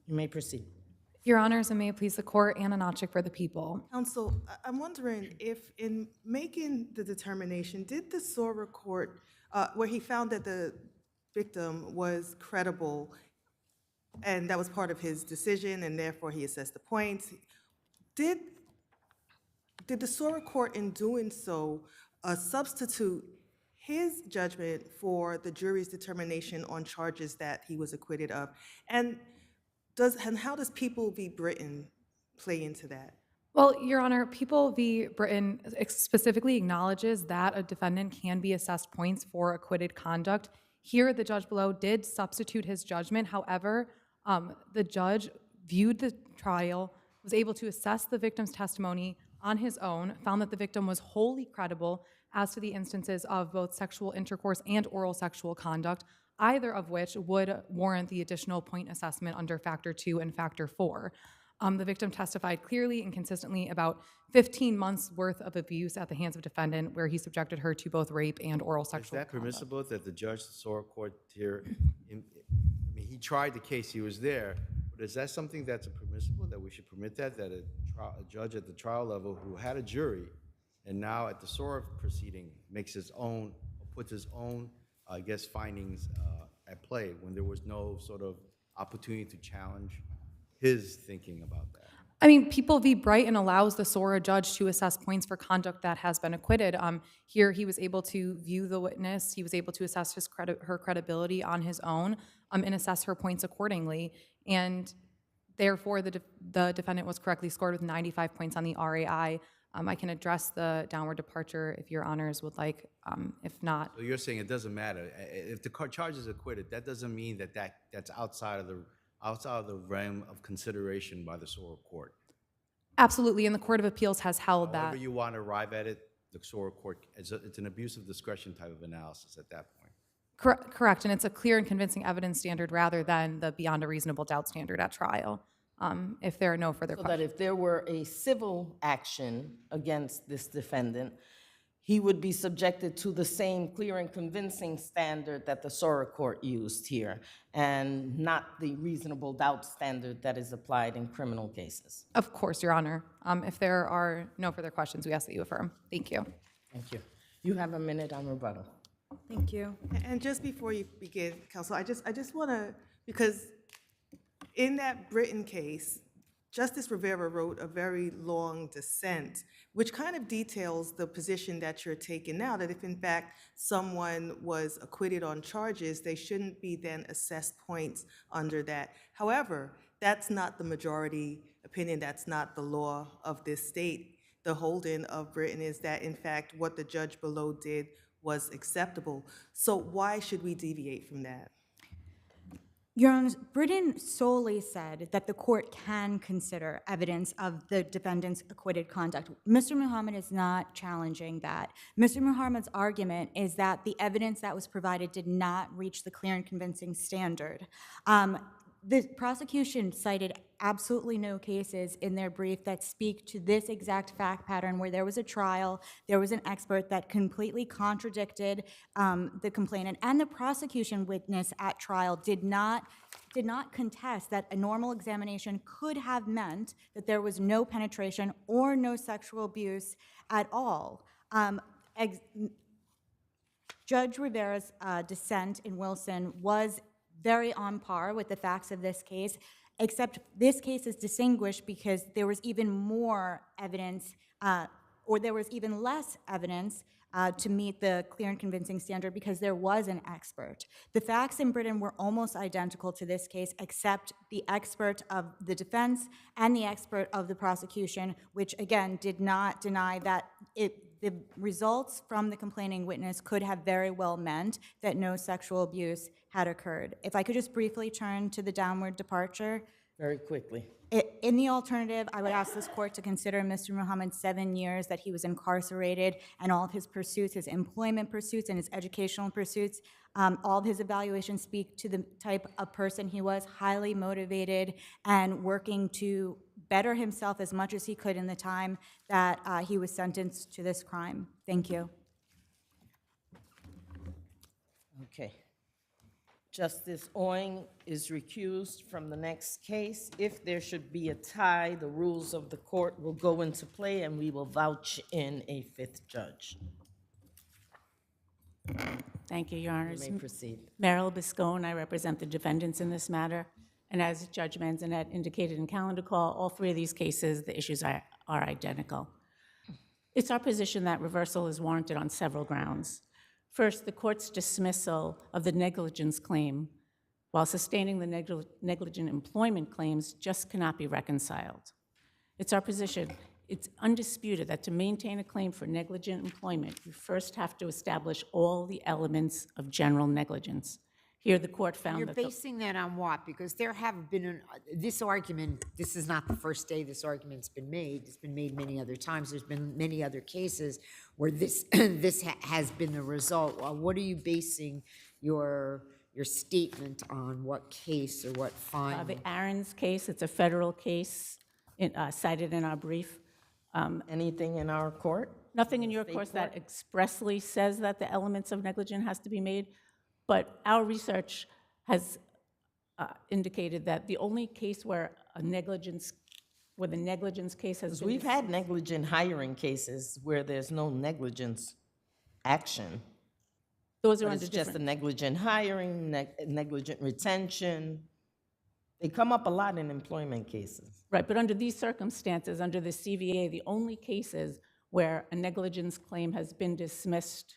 You may proceed. Your Honors, and may it please the Court, Anna Notchik for the people. Counsel, I'm wondering if in making the determination, did the SORA court, where he found that the victim was credible, and that was part of his decision, and therefore he assessed the points, did the SORA court in doing so substitute his judgment for the jury's determination on charges that he was acquitted of? And how does People v. Britain play into that? Well, Your Honor, People v. Britain specifically acknowledges that a defendant can be assessed points for acquitted conduct. Here, the judge below did substitute his judgment. However, the judge viewed the trial, was able to assess the victim's testimony on his own, found that the victim was wholly credible as to the instances of both sexual intercourse and oral sexual conduct, either of which would warrant the additional point assessment under Factor 2 and Factor 4. The victim testified clearly and consistently about 15 months' worth of abuse at the hands of defendant, where he subjected her to both rape and oral sexual conduct. Is that permissible that the judge, the SORA court here, he tried the case, he was there, but is that something that's permissible, that we should permit that a judge at the trial level who had a jury and now at the SORA proceeding makes his own, puts his own, I guess, findings at play when there was no sort of opportunity to challenge his thinking about that? I mean, People v. Brighton allows the SORA judge to assess points for conduct that has been acquitted. Here, he was able to view the witness, he was able to assess her credibility on his own, and assess her points accordingly. And therefore, the defendant was correctly scored with 95 points on the RAI, I can address the downward departure if your honors would like. If not, So you're saying it doesn't matter. If the charge is acquitted, that doesn't mean that's outside of the realm of consideration by the SOAR court. absolutely, and the Court of Appeals has held However that. you want to arrive at it, the SOAR court, it's an abuse of discretion type of analysis at that point. Correct, and it's a clear and convincing evidence standard rather than the beyond a reasonable doubt standard at trial. If there are no further So questions. that if there were a civil action against this defendant, he would be subjected to the same clear and convincing standard that the SORA court used here, and not the reasonable doubt standard that is applied in criminal cases. Of course, Your Honor. If there are no further questions, we ask that you affirm. Thank you. Thank you. You have a minute on rebuttal. Thank you. And just before you begin, counsel, I just want to, because in that Britton case, Justice Rivera wrote a very long dissent, which kind of details the position that you're taking now, that if in fact someone was acquitted on charges, they shouldn't be then assessed points under that. However, that's not the majority opinion, that's not the law of this state. The holding of Britton is that in fact what the judge below did was acceptable. So why should we deviate from that? Your Honor, Britton solely said that the court can consider evidence of the defendant's acquitted conduct. Mr. Muhammad is not challenging that. Mr. Muhammad's argument is that the evidence that was provided did not reach the clear and convincing standard. The prosecution cited absolutely no cases in their brief that speak to this exact fact pattern where there was a trial, there was an expert that completely contradicted the complainant, and the prosecution witness at trial did not contest that a normal examination could have meant that there was no penetration or no sexual abuse at all. Judge Rivera's dissent in Wilson was very on par with the facts of this case, except this case is distinguished because there was even more evidence, or there was even less evidence to meet the clear and convincing standard because there was an expert. The facts in Britain were almost identical to this case, except the expert of the defense and the expert of the prosecution, which again did not deny that the results from the complaining witness could have very well meant that no sexual abuse had occurred. If I could just briefly turn to the downward departure. Very quickly. In the alternative, I would ask this court to consider Mr. Muhammad's 7 years that he was incarcerated and all of his pursuits, his employment pursuits and his educational pursuits. All of his evaluations speak to the type of person he was, highly motivated and working to better himself as much as he could in the time that he was sentenced to this crime. Thank you. Okay. Justice Oing is recused from the next case. If there should be a tie, the rules of the court will go into play and we will vouch in a fifth judge. Thank you, Your Honors. You may proceed. Meryl Biscone, I represent the defendants in this matter. And as Judge Manzanet indicated in calendar call, all three of these cases, the issues are identical. It's our position that reversal is warranted on several grounds. First, the court's dismissal of the negligence claim while sustaining the negligent employment claims just cannot be reconciled. It's our position, it's undisputed that to maintain a claim for negligent employment, you first have to establish all the elements of general negligence. Here, the court found You're that basing that on what? Because there have been, this argument, this is not the first day this argument's been made. It's been made many other times. There's been many other cases where this, has been the result. What are you basing your statement on? What case or what finding? the Aaron's case, it's a federal case cited in our brief. Anything in our court? Nothing in your court that expressly says that the elements of negligence has to be made. But our research has indicated that the only case where the negligence case has been... We've had negligent hiring cases where there's no negligence action. Those are But under it's just a different... negligent hiring, negligent retention. They come up a lot in employment cases. Right, but under these circumstances, under the CVA, the only cases where a negligence claim has been dismissed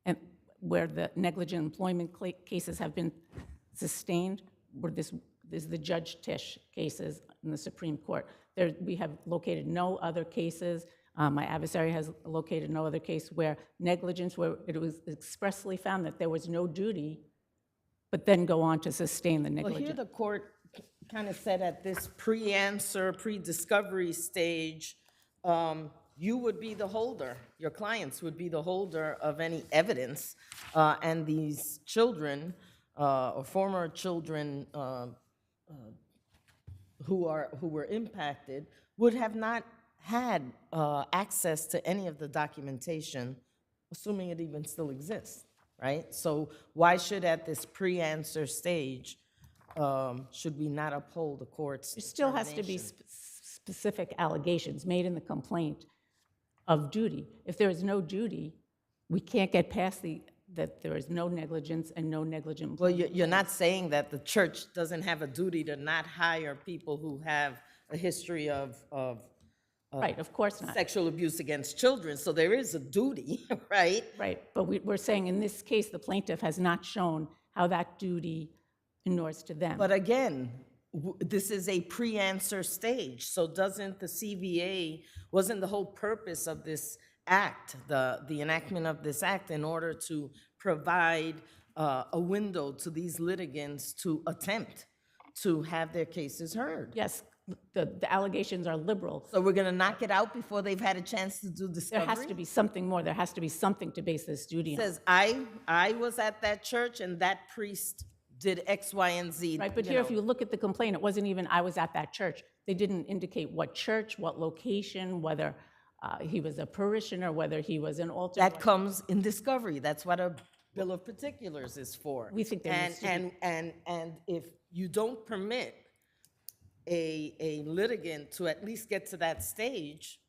and where the negligent employment cases have been sustained, were this is the Judge Tisch cases in the Supreme Court. We have located no other cases My adversary has located no other case where negligence, where it was expressly found that there was no duty, but then go on to sustain the Well, negligence. here the court kind of said at this pre-answer, pre-discovery stage, you would be the holder, your clients would be the holder of any evidence, and these children, or former children who were impacted would have not had access to any of the documentation, assuming it even still exists, right? So why should at this pre-answer stage, should we not uphold the court's There still has to be specific allegations made in the complaint of duty. If there is no duty, we can't get past that there is no negligence and no negligent. Well, you're not saying that the church doesn't have a duty to not hire people who have a history of Right, of course not. sexual abuse against children, so there is a duty, right? Right, but we're saying in this case, the plaintiff has not shown how that duty inures to them. But again, this is a pre-answer stage, so doesn't the CVA, wasn't the whole purpose of this act, the enactment of this act, in order to provide a window to these litigants to attempt to have their cases heard? Yes, the allegations are liberal. So we're gonna knock it out before they've had a chance to do discovery? There has to be something more. There has to be something to base this duty on. Says, I was at that church and that priest did X, Y, and Z. Right, but here, if you look at the complaint, it wasn't even, I was at that church. They didn't indicate what church, what location, whether he was a parishioner, whether he was an altar. That comes in discovery. That's what a bill of particulars is for. We think there needs to be- And if you don't permit a litigant to at least get to that stage,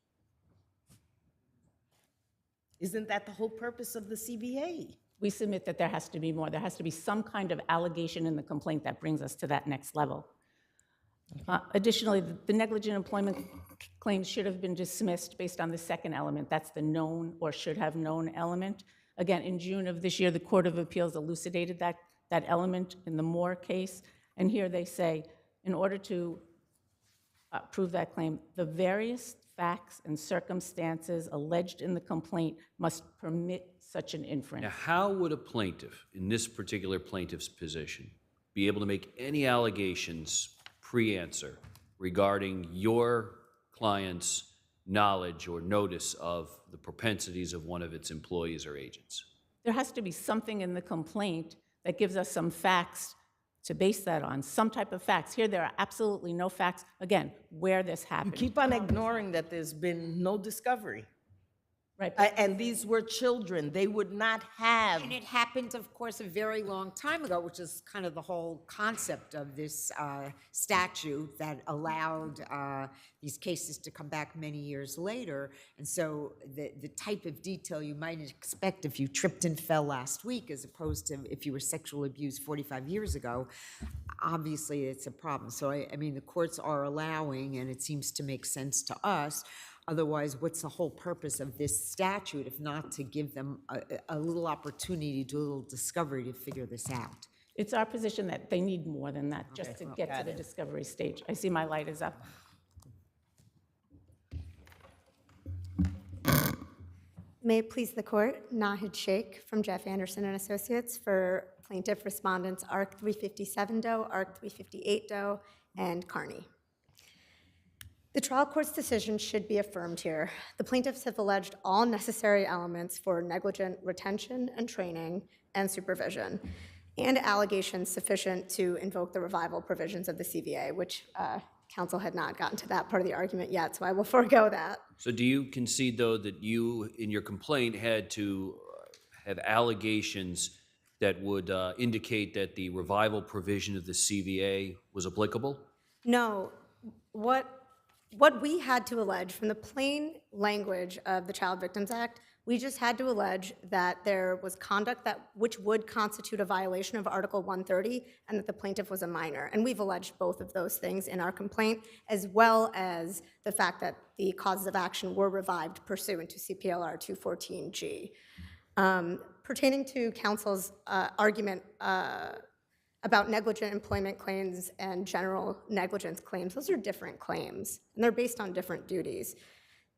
isn't that the whole purpose of the CVA? We submit that there has to be more. There has to be some kind of allegation in the complaint that brings us to that next level. Additionally, the negligent employment claims should have been dismissed based on the second element. That's the known or should have known element. Again, in June of this year, the Court of Appeals elucidated that element in the Moore case. And here they say, in order to prove that claim, the various facts and circumstances alleged in the complaint must permit such an inference. Now, how would a plaintiff, in this particular plaintiff's position, be able to make any allegations pre-answer regarding your client's knowledge or notice of the propensities of one of its employees or agents? There has to be something in the complaint that gives us some facts to base that on, some type of facts. Here, there are absolutely no facts, again, where this happened. You keep on ignoring that there's been no discovery. Right. And these were children. They would not have. And it happened, of course, a very long time ago, which is kind of the whole concept of this statute that allowed these cases to come back many years later. And so the type of detail you might expect if you tripped and fell last week, as opposed to if you were sexually abused 45 years ago, obviously it's a problem. So, I mean, the courts are allowing, and it seems to make sense to us. Otherwise, what's the whole purpose of this statute if not to give them a little opportunity, do a little discovery to figure this out? It's our position that they need more than that just to get to the discovery stage. I see my light is up. May it please the court, Nahid Sheikh from Jeff Anderson and Associates for plaintiff respondents ARC 357 Doe, ARC 358 Doe, and Carney. The trial court's decision should be affirmed here. The plaintiffs have alleged all necessary elements for negligent retention and training and supervision, and allegations sufficient to invoke the revival provisions of the CVA, which counsel had not gotten to that part of the argument yet, so I will forego that. So do you concede, though, that you, in your complaint, had to have allegations that would indicate that the revival provision of the CVA was applicable? No. What we had to allege from the plain language of the Child Victims Act, we just had to allege that there was conduct which would constitute a violation of Article 130 and that the plaintiff was a minor. And we've alleged both of those things in our complaint, as well as the fact that the causes of action were revived pursuant to CPLR 214G. Pertaining to counsel's argument about negligent employment claims and general negligence claims, those are different claims, and they're based on different duties.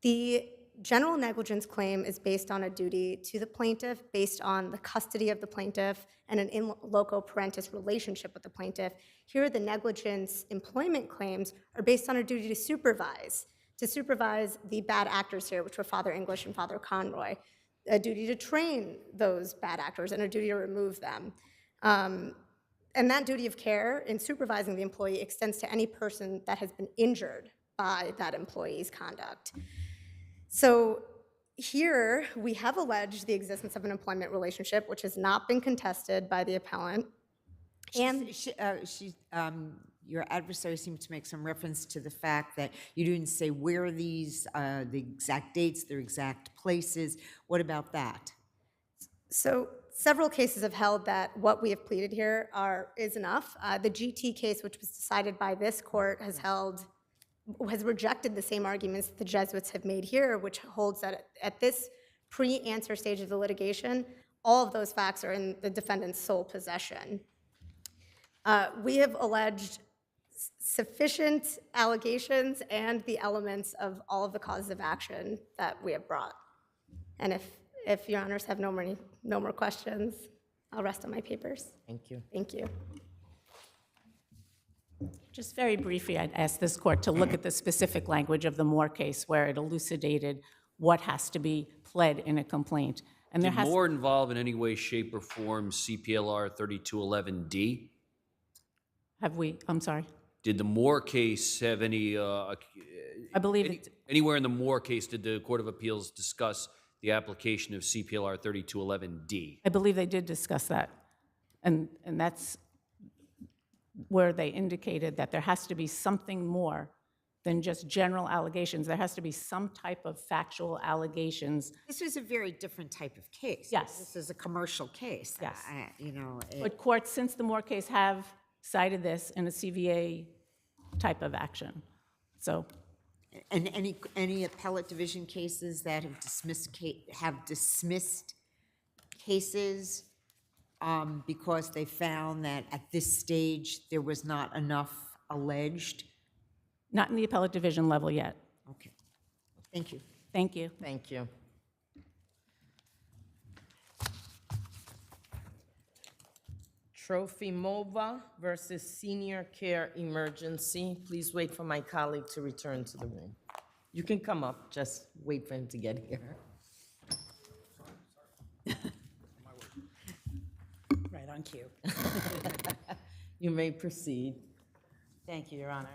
The general negligence claim is based on a duty to the plaintiff, based on the custody of the plaintiff, and an in loco parentis relationship with the plaintiff. Here, the negligence employment claims are based on a duty to supervise the bad actors here, which were Father English and Father Conroy, a duty to train those bad actors, and a duty to remove them. And that duty of care in supervising the employee extends to any person that has been injured by that employee's conduct. So here, we have alleged the existence of an employment relationship, which has not been contested by the appellant. And your adversary seemed to make some reference to the fact that you didn't say where these, the exact dates, their exact places. What about that? So several cases have held that what we have pleaded here is enough. The GT case, which was decided by this court, has rejected the same arguments that the Jesuits have made here, which holds that at this pre-answer stage of the litigation, all of those facts are in the defendant's sole possession. We have alleged sufficient allegations and the elements of all of the causes of action that we have brought. And if your honors have no more questions, I'll rest on my papers. Thank you. Thank you. Just very briefly, I'd ask this court to look at the specific language of the Moore case where it elucidated what has to be pled in a complaint. And there Did has Moore involve in any way, shape, or form CPLR 3211D? have we, I'm sorry. Did the Moore case have any, I believe anywhere in the Moore case did the Court of Appeals discuss the application of CPLR 3211D? I believe they did discuss that. And that's where they indicated that there has to be something more than just general allegations. There has to be some type of factual allegations. This was a very different type of case. Yes. This is a commercial case. Yes. But But courts, since the Moore case, have cited this in a CVA type of action. So, and any appellate division cases that have dismissed cases because they found that at this stage there was not enough alleged? not in the appellate division level yet. Okay. Thank you. Thank you. Thank you. Trofimova versus Senior Care Emergency. Please wait for my colleague to return to the room. You can come up, just wait for him to get here. Right on cue. You may proceed. Thank you, Your Honor.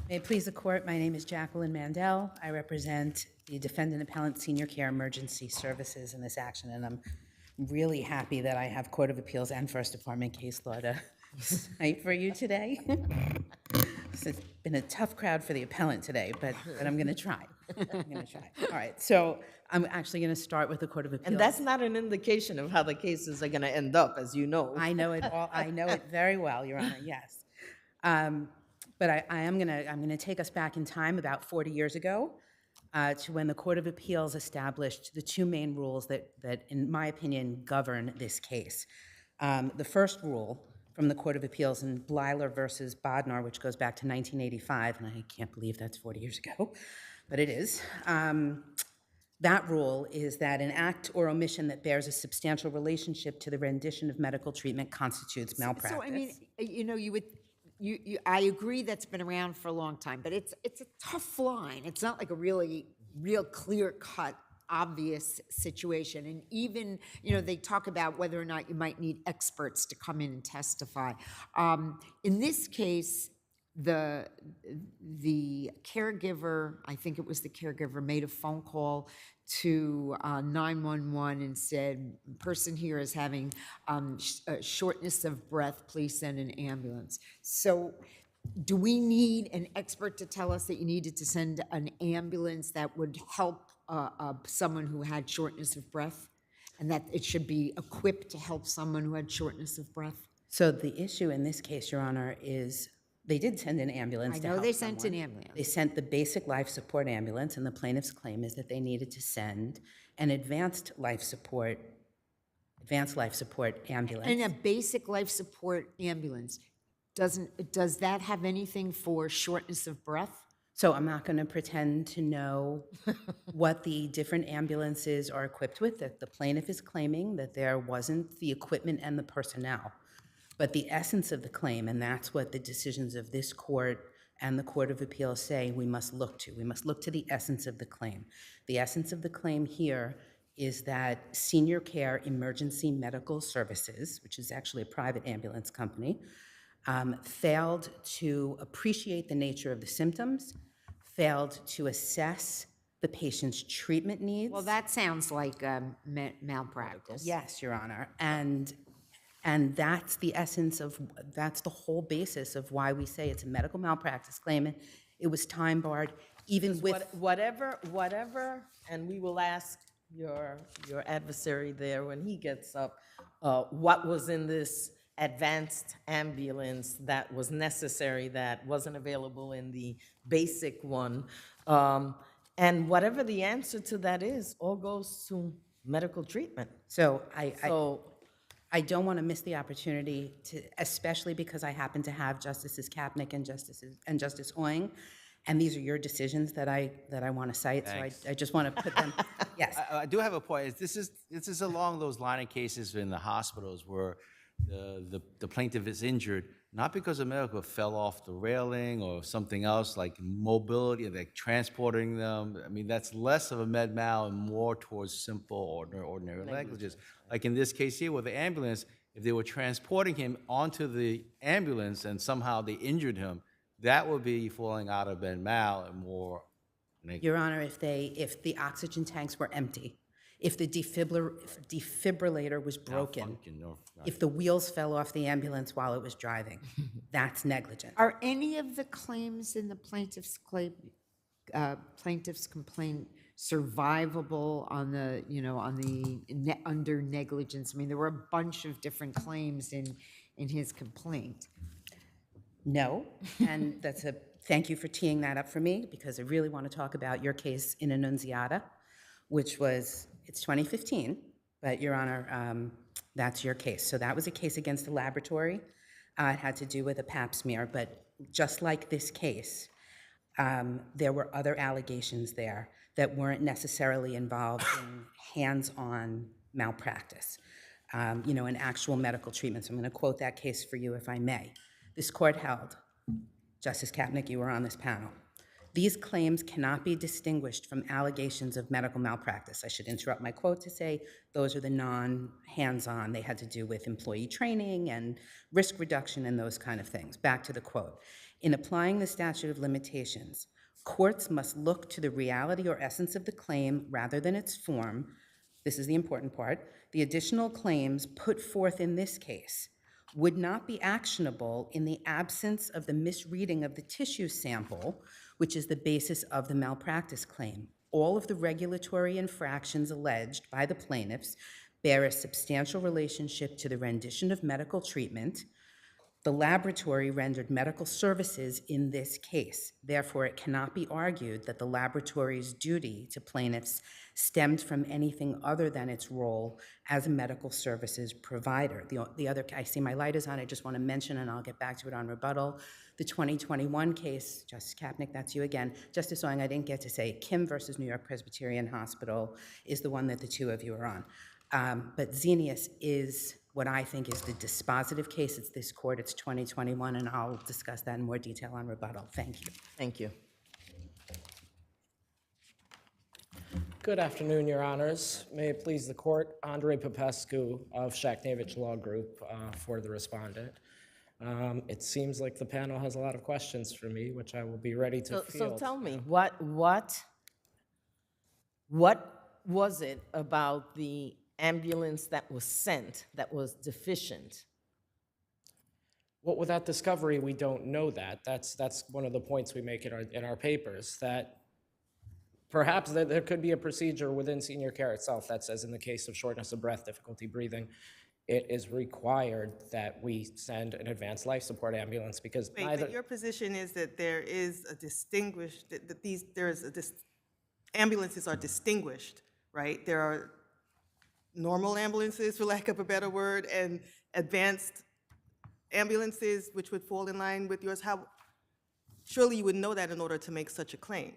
May it please the court, my name is Jacqueline Mandel. I represent the defendant appellant Senior Care Emergency Services in this action, and I'm really happy that I have Court of Appeals and First Department case law to cite for you today. It's been a tough crowd for the appellant today, but I'm going to try. I'm going to try. All right, so I'm actually going to start with the Court of Appeals. And that's not an indication of how the cases are going to end up, as you know. I know it all. I know it very well, Your Honor. Yes, but I'm gonna take us back in time about 40 years ago to when the Court of Appeals established the two main rules that, in my opinion, govern this case. The first rule from the Court of Appeals in Blyler versus Bodnar, which goes back to 1985, and I can't believe that's 40 years ago, but it is. That rule is that an act or omission that bears a substantial relationship to the rendition of medical treatment constitutes malpractice. So, I mean, I agree that's been around for a long time, but it's a tough line. It's not like a real clear-cut, obvious situation. And even, they talk about whether or not you might need experts to come in and testify. In this case, the caregiver, I think it was the caregiver, made a phone call to 911 and said, person here is having shortness of breath, please send an ambulance. So do we need an expert to tell us that you needed to send an ambulance that would help someone who had shortness of breath, and that it should be equipped to help someone who had shortness of breath? So the issue in this case, Your Honor, is they did send an ambulance to help they sent someone. an ambulance. They sent the basic life support ambulance, and the plaintiff's claim is that they needed to send an advanced life support ambulance. And a basic life support ambulance, does that have anything for shortness of breath? So I'm not going to pretend to know what the different ambulances are equipped with, that the plaintiff is claiming that there wasn't the equipment and the personnel. But the essence of the claim, and that's what the decisions of this court and the Court of Appeals say we must look to. We must look to the essence of the claim. The essence of the claim here is that Senior Care Emergency Medical Services, which is actually a private ambulance company, failed to appreciate the nature of the symptoms, failed to assess the patient's treatment needs. Well, that sounds like malpractice. Yes, Your Honor. And that's the essence of, that's the whole basis of why we say it's a medical malpractice claim. And it was time barred, even with. Whatever, and we will ask your adversary there when he gets up, what was in this advanced ambulance that was necessary that wasn't available in the basic one. And whatever the answer to that is, all goes to medical treatment. So I don't want to miss the opportunity to, especially because I happen to have Justices Kapnick and Justice Oing, and these are your decisions that I want to cite. Thanks. So I just want to put them. Yes. I do have a point. This is along those line of cases in the hospitals where the plaintiff is injured, not because a medical fell off the railing or something else like mobility, like transporting them. I mean, that's less of a med mal and more towards simple ordinary negligence. Like in this case here with the ambulance, if they were transporting him onto the ambulance and somehow they injured him, that would be falling out of med mal and more negligence. Your Honor, if the oxygen tanks were empty, if the defibrillator was broken, if the wheels fell off the ambulance while it was driving, that's negligent. Are any of the claims in the plaintiff's complaint survivable on the, under negligence? I mean, there were a bunch of different claims in his complaint. No, and thank you for teeing that up for me, because I really want to talk about your case in Annunziata, which was, it's 2015, but Your Honor, that's your case. So that was a case against the laboratory. It had to do with a pap smear, but just like this case, there were other allegations there that weren't necessarily involved in hands-on malpractice, in actual medical treatment. So I'm going to quote that case for you, if I may. This court held, Justice Kapnick, you were on this panel, these claims cannot be distinguished from allegations of medical malpractice. I should interrupt my quote to say those are the non-hands-on. They had to do with employee training and risk reduction and those kind of things. Back to the quote. In applying the statute of limitations, courts must look to the reality or essence of the claim rather than its form. This is the important part. The additional claims put forth in this case would not be actionable in the absence of the misreading of the tissue sample, which is the basis of the malpractice claim. All of the regulatory infractions alleged by the plaintiffs bear a substantial relationship to the rendition of medical treatment. The laboratory rendered medical services in this case. Therefore, it cannot be argued that the laboratory's duty to plaintiffs stemmed from anything other than its role as a medical services provider. The other, I see my light is on, I just want to mention, and I'll get back to it on rebuttal, the 2021 case, Justice Kapnick, that's you again. Justice Oing, I didn't get to say, Kim versus New York Presbyterian Hospital is the one that the two of you are on. But Xenius is what I think is the dispositive case. It's this court, it's 2021, and I'll discuss that in more detail on rebuttal. Thank you. Thank you. Good afternoon, Your Honors. May it please the court, Andre Popescu of Shaknevich Law Group for the respondent. It seems like the panel has a lot of questions for me, which I will be ready to field. So tell me, what was it about the ambulance that was sent that was deficient? Well, without discovery, we don't know that. That's one of the points we make in our papers, that perhaps there could be a procedure within senior care itself that says in the case of shortness of breath, difficulty breathing, it is required that we send an advanced life support ambulance because but your position is that there is a distinguished, ambulances are distinguished, right? There are normal ambulances, for lack of a better word, and advanced ambulances, which would fall in line with yours. Surely you would know that in order to make such a claim.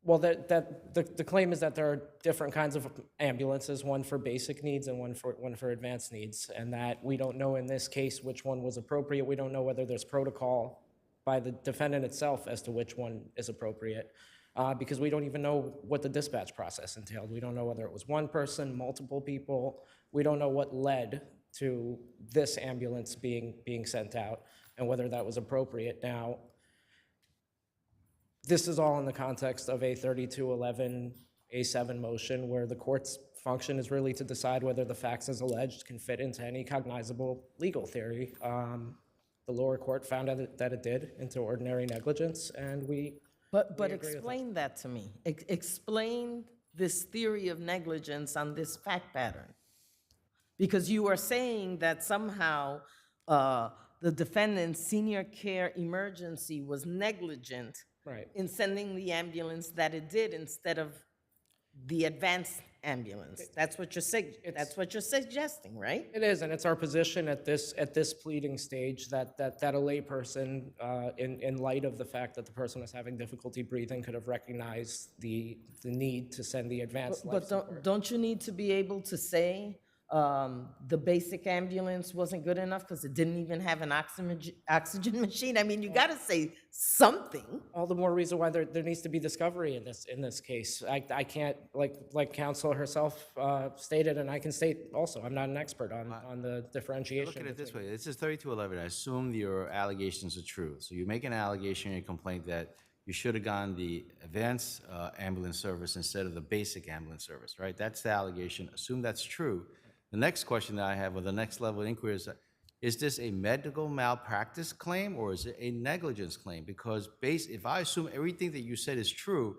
Well, the claim is that there are different kinds of ambulances, one for basic needs and one for advanced needs, and that we don't know in this case which one was appropriate. We don't know whether there's protocol by the defendant itself as to which one is appropriate, because we don't even know what the dispatch process entailed. We don't know whether it was one person, multiple people. We don't know what led to this ambulance being sent out and whether that was appropriate. Now, this is all in the context of a 3211A7 motion where the court's function is really to decide whether the facts as alleged can fit into any cognizable legal theory. The lower court found that it did into ordinary negligence, and we But agree with explain that to me. Explain this theory of negligence on this fact pattern. Because you are saying that somehow the defendant's senior care emergency was negligent Right. in sending the ambulance that it did instead of the advanced ambulance. That's what you're suggesting, right? It is, and it's our position at this pleading stage that a layperson, in light of the fact that the person was having difficulty breathing, could have recognized the need to send the advanced life But support. don't you need to be able to say the basic ambulance wasn't good enough because it didn't even have an oxygen machine? I mean, you got to say something. All the more reason why there needs to be discovery in this case. I can't, like counsel herself stated, and I can state also, I'm not an expert on the differentiation. Look at it this way. This is 3211. I assume your allegations are true. So you make an allegation in your complaint that you should have gone the advanced ambulance service instead of the basic ambulance service, right? That's the allegation. Assume that's true. The next question that I have, or the next level of inquiry is this a medical malpractice claim or is it a negligence claim? Because if I assume everything that you said is true,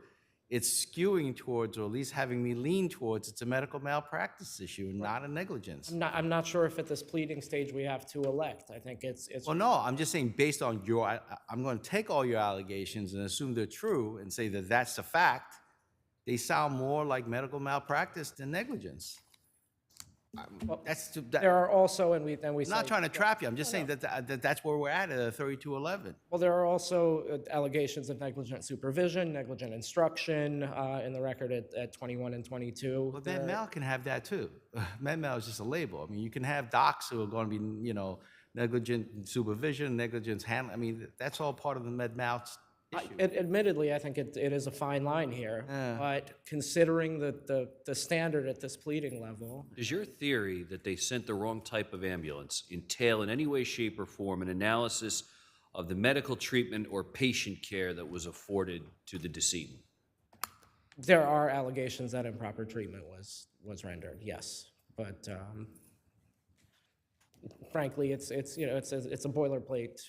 it's skewing towards, or at least having me lean towards, it's a medical malpractice issue, not a negligence. I'm not sure if at this pleading stage we have to elect. I think it's. Well, no, I'm just saying based on I'm going to take all your allegations and assume they're true and say that that's a fact. They sound more like medical malpractice than negligence. There are also, and we. I'm not trying to trap you. I'm just saying that that's where we're at 3211. Well, there are also allegations of negligent supervision, negligent instruction in the record at 21 and 22. Well, med mal can have that too. Med mal is just a label. I mean, you can have docs who are going to be, negligent supervision, negligence handling. I mean, that's all part of the med mal issue. Admittedly, I think it is a fine line here, but considering the standard at this pleading level. Does your theory that they sent the wrong type of ambulance entail in any way, shape, or form an analysis of the medical treatment or patient care that was afforded to the decedent? There are allegations that improper treatment was rendered, yes, but frankly, it's a boilerplate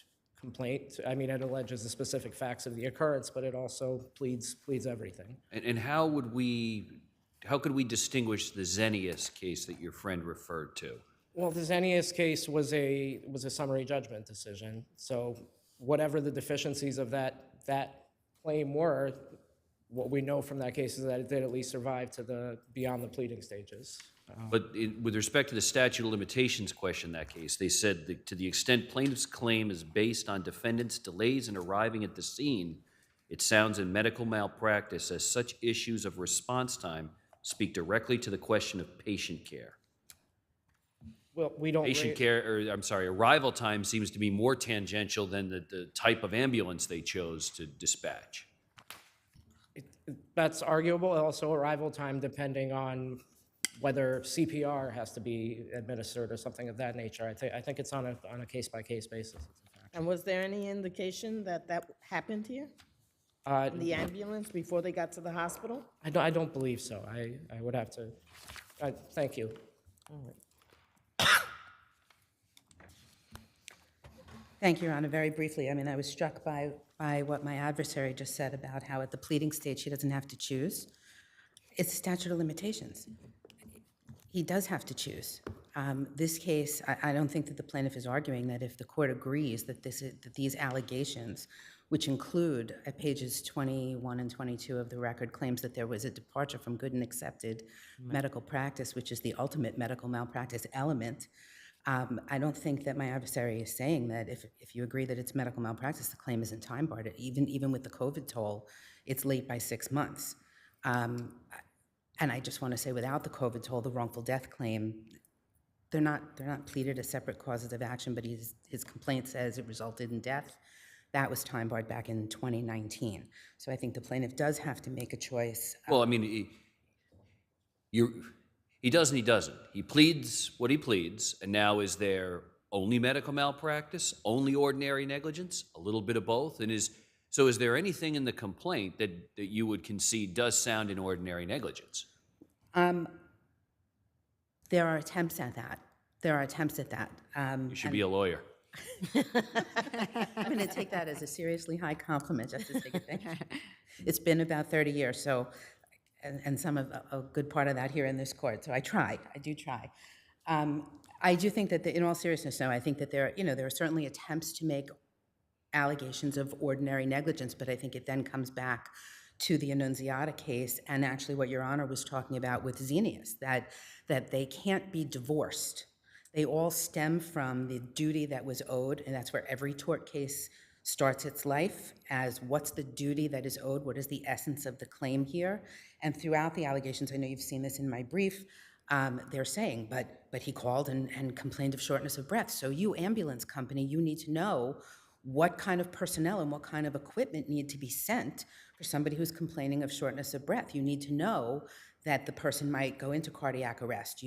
complaint. I mean, it alleges the specific facts of the occurrence, but it also pleads everything. And how could we distinguish the Zenius case that your friend referred to? Well, the Zenius case was a summary judgment decision. So whatever the deficiencies of that claim were, what we know from that case is that it did at least survive to beyond the pleading stages. But with respect to the statute of limitations question in that case, they said that to the extent plaintiff's claim is based on defendant's delays in arriving at the scene, it sounds in medical malpractice as such issues of response time speak directly to the question of patient care. Well, we don't. Arrival time seems to be more tangential than the type of ambulance they chose to dispatch. That's arguable. Also, arrival time depending on whether CPR has to be administered or something of that nature. I think it's on a case-by-case basis. And was there any indication that happened here? In the ambulance before they got to the hospital? I don't believe so. I would have to. Thank you. All right. Thank you, Your Honor. Very briefly, I mean, I was struck by what my adversary just said about how at the pleading stage she doesn't have to choose. It's statute of limitations. He does have to choose. This case, I don't think that the plaintiff is arguing that if the court agrees that these allegations, which include at pages 21 and 22 of the record, claims that there was a departure from good and accepted medical practice, which is the ultimate medical malpractice element, I don't think that my adversary is saying that if you agree that it's medical malpractice, the claim isn't time barred. Even with the COVID toll, it's late by 6 months. And I just want to say, without the COVID toll, the wrongful death claim, they're not pleaded as separate causes of action, but his complaint says it resulted in death. That was time barred back in 2019. So I think the plaintiff does have to make a choice. Well, I mean, he does and he doesn't. He pleads what he pleads, and now is there only medical malpractice, only ordinary negligence, a little bit of both? And is there anything in the complaint that you would concede does sound in ordinary negligence? There are attempts at that. You should be a lawyer. I'm going to take that as a seriously high compliment, Justice Higgins. It's been about 30 years, so, and some of a good part of that here in this court. So I do try. I do think that, in all seriousness, though, I think that there are certainly attempts to make allegations of ordinary negligence, but I think it then comes back to the Annunziata case and actually what Your Honor was talking about with Xenius, that they can't be divorced. They all stem from the duty that was owed, and that's where every tort case starts its life, as what's the duty that is owed, what is the essence of the claim here. And throughout the allegations, I know you've seen this in my brief, they're saying, but he called and complained of shortness of breath. So you, ambulance company, you need to know what kind of personnel and what kind of equipment need to be sent for somebody who's complaining of shortness of breath. You need to know that the person might go into cardiac arrest.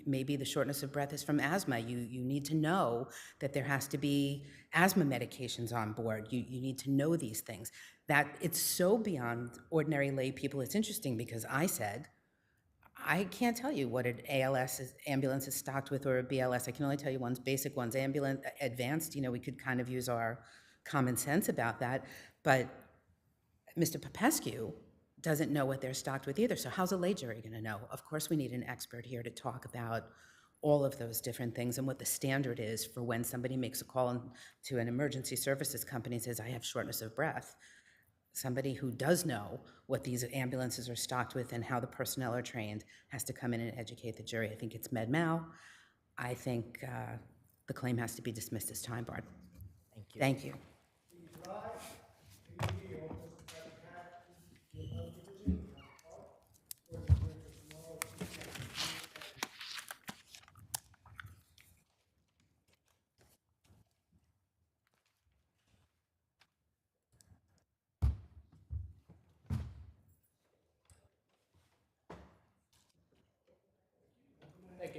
Maybe the shortness of breath is from asthma. You need to know that there has to be asthma medications on board. You need to know these things. That it's so beyond ordinary lay people. It's interesting because I can't tell you what an ambulance is stocked with, or a BLS. I can only tell you one's basic, one's ambulance, advanced. We could kind of use our common sense about that. But Mr. Popescu doesn't know what they're stocked with either. So how's a lay jury going to know? Of course, we need an expert here to talk about all of those different things and what the standard is for when somebody makes a call to an emergency services company and says, I have shortness of breath. Somebody who does know what these ambulances are stocked with and how the personnel are trained has to come in and educate the jury. I think it's med mal. I think the claim has to be dismissed as time barred. Thank you.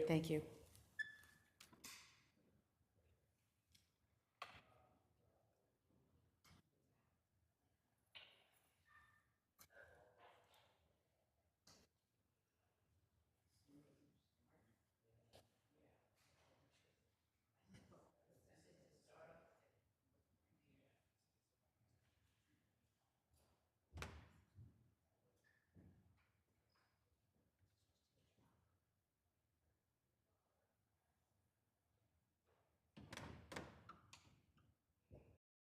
Thank you.